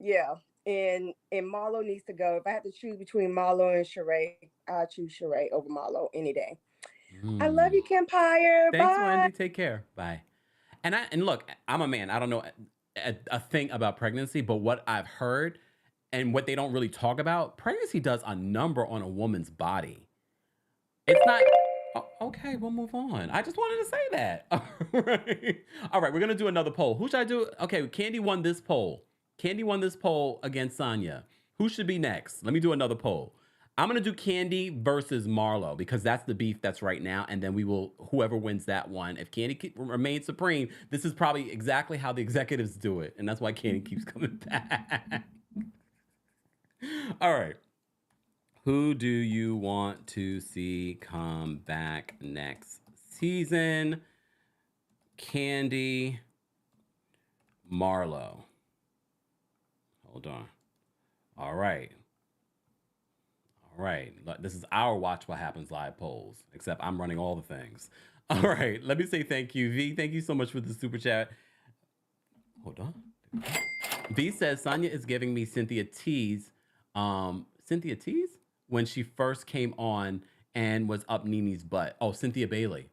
yeah, and Marlo needs to go. If I have to choose between Marlo and Sheree, I'll choose Sheree over Marlo any day. I love you, Kempire. Thanks, Bye. Wendy. Take care. Bye. And look, I'm a man. I don't know a thing about pregnancy, but what I've heard and what they don't really talk about, pregnancy does a number on a woman's body. It's not. Oh, okay, we'll move on. I just wanted to say that. All right, we're gonna do another poll. Who should I do? Okay, Candy won this poll. Candy won this poll against Sanya. Who should be next? Let me do another poll. I'm gonna do Candy versus Marlo because that's the beef that's right now, and then we will whoever wins that one. If Candy remains supreme, this is probably exactly how the executives do it, and that's why Candy keeps coming back. All right. Who do you want to see come back next season? Candy, Marlo. Hold on. All right. All right. This is our Watch What Happens Live polls, except I'm running all the things. All right. Let me say thank you. V, thank you so much for the super chat. Hold on. V says, Sanya is giving me Cynthia T's. Cynthia T's? When she first came on and was up Nini's butt. Oh, Cynthia Bailey.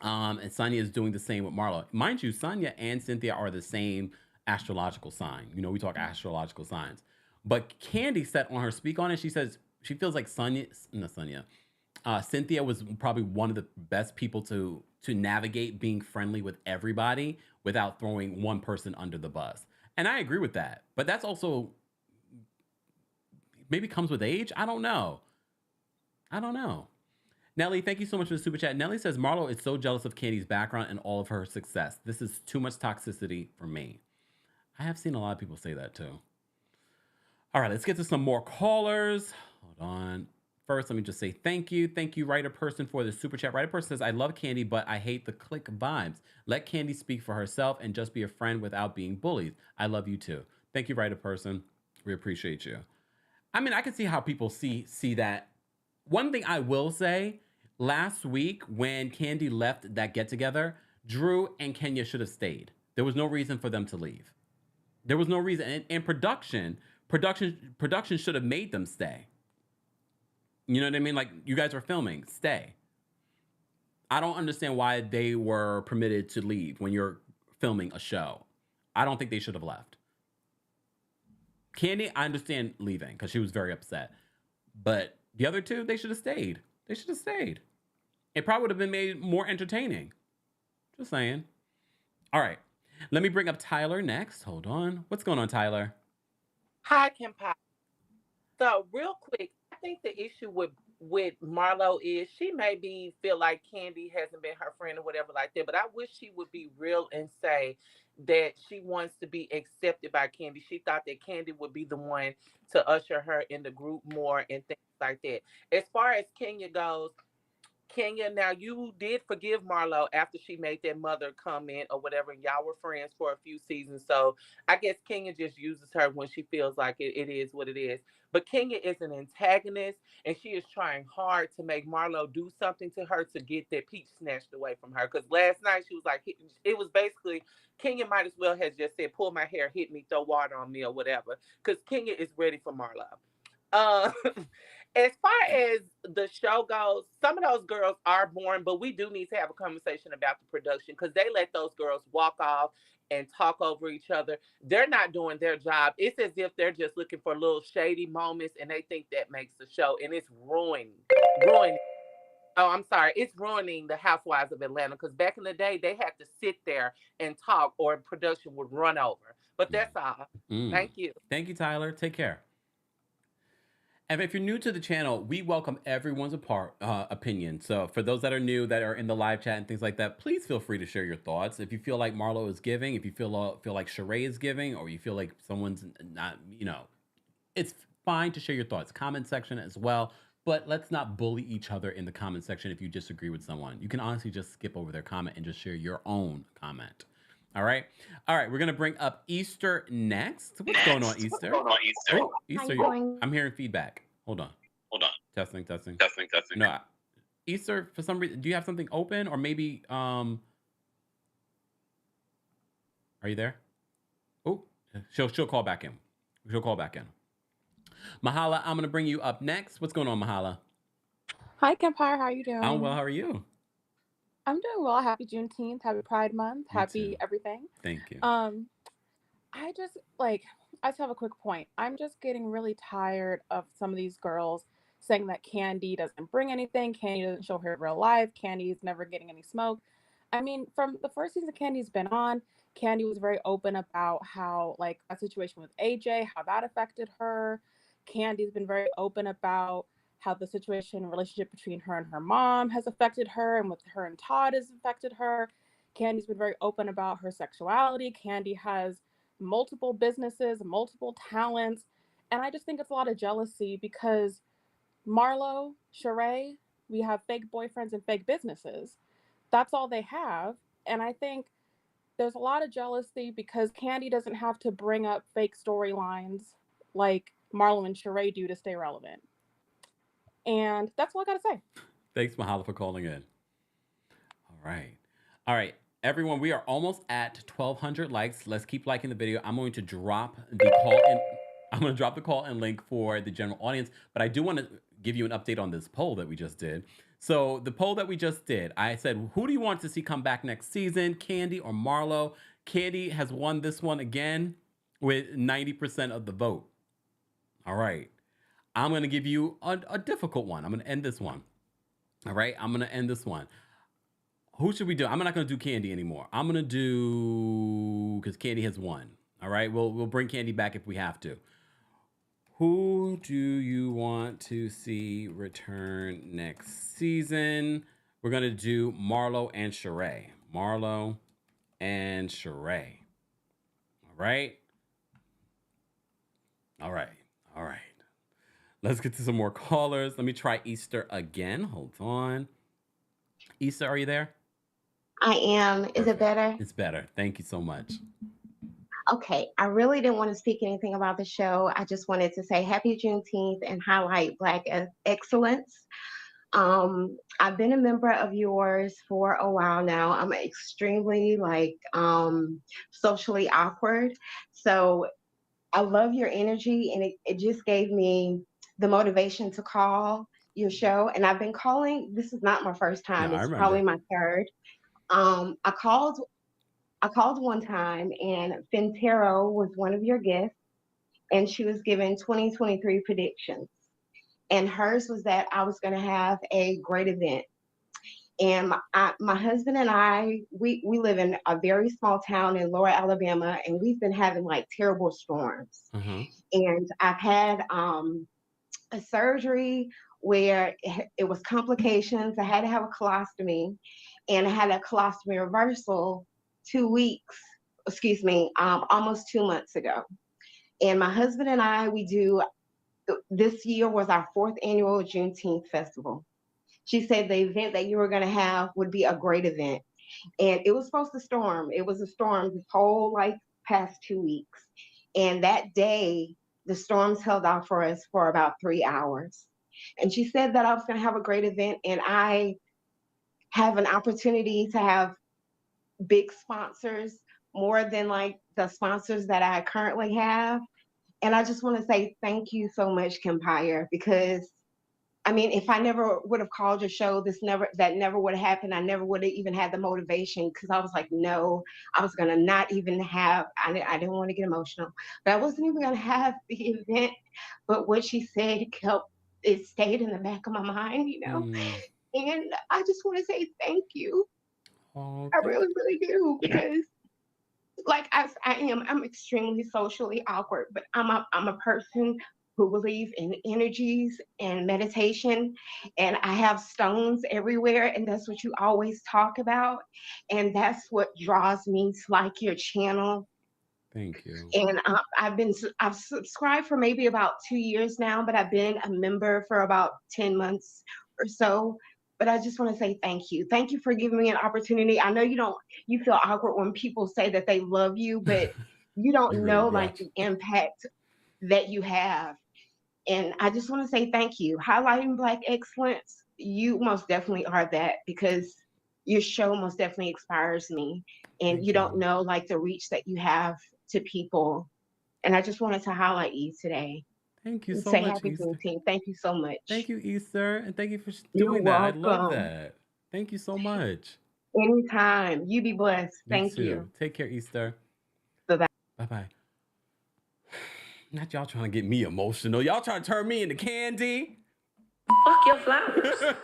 And Sanya is doing the same with Marlo. Mind you, Sanya and Cynthia are the same astrological sign. You know, we talk astrological signs. But Candy said on her speak on it, she says she feels like Cynthia was probably one of the best people to navigate being friendly with everybody without throwing one person under the bus. And I agree with that. But that's also maybe comes with age. I don't know. Nelly, thank you so much for the super chat. Nelly says Marlo is so jealous of Candy's background and all of her success. This is too much toxicity for me. I have seen a lot of people say that too. All right, let's get to some more callers. Hold on. First, let me just say thank you. Thank you, writer person, for the super chat. Writer person says, I love Candy, but I hate the click vibes. Let Candy speak for herself and just be a friend without being bullied. I love you too. Thank you, writer person. We appreciate you. I mean, I can see how people see that. One thing I will say, last week when Candy left that get together, Drew and Kenya should have stayed. There was no reason for them to leave. There was no reason. And production should have made them stay. You know what I mean? Like, you guys are filming, stay. I don't understand why they were permitted to leave when you're filming a show. I don't think they should have left. Candy, I understand leaving because she was very upset. But the other two, they should have stayed. They should have stayed. It probably would have been made more entertaining. Just saying. All right. Let me bring up Tyler next. Hold on. What's going on, Tyler? Hi, Kempire. So, real quick, I think the issue with Marlo is she maybe feel like Candy hasn't been her friend or whatever like that. But I wish she would be real and say that she wants to be accepted by Candy. She thought that Candy would be the one to usher her in the group more and things like that. As far as Kenya goes, Kenya, now you did forgive Marlo after she made that mother comment or whatever, and y'all were friends for a few seasons. So I guess Kenya just uses her when she feels like it is what it is. But Kenya is an antagonist, and she is trying hard to make Marlo do something to her to get that peach snatched away from her. Because last night she was like, it was basically, Kenya might as well have just said, pull my hair, hit me, throw water on me or whatever. Because Kenya is ready for Marlo. Uh, as far as the show goes, some of those girls are boring, but we do need to have a conversation about the production because they let those girls walk off and talk over each other. They're not doing their job. It's as if they're just looking for little shady moments and they think that makes the show, and it's ruining. Oh, I'm sorry. It's ruining the Housewives of Atlanta because back in the day, they had to sit there and talk or production would run over. But that's all. Thank you. Thank you, Tyler. Take care. And if you're new to the channel, we welcome everyone's opinion. So for those that are new, that are in the live chat and things like that, please feel free to share your thoughts. If you feel like Marlo is giving, if you feel like Sheree is giving, or you feel like someone's not, it's fine to share your thoughts. Comment section as well. But let's not bully each other in the comment section if you disagree with someone. You can honestly just skip over their comment and just share your own comment. All right. We're gonna bring up Easter next. What's going on, Easter? Oh, Easter, I'm hearing feedback. Hold on. Testing. No, Easter, for some reason, do you have something open, or maybe are you there? Oh, she'll call back in. Mahala, I'm gonna bring you up next. What's going on, Mahala? Hi, Kempire. How are you doing? I'm well. How are you? I'm doing well. Happy Juneteenth. Happy Pride Month. Happy everything. Thank you. I just have a quick point. I'm just getting really tired of some of these girls saying that Candy doesn't bring anything. Candy doesn't show her real life. Candy's never getting any smoke. I mean, from the first season Candy's been on, Candy was very open about how, like, a situation with AJ, how that affected her. Candy's been very open about how the relationship between her and her mom has affected her, and with her and Todd has affected her. Candy's been very open about her sexuality. Candy has multiple businesses, multiple talents, and I just think it's a lot of jealousy because Marlo, Sheree, we have fake boyfriends and fake businesses. That's all they have, and I think there's a lot of jealousy because Candy doesn't have to bring up fake storylines like Marlo and Sheree do to stay relevant. And that's all I gotta say. Thanks, Mahala, for calling in. All right. Everyone, we are almost at 1,200 likes. Let's keep liking the video. I'm going to drop the call and link for the general audience, but I do want to give you an update on this poll that we just did. So the poll that we just did, I said, who do you want to see come back next season, Candy or Marlo? Candy has won this one again with 90% of the vote. All right. I'm going to give you a difficult one. I'm going to end this one. All right. I'm going to end this one. Who should we do? I'm not going to do Candy anymore. I'm going to do, because Candy has won. All right. We'll bring Candy back if we have to. Who do you want to see return next season? We're going to do Marlo and Sheree. Marlo and Sheree. All right. All right. All right. Let's get to some more callers. Let me try Easter again. Hold on. Easter, are you there? I am. Is it Perfect. better? It's better. Thank you so much. Okay. I really didn't want to speak anything about the show. I just wanted to say happy Juneteenth and highlight Black excellence. I've been a member of yours for a while now. I'm extremely socially awkward. So I love your energy and it just gave me the motivation to call your show. And I've been calling, this is not my first No, time, I it's probably remember. my third. I called one time and Fintero was one of your guests and she was giving 2023 predictions. And hers was that I was going to have a great event. And my husband and we live in a very small town in Lower Alabama, and we've been having like terrible storms. Uh-huh. And I've had a surgery where it was complications. I had to have a colostomy, and I had a colostomy reversal 2 weeks, excuse me, almost 2 months ago. And my husband and I, this year was our fourth annual Juneteenth festival. She said the event that you were going to have would be a great event. And it was supposed to storm. It was a storm this whole past 2 weeks. And that day, the storms held off for us for about 3 hours. And she said that I was going to have a great event, and I have an opportunity to have big sponsors, more than like the sponsors that I currently have. And I just want to say thank you so much, Kempire, because I mean, if I never would have called your show, that never would have happened. I never would have even had the motivation because I was like, no, I was gonna not even have. I didn't want to get emotional, but I wasn't even gonna have the event. But what she said it stayed in the back of my mind. Mm. And I just want to say thank you. Oh, I thank really, really do, because I'm extremely socially awkward, but I'm a person who believes in energies and meditation, and I have stones everywhere, and that's what you always talk about, and that's what draws me to like your channel. thank you. And I've subscribed for maybe about 2 years now, but I've been a member for about 10 months or so. But I just want to say thank you. Thank you for giving me an opportunity. I know you feel awkward when people say that they love you, but you You don't really know like watch. the impact that you have. And I just want to say thank you. Highlighting Black excellence, you most definitely are that, because your show most definitely inspires me. And you Thank don't you. know like the reach that you have to people. And I just wanted to highlight you today Thank you and so say much, happy Easter. Juneteenth. Thank you so Thank much. you, Easter, and thank you for You're doing that. I love welcome. that. Thank you so much. Anytime. You be blessed. You Thank too. you. Take care, Easter. Bye-bye. Bye bye. Not y'all trying to get me emotional. Y'all trying to turn me into candy. Fuck your flowers.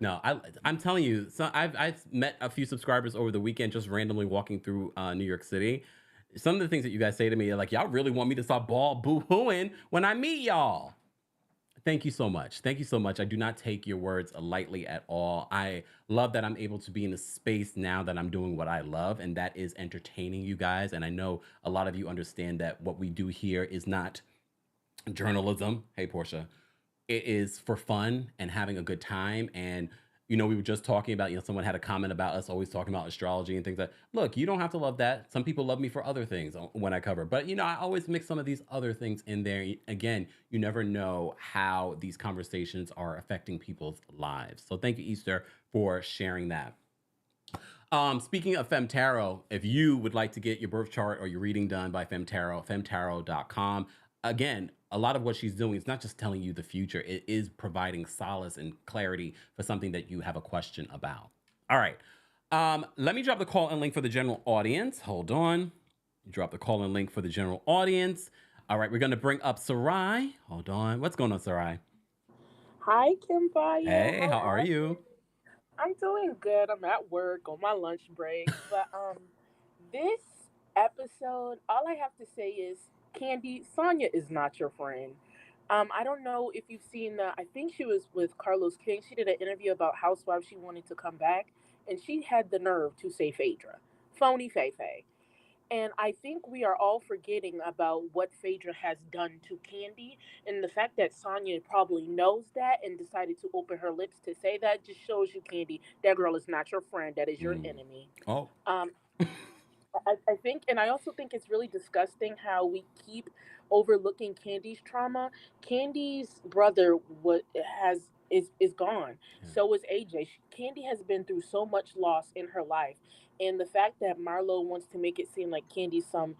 No, I'm telling you. So I've met a few subscribers over the weekend, just randomly walking through New York City. Some of the things that you guys say to me are like, y'all really want me to stop boo hooing when I meet y'all. Thank you so much. Thank you so much. I do not take your words lightly at all. I love that I'm able to be in a space now that I'm doing what I love, and that is entertaining you guys. And I know a lot of you understand that what we do here is not journalism. Hey, Portia. It is for fun and having a good time. And, we were just talking about, someone had a comment about us always talking about astrology and things like, look, you don't have to love that. Some people love me for other things when I cover. But, I always mix some of these other things in there. Again, you never know how these conversations are affecting people's lives. So thank you, Easter, for sharing that. Speaking of FemTarot, if you would like to get your birth chart or your reading done by FemTarot, femtarot.com. Again, a lot of what she's doing is not just telling you the future, it is providing solace and clarity for something that you have a question about. All right. Let me drop the call in link for the general audience. Hold on. Drop the call in link for the general audience. All right, we're going to bring up Sarai. Hold on. What's going on, Sarai? Hi, Kempire. Hey, how are you? I'm doing good. I'm at work on my lunch break. But this episode, all I have to say is, Candy, Sanya is not your friend. I don't know if you've seen the. I think she was with Carlos King. She did an interview about Housewives. She wanted to come back, and she had the nerve to say Phaedra, phony Fay Fay. And I think we are all forgetting about what Phaedra has done to Candy, and the fact that Sanya probably knows that and decided to open her lips to say that just shows you, Candy, that girl is not your friend. That is your enemy. Oh. Um, I think, and I also think it's really disgusting how we keep overlooking Candy's trauma. Candy's brother is gone. Yeah. So is AJ. Candy has been through so much loss in her life, and the fact that Marlo wants to make it seem like Candy's some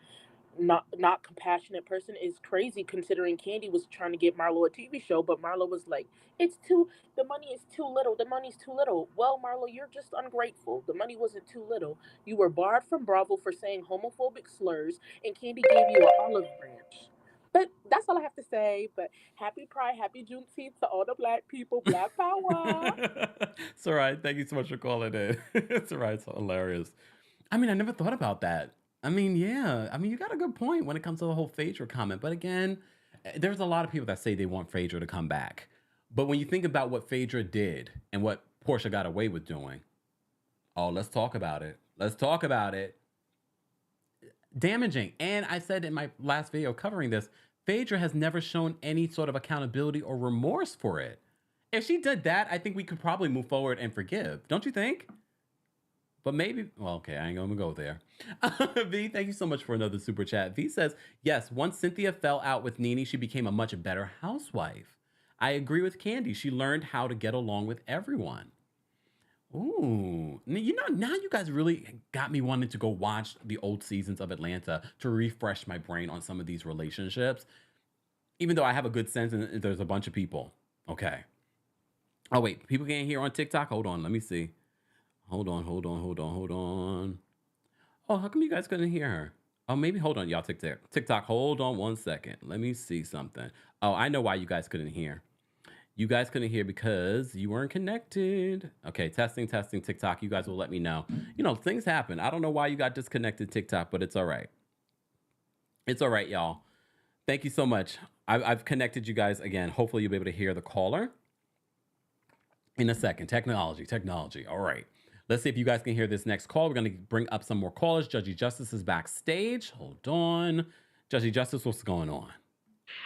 not compassionate person is crazy, considering Candy was trying to get Marlo a TV show, but Marlo was like, "It's too the money is too little. The money's too little." Well, Marlo, you're just ungrateful. The money wasn't too little. You were barred from Bravo for saying homophobic slurs, and Candy gave you an olive branch. But that's all I have to say. But happy Pride, happy Juneteenth to all the black people, Black Power. It's all right. Thank you so much for calling in. It's all right. It's hilarious. I mean, I never thought about that. I mean, yeah. I mean, you got a good point when it comes to the whole Phaedra comment. But again, there's a lot of people that say they want Phaedra to come back. But when you think about what Phaedra did and what Portia got away with doing, oh, let's talk about it. Let's talk about it. Damaging. And I said in my last video covering this, Phaedra has never shown any sort of accountability or remorse for it. If she did that, I think we could probably move forward and forgive. Don't you think? But maybe, well, okay, I ain't gonna go there. V, thank you so much for another super chat. V says, yes, once Cynthia fell out with Nene, she became a much better housewife. I agree with Candy. She learned how to get along with everyone. Ooh, you know, now you guys really got me wanting to go watch the old seasons of Atlanta to refresh my brain on some of these relationships. Even though I have a good sense and there's a bunch of people. Okay. Oh, wait, people can't hear on TikTok? Hold on, let me see. Hold on. Oh, how come you guys couldn't hear her? Oh, maybe, hold on, y'all, TikTok, hold on one second. Let me see something. Oh, I know why you guys couldn't hear. You guys couldn't hear because you weren't connected. Okay, testing, TikTok. You guys will let me know. You know, things happen. I don't know why you got disconnected, TikTok, but it's all right. It's all right, y'all. Thank you so much. I've connected you guys again. Hopefully you'll be able to hear the caller in a second. Technology. All right. Let's see if you guys can hear this next call. We're going to bring up some more callers. Judgy Justice is backstage. Hold on. Judgy Justice, what's going on?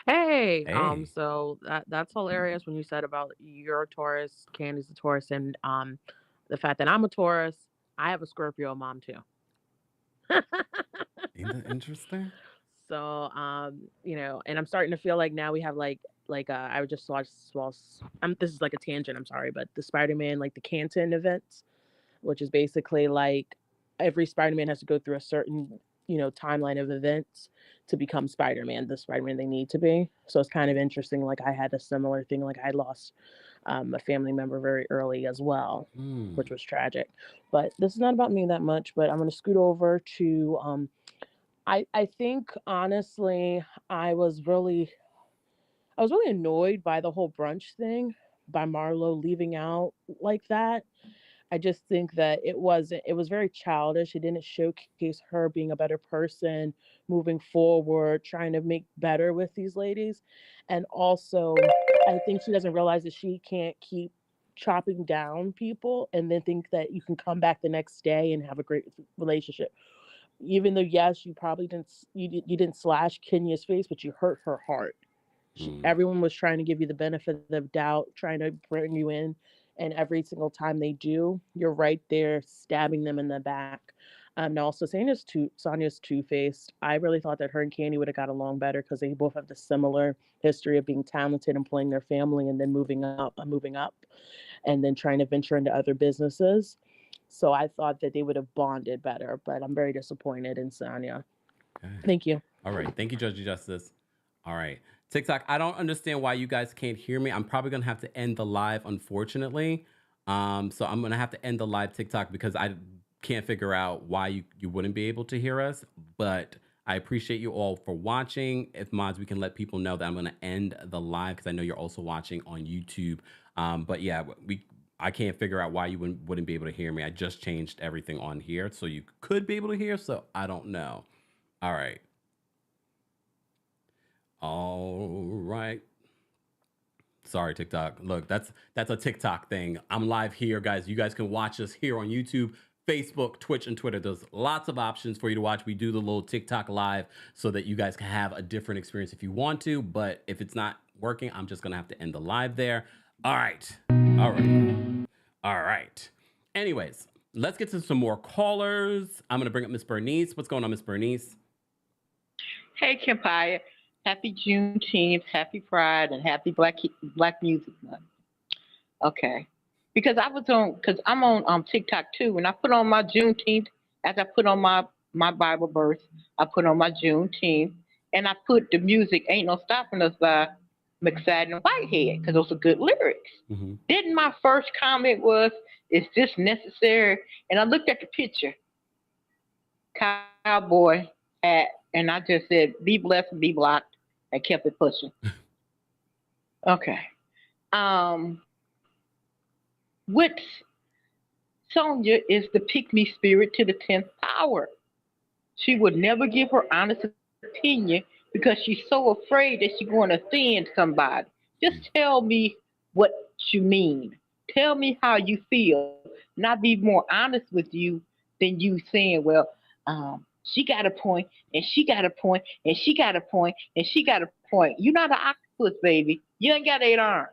Hey, Hey. so that's hilarious when you said about you're a Taurus, Candy's a Taurus, and the fact that I'm a Taurus, I have a Scorpio mom too. Ain't that interesting? So you know, and I'm starting to feel like now we have I would just watch well, this is like a tangent, I'm sorry, but the Spider-Man like the Canton events, which is basically like every Spider-Man has to go through a certain, you know, timeline of events to become Spider-Man, the Spider-Man they need to be. So it's kind of interesting. Like I had a similar thing. Like I lost a family member very early as well, which was tragic. But this is not about me that much. But I'm going to scoot over to. I think honestly, I was really annoyed by the whole brunch thing, by Marlo leaving out like that. I just think that it was very childish. It didn't showcase her being a better person, moving forward, trying to make better with these ladies. And also, I think she doesn't realize that she can't keep chopping down people and then think that you can come back the next day and have a great relationship. Even though yes, you probably you didn't slash Kenya's face, but you hurt her heart. Everyone was trying to give you the benefit of doubt, trying to bring you in, and every single time they do, you're right there stabbing them in the back. Now, also, Sonya's two-faced. I really thought that her and Candy would have got along better because they both have the similar history of being talented and playing their family, and then moving up, and then trying to venture into other businesses. So I thought that they would have bonded better, but I'm very disappointed in Sanya. Okay. Thank you. All right. Thank you, Judgy Justice. All right. TikTok, I don't understand why you guys can't hear me. I'm probably going to have to end the live, unfortunately. So I'm going to have to end the live TikTok because I can't figure out why you wouldn't be able to hear us. But I appreciate you all for watching. If mods, we can let people know that I'm going to end the live because I know you're also watching on YouTube. But yeah, I can't figure out why you wouldn't be able to hear me. I just changed everything on here so you could be able to hear. So I don't know. All right. All right. Sorry, TikTok. Look, that's a TikTok thing. I'm live here, guys. You guys can watch us here on YouTube, Facebook, Twitch, and Twitter. There's lots of options for you to watch. We do the little TikTok live so that you guys can have a different experience if you want to. But if it's not working, I'm just gonna have to end the live there. All right. All right. All right. Anyways, let's get to some more callers. I'm gonna bring up Miss Bernice. What's going on, Miss Bernice? Hey, Kempire. Happy Juneteenth, happy Pride, and happy Black Music Month. Okay. Because I'm on TikTok too, and I put on my Juneteenth, as I put on my Bible verse, I put on my Juneteenth, and I put the music Ain't No Stopping Us by McFadden and Whitehead, because those are good lyrics. Mm-hmm. Then my first comment was, is this necessary? And I looked at the picture, cowboy hat, and I just said, be blessed and be blocked, and kept it pushing. Okay. With Sanya is the pick-me spirit to the 10th power. She would never give her honest opinion because she's so afraid that she's going to offend somebody. Just tell me what you mean. Tell me how you feel. Not be more honest with you than you saying, well, she got a point, and she got a point, and she got a point, and she got a point. You're not an octopus, baby. You ain't got 8 arms.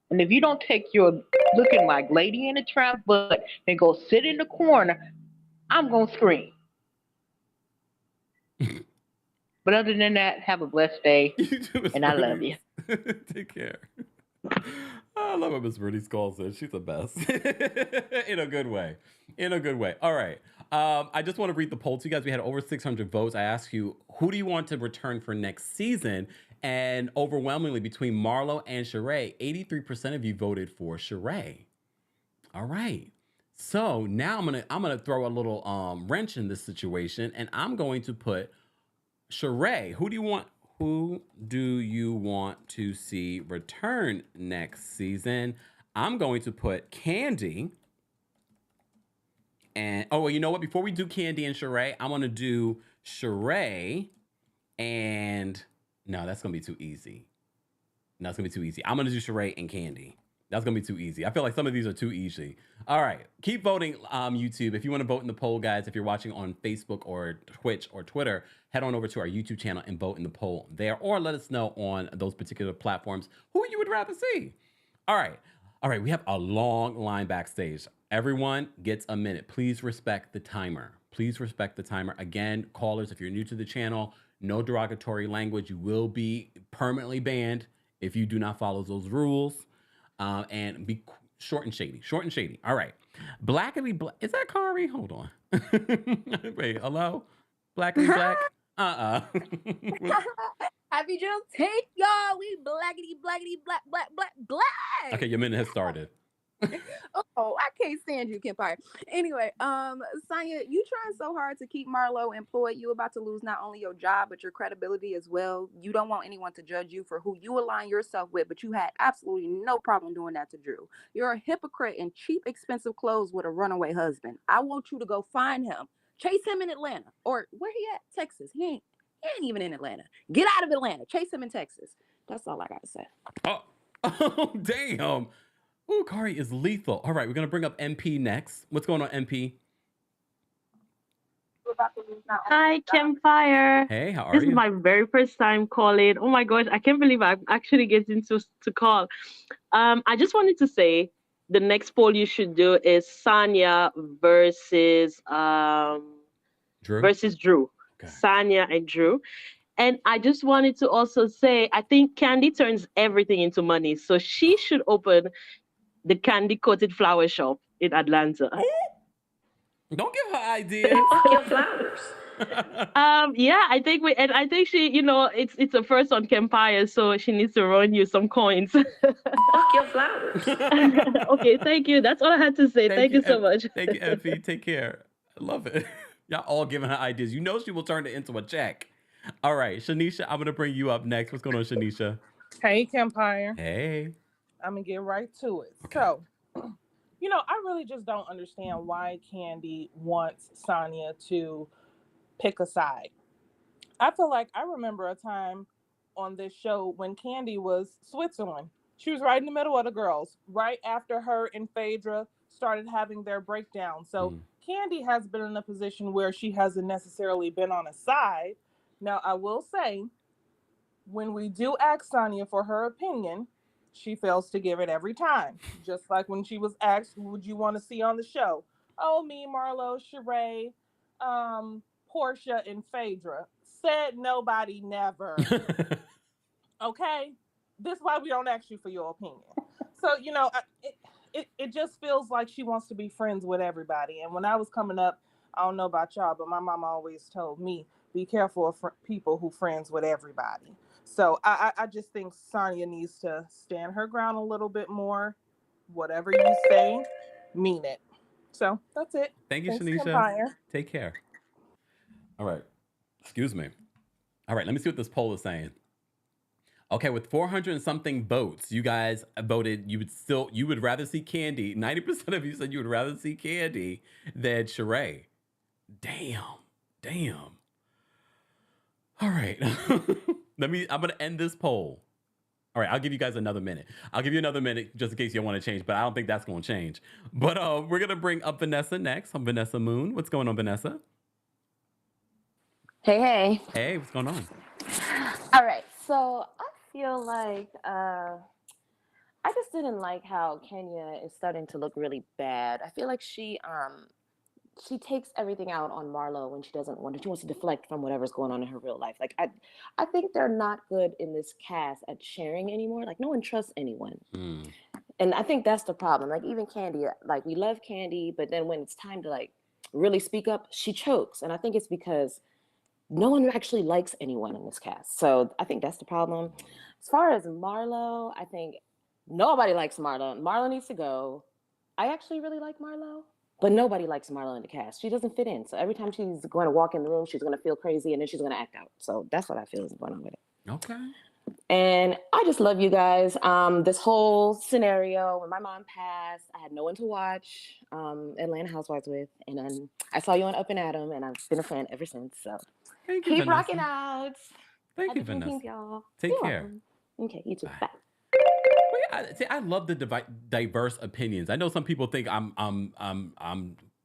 And if you don't take your looking like Lady in the Tramp butt and go sit in the corner, I'm going to scream. But other than that, have a blessed day, and I love you. Take care. I love what Miss Bernice calls it. She's the best. In a good way. In a good way. All right. I just want to read the poll to you guys. We had over 600 votes. I asked you, who do you want to return for next season? And overwhelmingly, between Marlo and Sheree, 83% of you voted for Sheree. All right. So now I'm gonna throw a little wrench in this situation, and I'm going to put Sheree. Who do you want to see return next season? I'm going to put Candy. And well, you know what? Before we do Candy and Sheree, I'm gonna do Sheree and no, that's gonna be too easy. No, it's gonna be too easy. I'm gonna do Sheree and Candy. That's gonna be too easy. I feel like some of these are too easy. All right, keep voting, YouTube. If you want to vote in the poll, guys, if you're watching on Facebook or Twitch or Twitter, head on over to our YouTube channel and vote in the poll there, or let us know on those particular platforms who you would rather see. All right, we have a long line backstage. Everyone gets a minute. Please respect the timer. Please respect the timer. Again, callers, if you're new to the channel, no derogatory language. You will be permanently banned if you do not follow those rules. And be short and shady. Short and shady. All right. Blackity Black. Is that Kari? Hold on. Wait, hello? Blackity Black? Happy Juneteenth, y'all. We blackity black. Okay, your minute has started. Oh, I can't stand you, Kempire. Anyway, Sanya, you trying so hard to keep Marlo employed. You about to lose not only your job, but your credibility as well. You don't want anyone to judge you for who you align yourself with, but you had absolutely no problem doing that to Drew. You're a hypocrite in cheap, expensive clothes with a runaway husband. I want you to go find him. Chase him in Atlanta. Or where he at? Texas. He ain't even in Atlanta. Get out of Atlanta. Chase him in Texas. That's all I gotta say. Oh, damn. Ooh, Kari is lethal. All right, we're going to bring up MP next. What's going on, MP? Hi, Kempire. Hey, how are This you? is my very first time calling. Oh my gosh, I can't believe I'm actually getting to call. I just wanted to say the next poll you should do is Sanya versus Drew. Okay. Sanya and Drew. And I just wanted to also say, I think Candy turns everything into money. So she should open the candy coated flower shop in Atlanta. Don't give her ideas. Fuck your flowers. Yeah, I think she, it's a first on Kempire, so she needs to run you some coins. Fuck your flowers. Okay, thank you. That's all I had to say. Thank you so much. Thank you, Effie. Take care. I love it. Y'all all giving her ideas. You know she will turn it into a check. All right, Shanisha, I'm gonna bring you up next. What's going on, Shanisha? Hey, Kempire. Hey. I'm gonna get right to it. Okay. So, I really just don't understand why Candy wants Sanya to pick a side. I feel like I remember a time on this show when Candy was Switzerland. She was right in the middle of the girls, right after her and Phaedra started having their breakdown. So Candy has been in a position where she hasn't necessarily been on a side. Now, I will say, when we do ask Sanya for her opinion, she fails to give it every time. Just like when she was asked, who would you want to see on the show? Oh, me, Marlo, Sheree, Portia, and Phaedra. Said nobody, never. Okay? This is why we don't ask you for your opinion. So, it just feels like she wants to be friends with everybody. And when I was coming up, I don't know about y'all, but my mama always told me, be careful of people who friends with everybody. So I just think Sanya needs to stand her ground a little bit more. Whatever you say, mean it. So that's it. Thank you, Thanks, Shanisha. Kempire. Take care. All right. Excuse me. All right, let me see what this poll is saying. Okay, with 400 and something votes, you guys voted you would rather see Candy. 90% of you said you would rather see Candy than Sheree. Damn. All right. I'm gonna end this poll. All right, I'll give you guys another minute. I'll give you another minute just in case you want to change, but I don't think that's gonna change. But we're gonna bring up Vanessa next. I'm Vanessa Moon. What's going on, Vanessa? Hey. Hey, what's going on? All right. So I feel like I just didn't like how Kenya is starting to look really bad. I feel like she takes everything out on Marlo when she wants to deflect from whatever's going on in her real life. Like I think they're not good in this cast at sharing anymore. Like no one trusts anyone. And I think that's the problem. Like even Candy, like we love Candy, but then when it's time to like really speak up, she chokes. And I think it's because no one actually likes anyone in this cast. So I think that's the problem. As far as Marlo, I think nobody likes Marlo. Marlo needs to go. I actually really like Marlo, but nobody likes Marlo in the cast. She doesn't fit in. So every time she's going to walk in the room, she's going to feel crazy and then she's going to act out. So that's what I feel is going on with it. Okay. And I just love you guys. This whole scenario, when my mom passed, I had no one to watch Atlanta Housewives with. And then I saw you on Up and Adam, and I've been a fan ever since. So Thank you, keep Vanessa. rocking out. Thank you, Vanessa. Y'all. Take You're care. welcome. Okay, you too. Bye. I love the diverse opinions. I know some people think I'm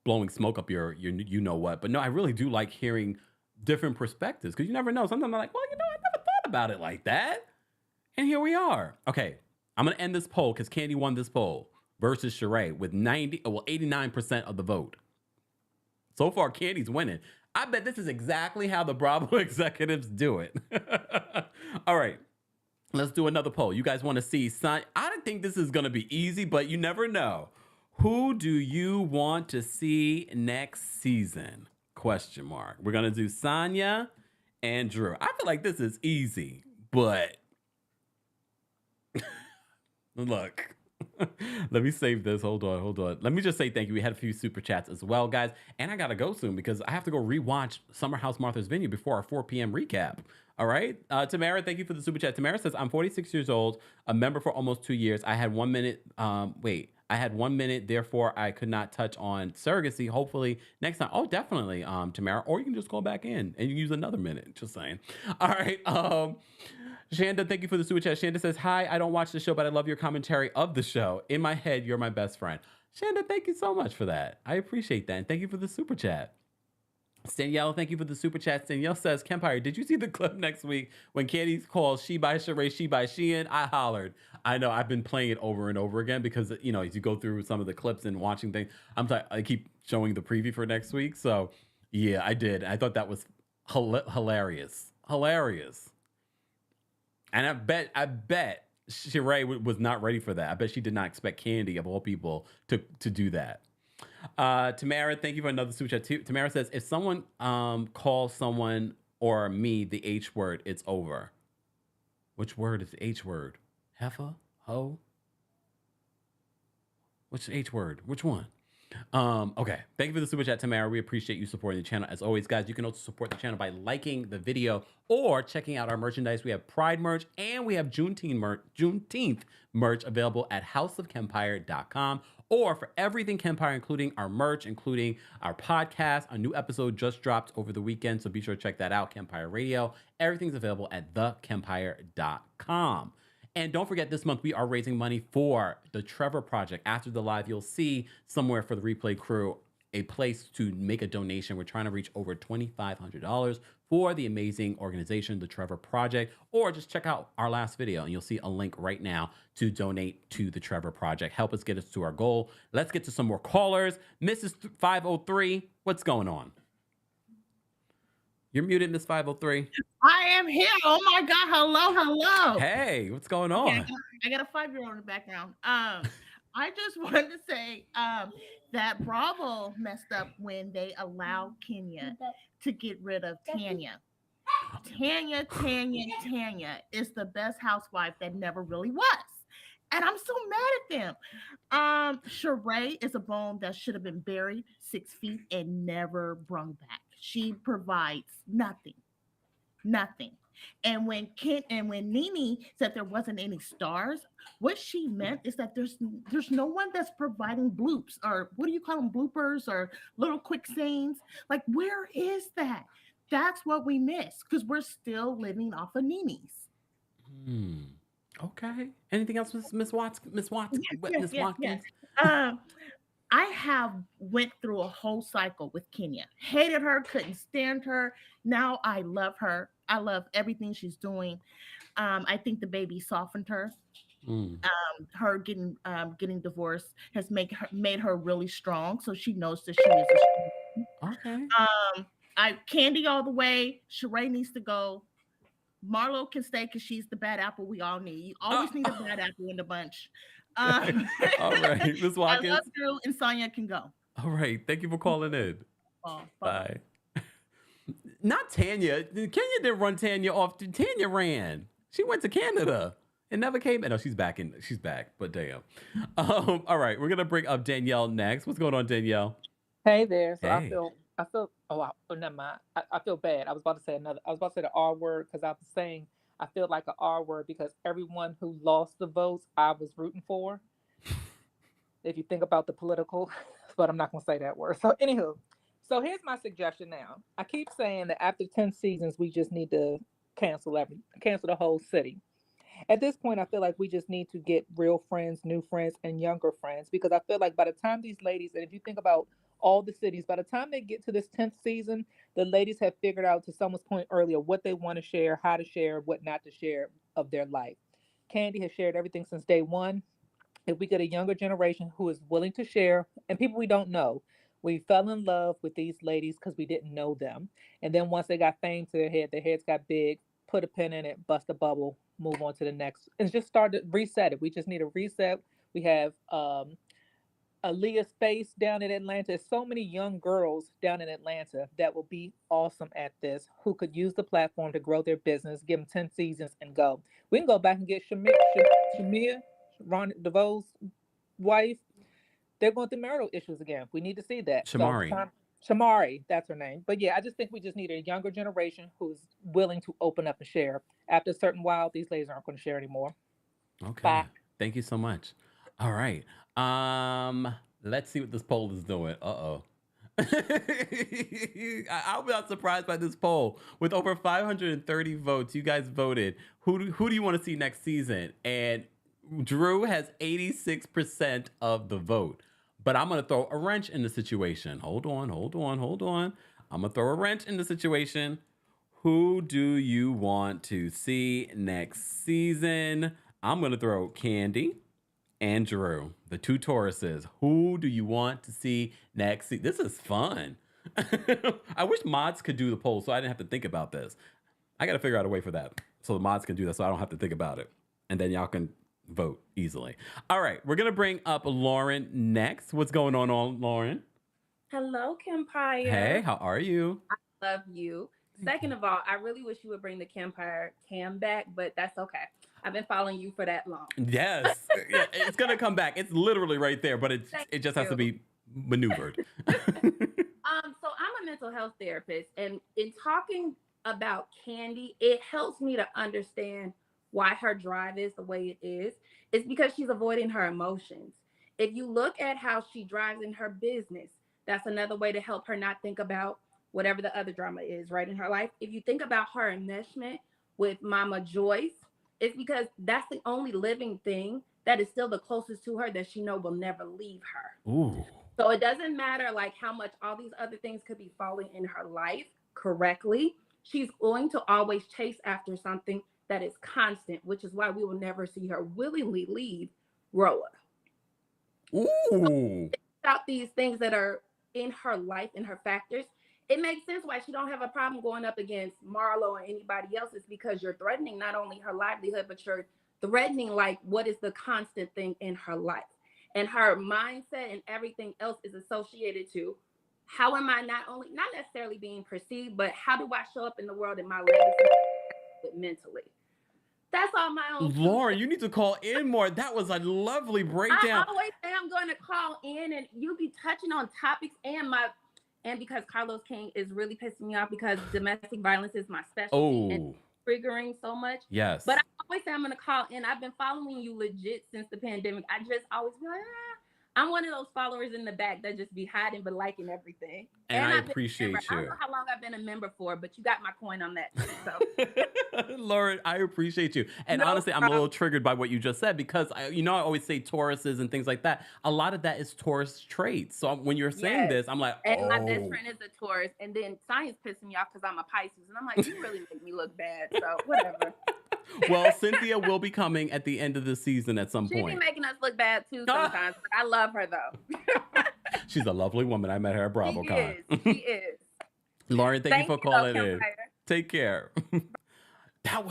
blowing smoke up your you know what, but no, I really do like hearing different perspectives because you never know. Sometimes I'm like, well, I never thought about it like that, and here we are. Okay, I'm gonna end this poll because Candy won this poll versus Sheree with 89% of the vote. So far, Candy's winning. I bet this is exactly how the Bravo executives do it. All right. Let's do another poll. You guys want to see I don't think this is going to be easy, but you never know. Who do you want to see next season? Question mark. We're going to do Sanya and Drew. I feel like this is easy, but look. Let me save this. Hold on. Let me just say thank you. We had a few super chats as well, guys. And I got to go soon because I have to go rewatch Summer House Martha's Vineyard before our 4 p.m. recap. All right. Tamara, thank you for the super chat. Tamara says, I'm 46 years old, a member for almost 2 years. I had 1 minute. I had 1 minute. Therefore, I could not touch on surrogacy. Hopefully next time. Oh, definitely, Tamara. Or you can just go back in and use another minute. Just saying. All right. Shanda, thank you for the super chat. Shanda says, hi, I don't watch the show, but I love your commentary of the show. In my head, you're my best friend. Shanda, thank you so much for that. I appreciate that. And thank you for the super chat. Danielle, thank you for the super chat. Danielle says, Kempire, did you see the clip next week when Candy calls She by Sheree, She by Sheehan? I hollered. I know I've been playing it over and over again because, as you go through some of the clips and watching things, I keep showing the preview for next week. So yeah, I did. I thought that was hilarious. And I bet Sheree was not ready for that. I bet she did not expect Candy, of all people, to do that. Tamara, thank you for another super chat too. Tamara says, if someone calls someone or me the H word, it's over. Which word is the H word? Heifer? Ho? Which H word? Which one? Okay. Thank you for the super chat, Tamara. We appreciate you supporting the channel. As always, guys, you can also support the channel by liking the video or checking out our merchandise. We have Pride merch and we have Juneteenth merch available at houseofkempire.com. Or for everything Kempire, including our merch, including our podcast, a new episode just dropped over the weekend. So be sure to check that out, Kempire Radio. Everything's available at TheKempire.com. And don't forget, this month we are raising money for the Trevor Project. After the live, you'll see somewhere for the replay crew a place to make a donation. We're trying to reach over $2,500 for the amazing organization, the Trevor Project. Or just check out our last video and you'll see a link right now to donate to the Trevor Project. Help us get us to our goal. Let's get to some more callers. Mrs. 503, what's going on? You're muted, Miss 503. I am here. Oh my God. Hello. Hey, what's going on? Okay, I got a 5-year-old in the background. I just wanted to say that Bravo messed up when they allowed Kenya to get rid of Tanya. Tanya is the best housewife that never really was. And I'm so mad at them. Sheree is a bone that should have been buried 6 feet and never brung back. She provides nothing. And when Nene said there wasn't any stars, what she meant is that there's no one that's providing bloops, or what do you call them, bloopers, or little quick scenes. Like, where is that? That's what we miss, because we're still living off of Nene's. Okay. Anything else, Miss Watkins? Yes. I have went through a whole cycle with Kenya. Hated her, couldn't stand her. Now I love her. I love everything she's doing. I think the baby softened her. Her getting divorced has made her really strong. So she knows that she is a strong. Okay. Candy all the way. Sheree needs to go. Marlo can stay because she's the bad apple we all need. You always need a bad apple in the bunch. All right, Ms. Watkins. I love Drew, and Sanya can go. All right, thank you for calling in. Bye. Not Tanya. Kenya didn't run Tanya off. Tanya ran. She went to Canada and never came. No, she's back. She's back. But damn. All right, we're gonna bring up Danielle next. What's going on, Danielle? Hey there. So Hey. I feel. Oh, never mind. I feel bad. I was about to say the R word because I was saying I feel like an R word because everyone who lost the votes I was rooting for. If you think about the political, but I'm not gonna say that word. So anywho, so here's my suggestion now. I keep saying that after 10 seasons, we just need to cancel the whole city. At this point, I feel like we just need to get real friends, new friends, and younger friends, because I feel like by the time these ladies, and if you think about all the cities, by the time they get to this 10th season, the ladies have figured out, to someone's point earlier, what they want to share, how to share, what not to share of their life. Candy has shared everything since day one. If we get a younger generation who is willing to share, and people we don't know, we fell in love with these ladies because we didn't know them. And then once they got fame to their heads got big, put a pin in it, bust a bubble, move on to the next, and just start to reset it. We just need a reset. We have Aaliyah Space down in Atlanta. There's so many young girls down in Atlanta that will be awesome at this, who could use the platform to grow their business, give them 10 seasons and go. We can go back and get Shamia, Ron DeVoe's wife. They're going through marital issues again. We need to see that. Shamari, that's her name. But yeah, I just think we just need a younger generation who's willing to open up and share. After a certain while, these ladies aren't going to share anymore. Okay. Bye. Thank you so much. All right. Let's see what this poll is doing. I'm not surprised by this poll. With over 530 votes, you guys voted. Who do you want to see next season? And Drew has 86% of the vote. But I'm going to throw a wrench in the situation. Hold on. I'm going to throw a wrench in the situation. Who do you want to see next season? I'm going to throw Candy and Drew, the two Tauruses. Who do you want to see next season? This is fun. I wish mods could do the poll so I didn't have to think about this. I got to figure out a way for that so the mods can do that so I don't have to think about it. And then y'all can vote easily. All right, we're going to bring up Lauren next. What's going on, Lauren? Hello, Kempire. Hey, how are you? I love you. Second of all, I really wish you would bring the Kempire Cam back, but that's okay. I've been following you for that long. Yes, yeah, it's going to come back. It's literally right there, but it just has to be maneuvered. So I'm a mental health therapist, and in talking about Candy, it helps me to understand why her drive is the way it is. It's because she's avoiding her emotions. If you look at how she drives in her business, that's another way to help her not think about whatever the other drama is right in her life. If you think about her enmeshment with Mama Joyce, it's because that's the only living thing that is still the closest to her that she know will never leave her. Ooh. So it doesn't matter like how much all these other things could be falling in her life correctly. She's going to always chase after something that is constant, which is why we will never see her willingly leave RHOA. Ooh. About these things that are in her life and her factors, it makes sense why she don't have a problem going up against Marlo or anybody else. Is because you're threatening not only her livelihood, but you're threatening like what is the constant thing in her life. And her mindset and everything else is associated to how am I not necessarily being perceived, but how do I show up in the world in my legacy mentally? That's all my own. Lauren, you need to call in more. That was a lovely breakdown. I always say I'm going to call in, and you be touching on topics and because Carlos King is really pissing me off because domestic violence is my specialty and triggering so much. Yes. But I always say I'm going to call in. I've been following you legit since the pandemic. I just always be like, I'm one of those followers in the back that just be hiding but liking everything. And I appreciate you. I don't know how long I've been a member for, but you got my coin on that too. So. Lauren, I appreciate you. And honestly, I'm a little triggered by what you just said because, I always say Tauruses and things like that. A lot of that is Taurus traits. So when you're saying this, I'm like, And my best friend is a Taurus. And then Sanya's pissing me off because I'm a Pisces. And I'm like, you really make me look bad. So whatever. Well, Cynthia will be coming at the end of the season at some point. She be making us look bad too sometimes. But I love her though. She's a lovely woman. I met her at BravoCon. She is. Lauren, thank you for calling in. Kempire. Take care. That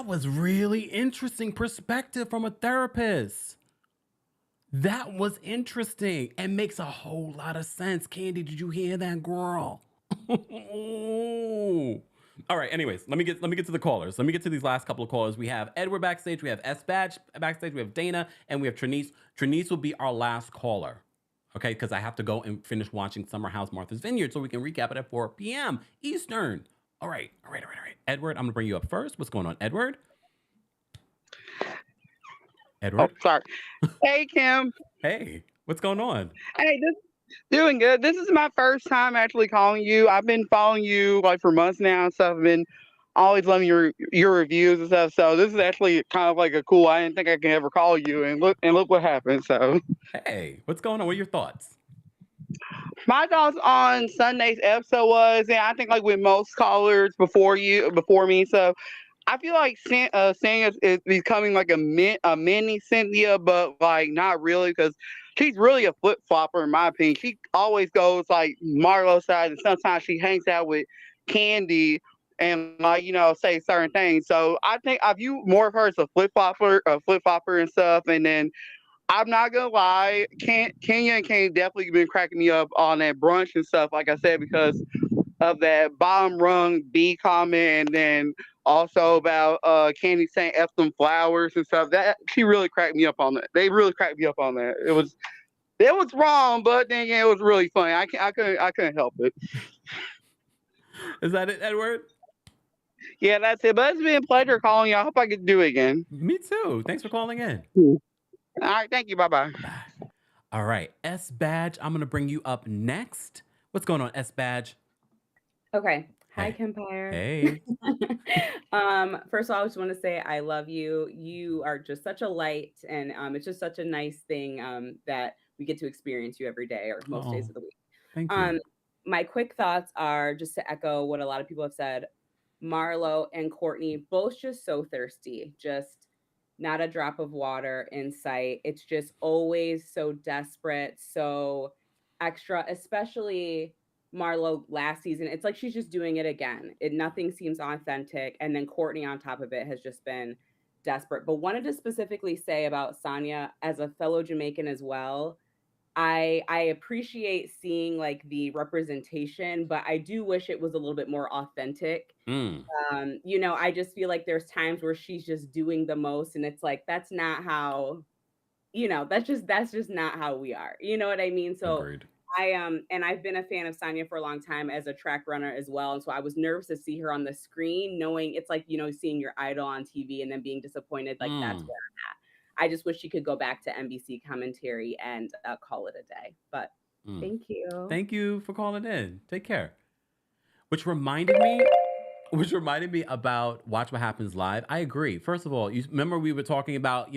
was really interesting perspective from a therapist. That was interesting and makes a whole lot of sense. Candy, did you hear that, girl? All right, anyways, let me get to the callers. Let me get to these last couple of callers. We have Edward backstage, we have S Badge backstage, we have Dana, and we have Trinice. Trinice will be our last caller. Okay, because I have to go and finish watching Summer House Martha's Vineyard so we can recap it at 4 p.m. Eastern. All right. Edward, I'm gonna bring you up first. What's going on, Edward? Oh, sorry. Hey, Kim. Hey, what's going on? Hey, doing good. This is my first time actually calling you. I've been following you like for months now and stuff. I've been always loving your reviews and stuff. So this is actually kind of like a cool. I didn't think I could ever call you, and look what happened. So hey, what's going on? What are your thoughts? My thoughts on Sunday's episode was, and I think like with most callers before me, so I feel like Sanya is becoming like a mini Cynthia, but like not really because she's really a flip flopper in my opinion. She always goes like Marlo's side, and sometimes she hangs out with Candy and like say certain things. So I think I view more of her as a flip flopper and stuff. And then I'm not gonna lie, Kenya and Candy definitely been cracking me up on that brunch and stuff. Like I said, because of that bottom rung B comment, and then also about Candy saying F them flowers and stuff. That she really cracked me up on that. They really cracked me up on that. It was wrong, but then it was really funny. I couldn't help it. Is that it, Edward? Yeah, that's it. But it's been a pleasure calling you. I hope I can do it again. Me too. Thanks for calling in. All right, thank you. Bye-bye. All right, S Badge, I'm gonna bring you up next. What's going on, S Badge? Okay. Hi, Kempire. Hey. First of all, I just want to say I love you. You are just such a light, and it's just such a nice thing that we get to experience you every day or most days of the week. Thank you. My quick thoughts are just to echo what a lot of people have said. Marlo and Courtney, both just so thirsty, just not a drop of water in sight. It's just always so desperate, so extra, especially Marlo last season. It's like she's just doing it again. Nothing seems authentic. And then Courtney on top of it has just been desperate. But wanted to specifically say about Sanya as a fellow Jamaican as well. I appreciate seeing like the representation, but I do wish it was a little bit more authentic. I just feel like there's times where she's just doing the most, and it's like that's not how that's just not how we are. You know what I mean? So Agreed. and I've been a fan of Sanya for a long time as a track runner as well. And so I was nervous to see her on the screen, knowing it's like, seeing your idol on TV and then being disappointed. Like that's where I'm at. I just wish she could go back to NBC commentary and call it a day. But thank you. Thank you for calling in. Take care. Which reminded me about Watch What Happens Live. I agree. First of all, you remember we were talking about,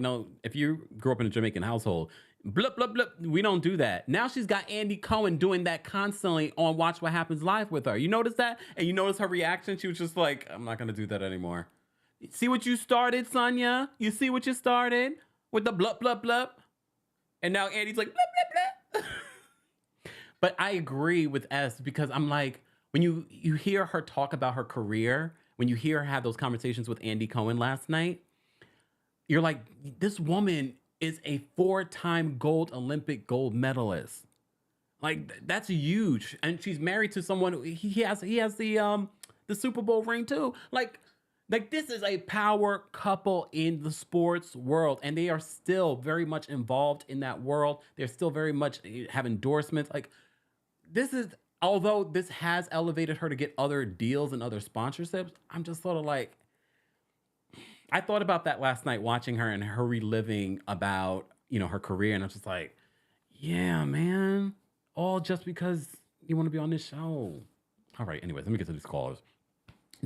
if you grew up in a Jamaican household, blip, blip, blip, we don't do that. Now she's got Andy Cohen doing that constantly on Watch What Happens Live with her. You notice that? And you notice her reaction? She was just like, I'm not going to do that anymore. See what you started, Sanya? You see what you started with the blup, blup, blup? And now Andy's like, blup, blup, blup. But I agree with S because I'm like, when you hear her talk about her career, when you hear her have those conversations with Andy Cohen last night, you're like, this woman is a 4-time Olympic gold medalist. Like that's huge, and she's married to someone. He has the Super Bowl ring too. Like this is a power couple in the sports world, and they are still very much involved in that world. They're still very much have endorsements. Like this is. Although this has elevated her to get other deals and other sponsorships, I'm just sort of like, I thought about that last night watching her and her reliving about, her career. And I'm just like, yeah, man, all just because you want to be on this show. All right. Anyways, let me get to these callers.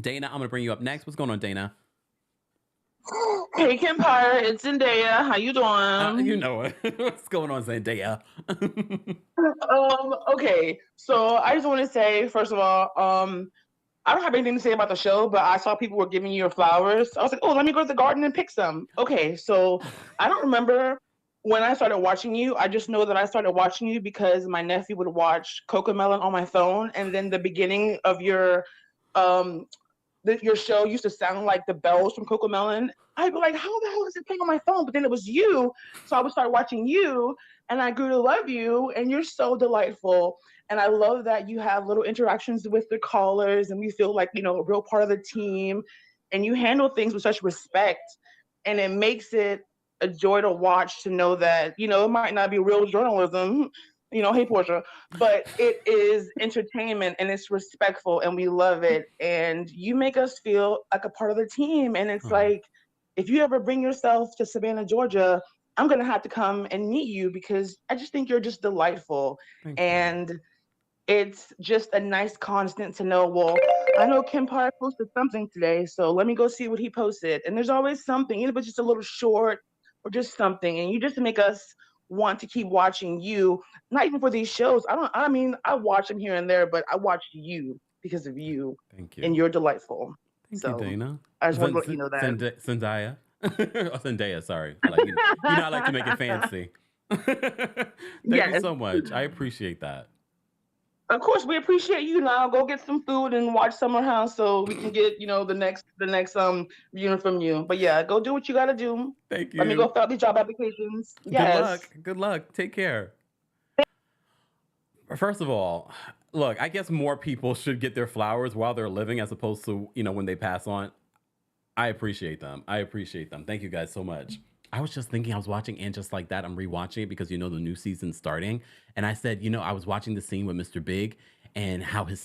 Dana, I'm going to bring you up next. What's going on, Dana? Hey, Kempire, it's Zendaya. How you doing? You know it. What's going on, Zendaya? Okay, so I just want to say, first of all, I don't have anything to say about the show, but I saw people were giving you your flowers. I was like, oh, let me go to the garden and pick some. Okay, so I don't remember when I started watching you. I just know that I started watching you because my nephew would watch Cocomelon on my phone, and then the beginning of your show used to sound like the bells from Cocomelon. I'd be like, how the hell is it playing on my phone? But then it was you. So I would start watching you and I grew to love you, and you're so delightful. And I love that you have little interactions with the callers and we feel like, a real part of the team, and you handle things with such respect. And it makes it a joy to watch, to know that, it might not be real journalism, hey Portia, but it is entertainment and it's respectful and we love it. And you make us feel like a part of the team. And it's like, if you ever bring yourself to Savannah, Georgia, I'm going to have to come and meet you because I just think you're just delightful. And it's just a nice constant to know, well, I know Kempire posted something today, so let me go see what he posted. And there's always something, even if it's just a little short or just something. And you just make us want to keep watching you, not even for these shows. I watch them here and there, but I watch you because of you. Thank you. And you're delightful. Thank you, Dana. I just want to let you know that. Zendaya. Zendaya, sorry. I like to make it fancy. Thank you so much. I appreciate that. Of course, we appreciate you. Now go get some food and watch Summer House so we can get, the next viewing from you. But yeah, go do what you gotta do. Thank you. Let me go fill out these job applications. Yes. Good luck. Take care. First of all, look, I guess more people should get their flowers while they're living as opposed to, when they pass on. I appreciate them. Thank you guys so much. I was just thinking, I was watching And Just Like That. I'm rewatching it because, the new season's starting. And I said, I was watching the scene with Mr. Big and how his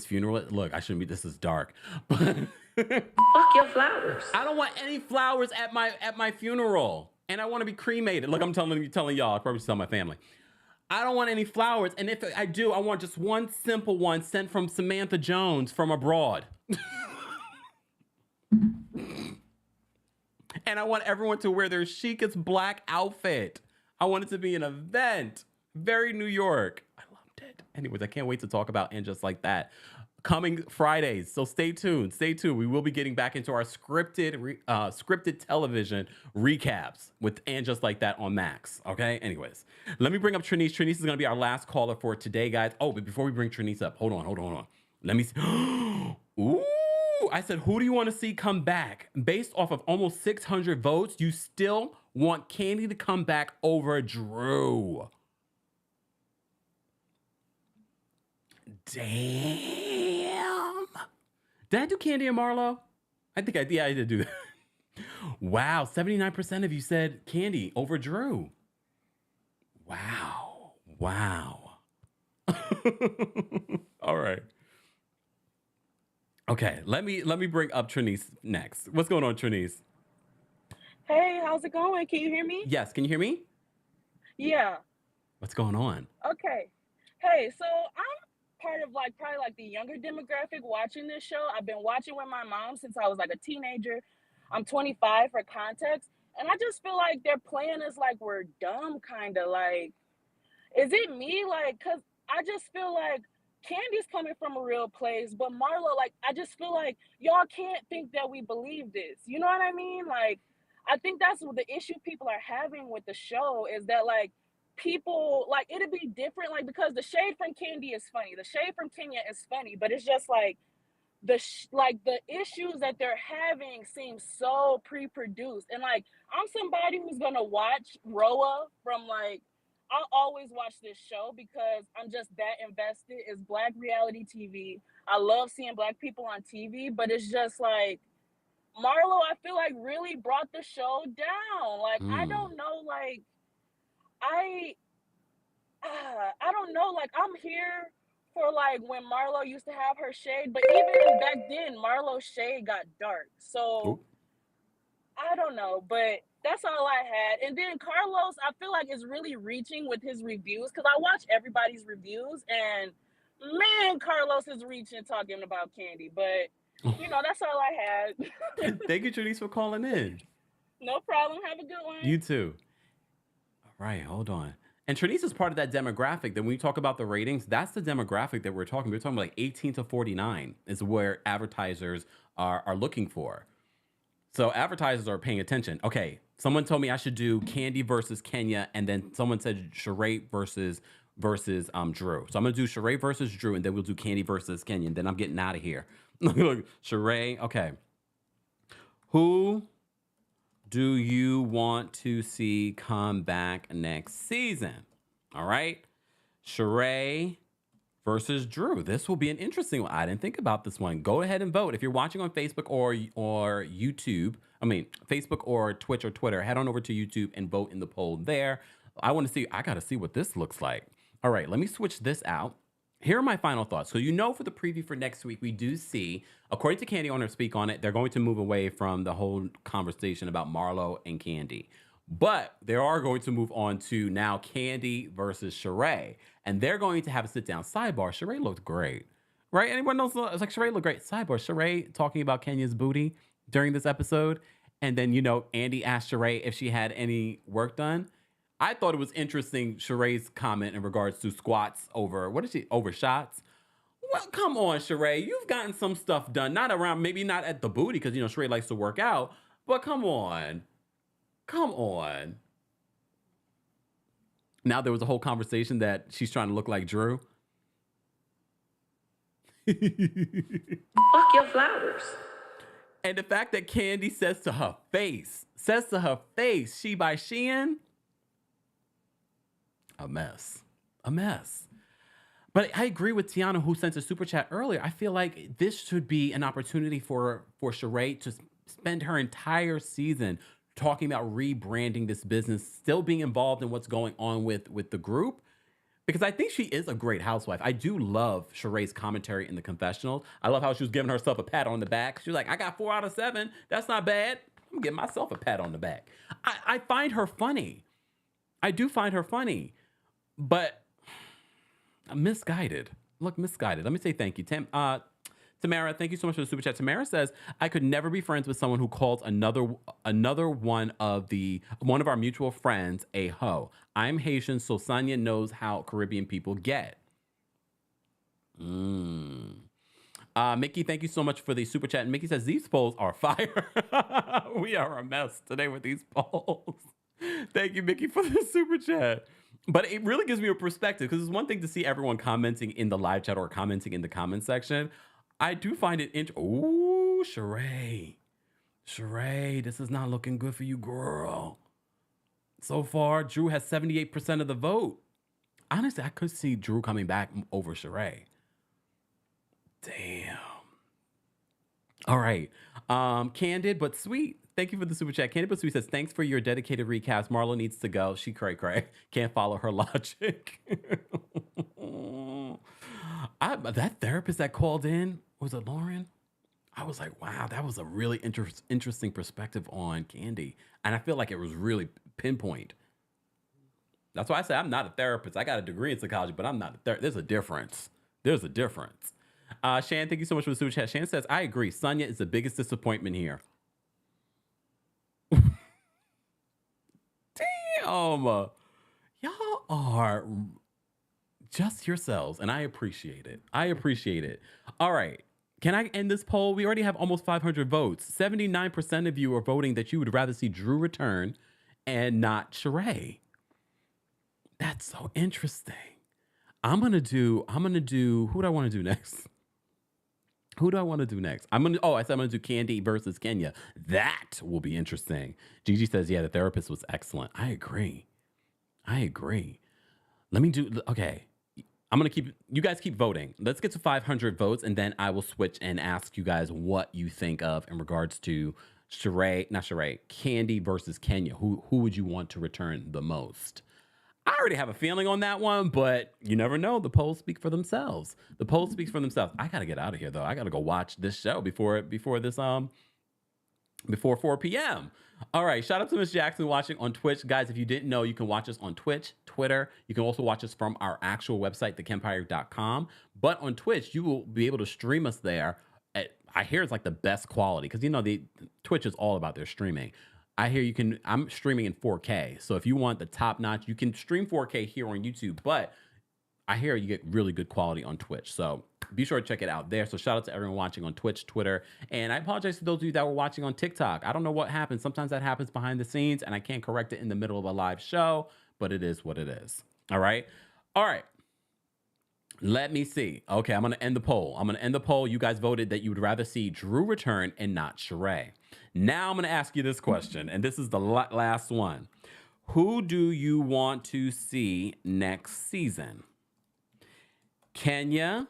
funeral. Look, I shouldn't be, this is dark. But Fuck your flowers. I don't want any flowers at my funeral. And I want to be cremated. Look, I'm telling y'all, I probably tell my family. I don't want any flowers. And if I do, I want just one simple one sent from Samantha Jones from abroad. And I want everyone to wear their chicest black outfit. I want it to be an event. Very New York. I loved it. Anyways, I can't wait to talk about And Just Like That. Coming Fridays. So stay tuned. We will be getting back into our scripted television recaps with And Just Like That on Max. Okay? Anyways, let me bring up Trinice. Trinice is going to be our last caller for today, guys. Oh, but before we bring Trinice up, hold on. Let me see. Ooh. I said, who do you want to see come back? Based off of almost 600 votes, you still want Kandi to come back over Drew. Damn. Did I do Kandi and Marlo? I think I did do that. Wow, 79% of you said Candy over Drew. Wow. Wow. All right. Okay, let me bring up Trinice next. What's going on, Trinice? Hey, how's it going? Can you hear me? Yes, can you hear me? Yeah. What's going on? Okay. Hey, so I'm part of like probably like the younger demographic watching this show. I've been watching with my mom since I was like a teenager. I'm 25 for context, and I just feel like they're playing us like we're dumb, kind of like. Is it me? Like, cause I just feel like Candy's coming from a real place, but Marlo, like, I just feel like y'all can't think that we believe this. You know what I mean? Like, I think that's what the issue people are having with the show is that like people like it'd be different, like because the shade from Candy is funny, the shade from Kenya is funny, but it's just like like the issues that they're having seem so pre-produced, and like I'm somebody who's gonna watch RHOA from like I'll always watch this show because I'm just that invested. It's Black reality TV. I love seeing Black people on TV, but it's just like Marlo, I feel like really brought the show down. Like I Mm. don't know, like I I don't know. Like I'm here for like when Marlo used to have her shade, but even back then, Marlo's shade got dark. So Oh. I don't know, but that's all I had. And then Carlos, I feel like is really reaching with his reviews because I watch everybody's reviews, and man, Carlos is reaching talking about Candy. But you know, that's all I had. Thank you, Trinice, for calling in. No problem. Have a good one. You too. All right, hold on. And Trinice is part of that demographic. That when we talk about the ratings, that's the demographic that we're talking. We're talking like 18 to 49 is where advertisers are looking for. So advertisers are paying attention. Okay, someone told me I should do Candy versus Kenya, and then someone said Sheree versus Drew. So I'm gonna do Sheree versus Drew, and then we'll do Candy versus Kenya, and then I'm getting out of here. Look, Sheree, okay. Who do you want to see come back next season? All right, Sheree versus Drew. This will be an interesting one. I didn't think about this one. Go ahead and vote. If you're watching on Facebook or YouTube, I mean, Facebook or Twitch or Twitter, head on over to YouTube and vote in the poll there. I want to see, I got to see what this looks like. All right, let me switch this out. Here are my final thoughts. So, you know, for the preview for next week, we do see, according to Candy Owner Speak On It, they're going to move away from the whole conversation about Marlo and Candy. But they are going to move on to now Candy versus Sheree. And they're going to have a sit down sidebar. Sheree looked great, right? Anyone else? It's like Sheree looked great. Sidebar. Sheree talking about Kenya's booty during this episode. And then, you know, Andy asked Sheree if she had any work done. I thought it was interesting, Sheree's comment in regards to squats over, what is she, over shots? Well, come on, Sheree. You've gotten some stuff done. Not around, maybe not at the booty, because, you know, Sheree likes to work out. But come on. Come on. Now there was a whole conversation that she's trying to look like Drew. Fuck your flowers. And the fact that Candy says to her face, she by Sheehan, a mess. A mess. But I agree with Tiana, who sent a super chat earlier. I feel like this should be an opportunity for Sheree to spend her entire season talking about rebranding this business, still being involved in what's going on with the group, because I think she is a great housewife. I do love Sheree's commentary in the confessionals. I love how she was giving herself a pat on the back. She was like, I got 4 out of 7. That's not bad. I'm giving myself a pat on the back. I find her funny. I do find her funny, but I'm misguided. Look, misguided. Let me say thank you. Tamara, thank you so much for the super chat. Tamara says, I could never be friends with someone who calls another one of our mutual friends a hoe. I'm Haitian, so Sanya knows how Caribbean people get. Mickey, thank you so much for the super chat. And Mickey says, these polls are fire. We are a mess today with these polls. Thank you, Mickey, for the super chat. But it really gives me a perspective, because it's one thing to see everyone commenting in the live chat or commenting in the comment section. I do find it interesting. Ooh, Sheree, this is not looking good for you, girl. So far, Drew has 78% of the vote. Honestly, I could see Drew coming back over Sheree. Damn. All right. Candid but sweet. Thank you for the super chat. Candy But Sweet says, thanks for your dedicated recaps. Marla needs to go. She cray. Can't follow her logic. That therapist that called in, was it Lauren? I was like, wow, that was a really interesting perspective on Candy. And I feel like it was really pinpoint. That's why I say I'm not a therapist. I got a degree in psychology, but I'm not a therapist. There's a difference. There's a difference. Shan, thank you so much for the super chat. Shan says, I agree. Sanya is the biggest disappointment here. Damn. Y'all are just yourselves, and I appreciate it. All right. Can I end this poll? We already have almost 500 votes. 79% of you are voting that you would rather see Drew return and not Sheree. That's so interesting. I'm gonna do. Who do I want to do next? I said I'm gonna do Candy versus Kenya. That will be interesting. Gigi says, yeah, the therapist was excellent. I agree. Let me do. Okay. I'm gonna you guys keep voting. Let's get to 500 votes, and then I will switch and ask you guys what you think of in regards to Candy versus Kenya. Who would you want to return the most? I already have a feeling on that one, but you never know. The polls speak for themselves. I gotta get out of here though. I gotta go watch this show before 4 p.m. All right. Shout out to Miss Jackson watching on Twitch. Guys, if you didn't know, you can watch us on Twitch, Twitter. You can also watch us from our actual website, TheKempire.com. But on Twitch, you will be able to stream us there. I hear it's like the best quality because, the Twitch is all about their streaming. I hear I'm streaming in 4K. So if you want the top notch, you can stream 4K here on YouTube. But I hear you get really good quality on Twitch. So be sure to check it out there. So shout out to everyone watching on Twitch, Twitter. And I apologize to those of you that were watching on TikTok. I don't know what happened. Sometimes that happens behind the scenes and I can't correct it in the middle of a live show, but it is what it is. All right. Let me see. Okay, I'm going to end the poll. You guys voted that you would rather see Drew return and not Sheree. Now I'm going to ask you this question, and this is the last one. Who do you want to see next season? Kenya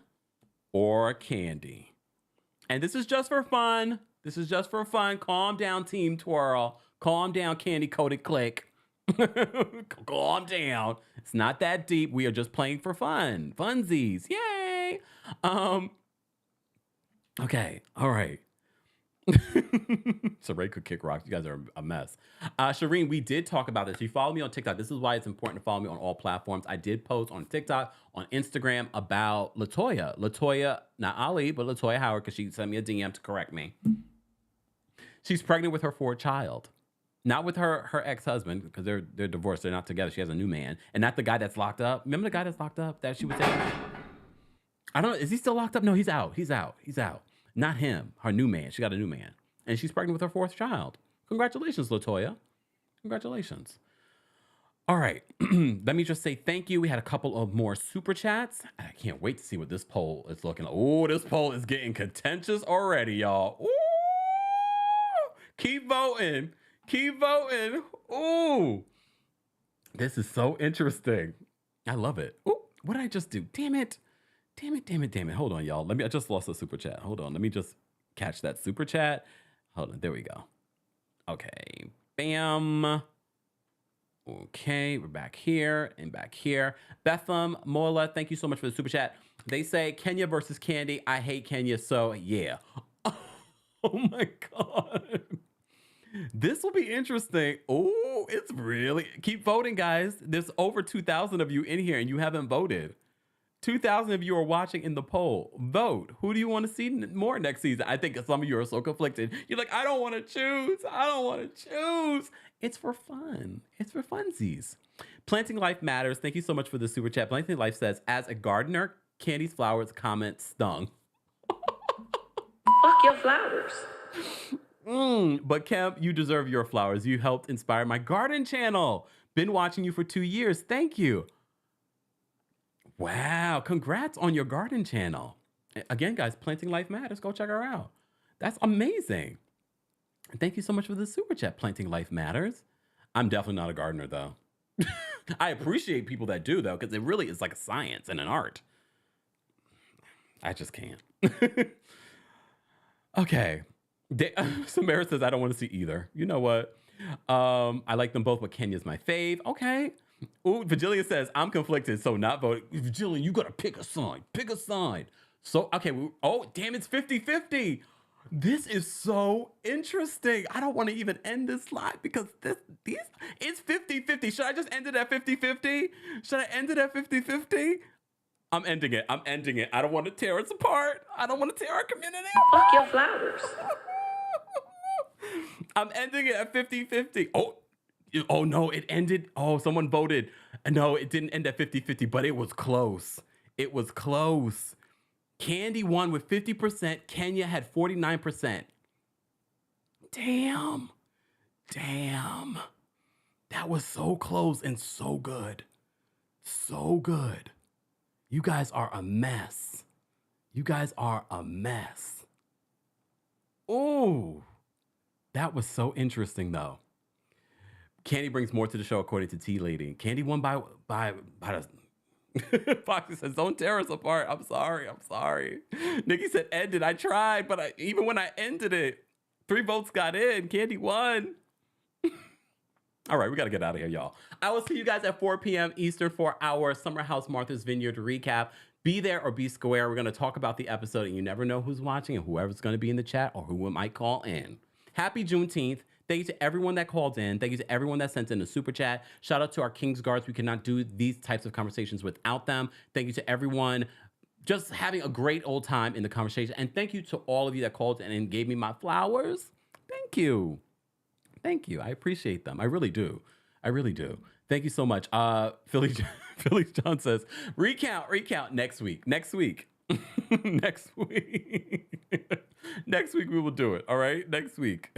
or Candy? And this is just for fun. Calm down, Team Twirl. Calm down, Candy Coated Click. Calm down. It's not that deep. We are just playing for fun. Funsies. Yay. Okay. All right. Sheree could kick rocks. You guys are a mess. Shireen, we did talk about this. You follow me on TikTok. This is why it's important to follow me on all platforms. I did post on TikTok, on Instagram about Latoya. Latoya, not Ali, but Latoya Howard, because she sent me a DM to correct me. She's pregnant with her fourth child. Not with her ex-husband, because they're divorced. They're not together. She has a new man. And not the guy that's locked up. Remember the guy that's locked up that she was saying? I don't know. Is he still locked up? No, he's out. Not him. Her new man. She got a new man. And she's pregnant with her fourth child. Congratulations, Latoya. Congratulations. All right. Let me just say thank you. We had a couple of more super chats. I can't wait to see what this poll is looking like. Oh, this poll is getting contentious already, y'all. Ooh. Keep voting. Ooh. This is so interesting. I love it. Ooh, what did I just do? Damn it. Hold on, y'all. I just lost a super chat. Hold on. Let me just catch that super chat. Hold on. There we go. Okay. Bam. Okay. We're back here and back here. Bethlehem Mola, thank you so much for the super chat. They say Kenya versus Candy. I hate Kenya, so yeah. Oh my God. This will be interesting. Oh, it's really... Keep voting, guys. There's over 2,000 of you in here and you haven't voted. 2,000 of you are watching in the poll. Vote. Who do you want to see more next season? I think some of you are so conflicted. You're like, I don't want to choose. It's for fun. It's for funsies. Planting Life Matters. Thank you so much for the super chat. Planting Life says, as a gardener, Candy's flowers comment stung. Fuck your flowers. But Kemp, you deserve your flowers. You helped inspire my garden channel. Been watching you for 2 years. Thank you. Wow. Congrats on your garden channel. Again, guys, Planting Life Matters. Go check her out. That's amazing. Thank you so much for the super chat, Planting Life Matters. I'm definitely not a gardener, though. I appreciate people that do, though, because it really is like a science and an art. I just can't. Okay. Samara says, I don't want to see either. You know what? I like them both, but Kenya's my fave. Okay. Ooh, Virgilia says, I'm conflicted, so not voting. Virgilia, you got to pick a side. Pick a side. So, okay. Oh, damn, it's 50-50. This is so interesting. I don't want to even end this live because it's 50-50. Should I just end it at 50-50? Should I end it at 50-50? I'm ending it. I'm ending it. I don't want to tear us apart. I don't want to tear our community apart. Fuck your flowers. I'm ending it at 50-50. Oh no, it ended. Oh, someone voted. No, it didn't end at 50-50, but it was close. It was close. Kandi won with 50%. Kenya had 49%. Damn. That was so close and so good. So good. You guys are a mess. You guys are a mess. Ooh. That was so interesting, though. Kandi brings more to the show, according to T Lady. Kandi won by the... Foxy says, don't tear us apart. I'm sorry. Nikki said, ended. I tried, but even when I ended it, 3 votes got in. Kandi won. All right, we got to get out of here, y'all. I will see you guys at 4 p.m. Eastern for our Summer House Martha's Vineyard recap. Be there or be square. We're going to talk about the episode, and you never know who's watching and whoever's going to be in the chat or who might call in. Happy Juneteenth. Thank you to everyone that called in. Thank you to everyone that sent in a super chat. Shout out to our King's Guards. We cannot do these types of conversations without them. Thank you to everyone just having a great old time in the conversation. And thank you to all of you that called in and gave me my flowers. Thank you. I appreciate them. I really do. Thank you so much. Philly John says, recount next week. Next week we will do it. All right. Next week.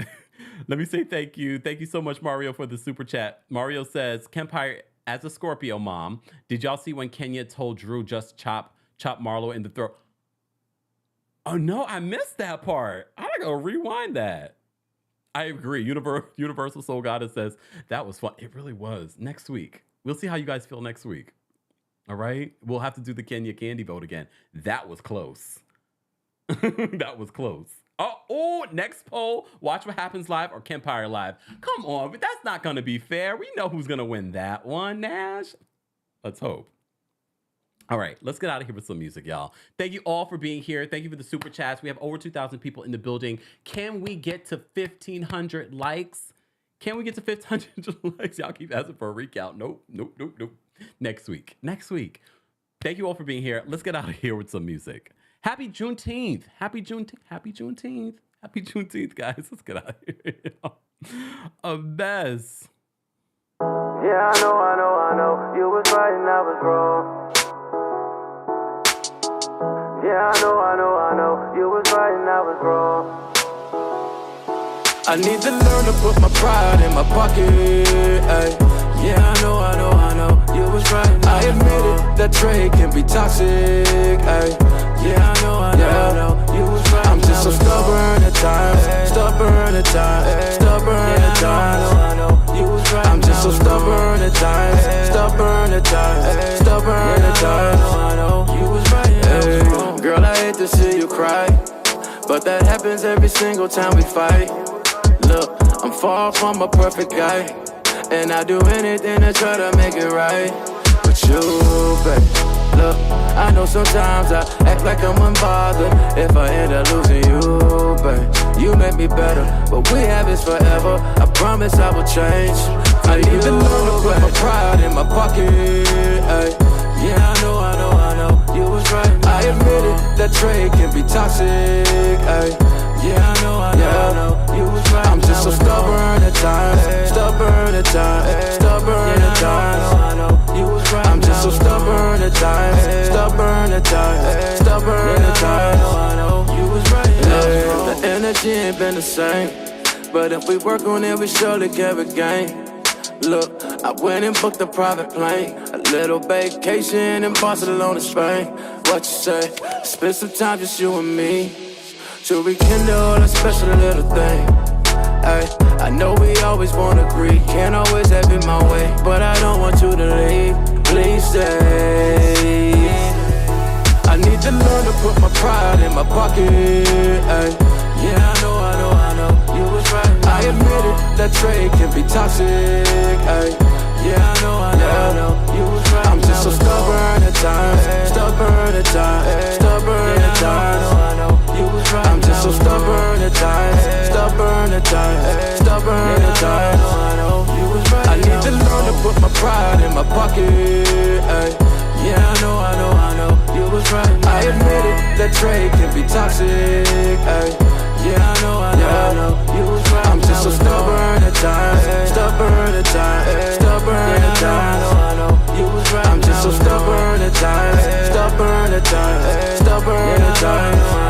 Let me say thank you. Thank you so much, Mario, for the super chat. Mario says, Kempire, as a Scorpio mom, did y'all see when Kenya told Drew just chop Marlo in the throat? Oh no, I missed that part. I gotta go rewind that. I agree. Universal Soul Goddess says that was fun. It really was. Next week. We'll see how you guys feel next week. All right. We'll have to do the Kenya Kandi vote again. That was close. That was close. Oh, next poll. Watch What Happens Live or Kempire Live. Come on, but that's not going to be fair. We know who's going to win that one, Nash. Let's hope. All right, let's get out of here with some music, y'all. Thank you all for being here. Thank you for the super chats. We have over 2,000 people in the building. Can we get to 1,500 likes? Can we get to 1,500 likes? Y'all keep asking for a recount. Nope. Next week. Thank you all for being here. Let's get out of here with some music. Happy Juneteenth. Happy Juneteenth, guys. Let's get out of here. A mess. Yeah, I know. You was right and I was wrong. Yeah, I know. You was right and I was wrong. I need to learn to put my pride in my pocket. Ay. Yeah, I know. You was right. I admit it, that trade can be toxic. Ay. Yeah, I know. You was right. I'm just so stubborn at times. I know. You was right. I'm just so stubborn at times. I know. You was right. Hey. Girl, I hate to see you cry, but that happens every single time we fight. Look, I'm far from a perfect guy, and I do anything to try to make it right. But you, babe, look, I know sometimes I act like I'm unbothered. If I end up losing you, babe, you make me better. But we have this forever, I promise I will change. I need to learn to put my pride in my pocket. Ay. Yeah, I know. You was right. I admit it, that trade can be toxic. Ay. Yeah, I know. You was right. I'm just so stubborn at times. I know. You was right. I'm just so stubborn at times. I know. You was right. The energy ain't been the same, but if we work on it, we surely can regain. Look, I went and booked a private plane, a little vacation in Barcelona, Spain. What you say? Spend some time just you and me to rekindle a special little thing. Ay, I know we always wanna agree, can't always have it my way, but I don't want you to leave. Please stay. I need to learn to put my pride in my pocket. Ay, yeah, I know. know, you was right. I admit it, that trade can be toxic, ay. Yeah, I know, you was right. I'm just so stubborn at times, stubborn at times, stubborn at times. I know, you was right. I'm just so stubborn at times, stubborn at times, stubborn at times. I know, you was right. I need to learn to put my pride in my pocket, ay. Yeah, I know, you was right. I admit it, that trade can be toxic, ay. Yeah, I know, you was right. I'm just so stubborn at times, stubborn at times, stubborn at times. I know, you was right. I'm just so stubborn at times, stubborn at times, stubborn at times.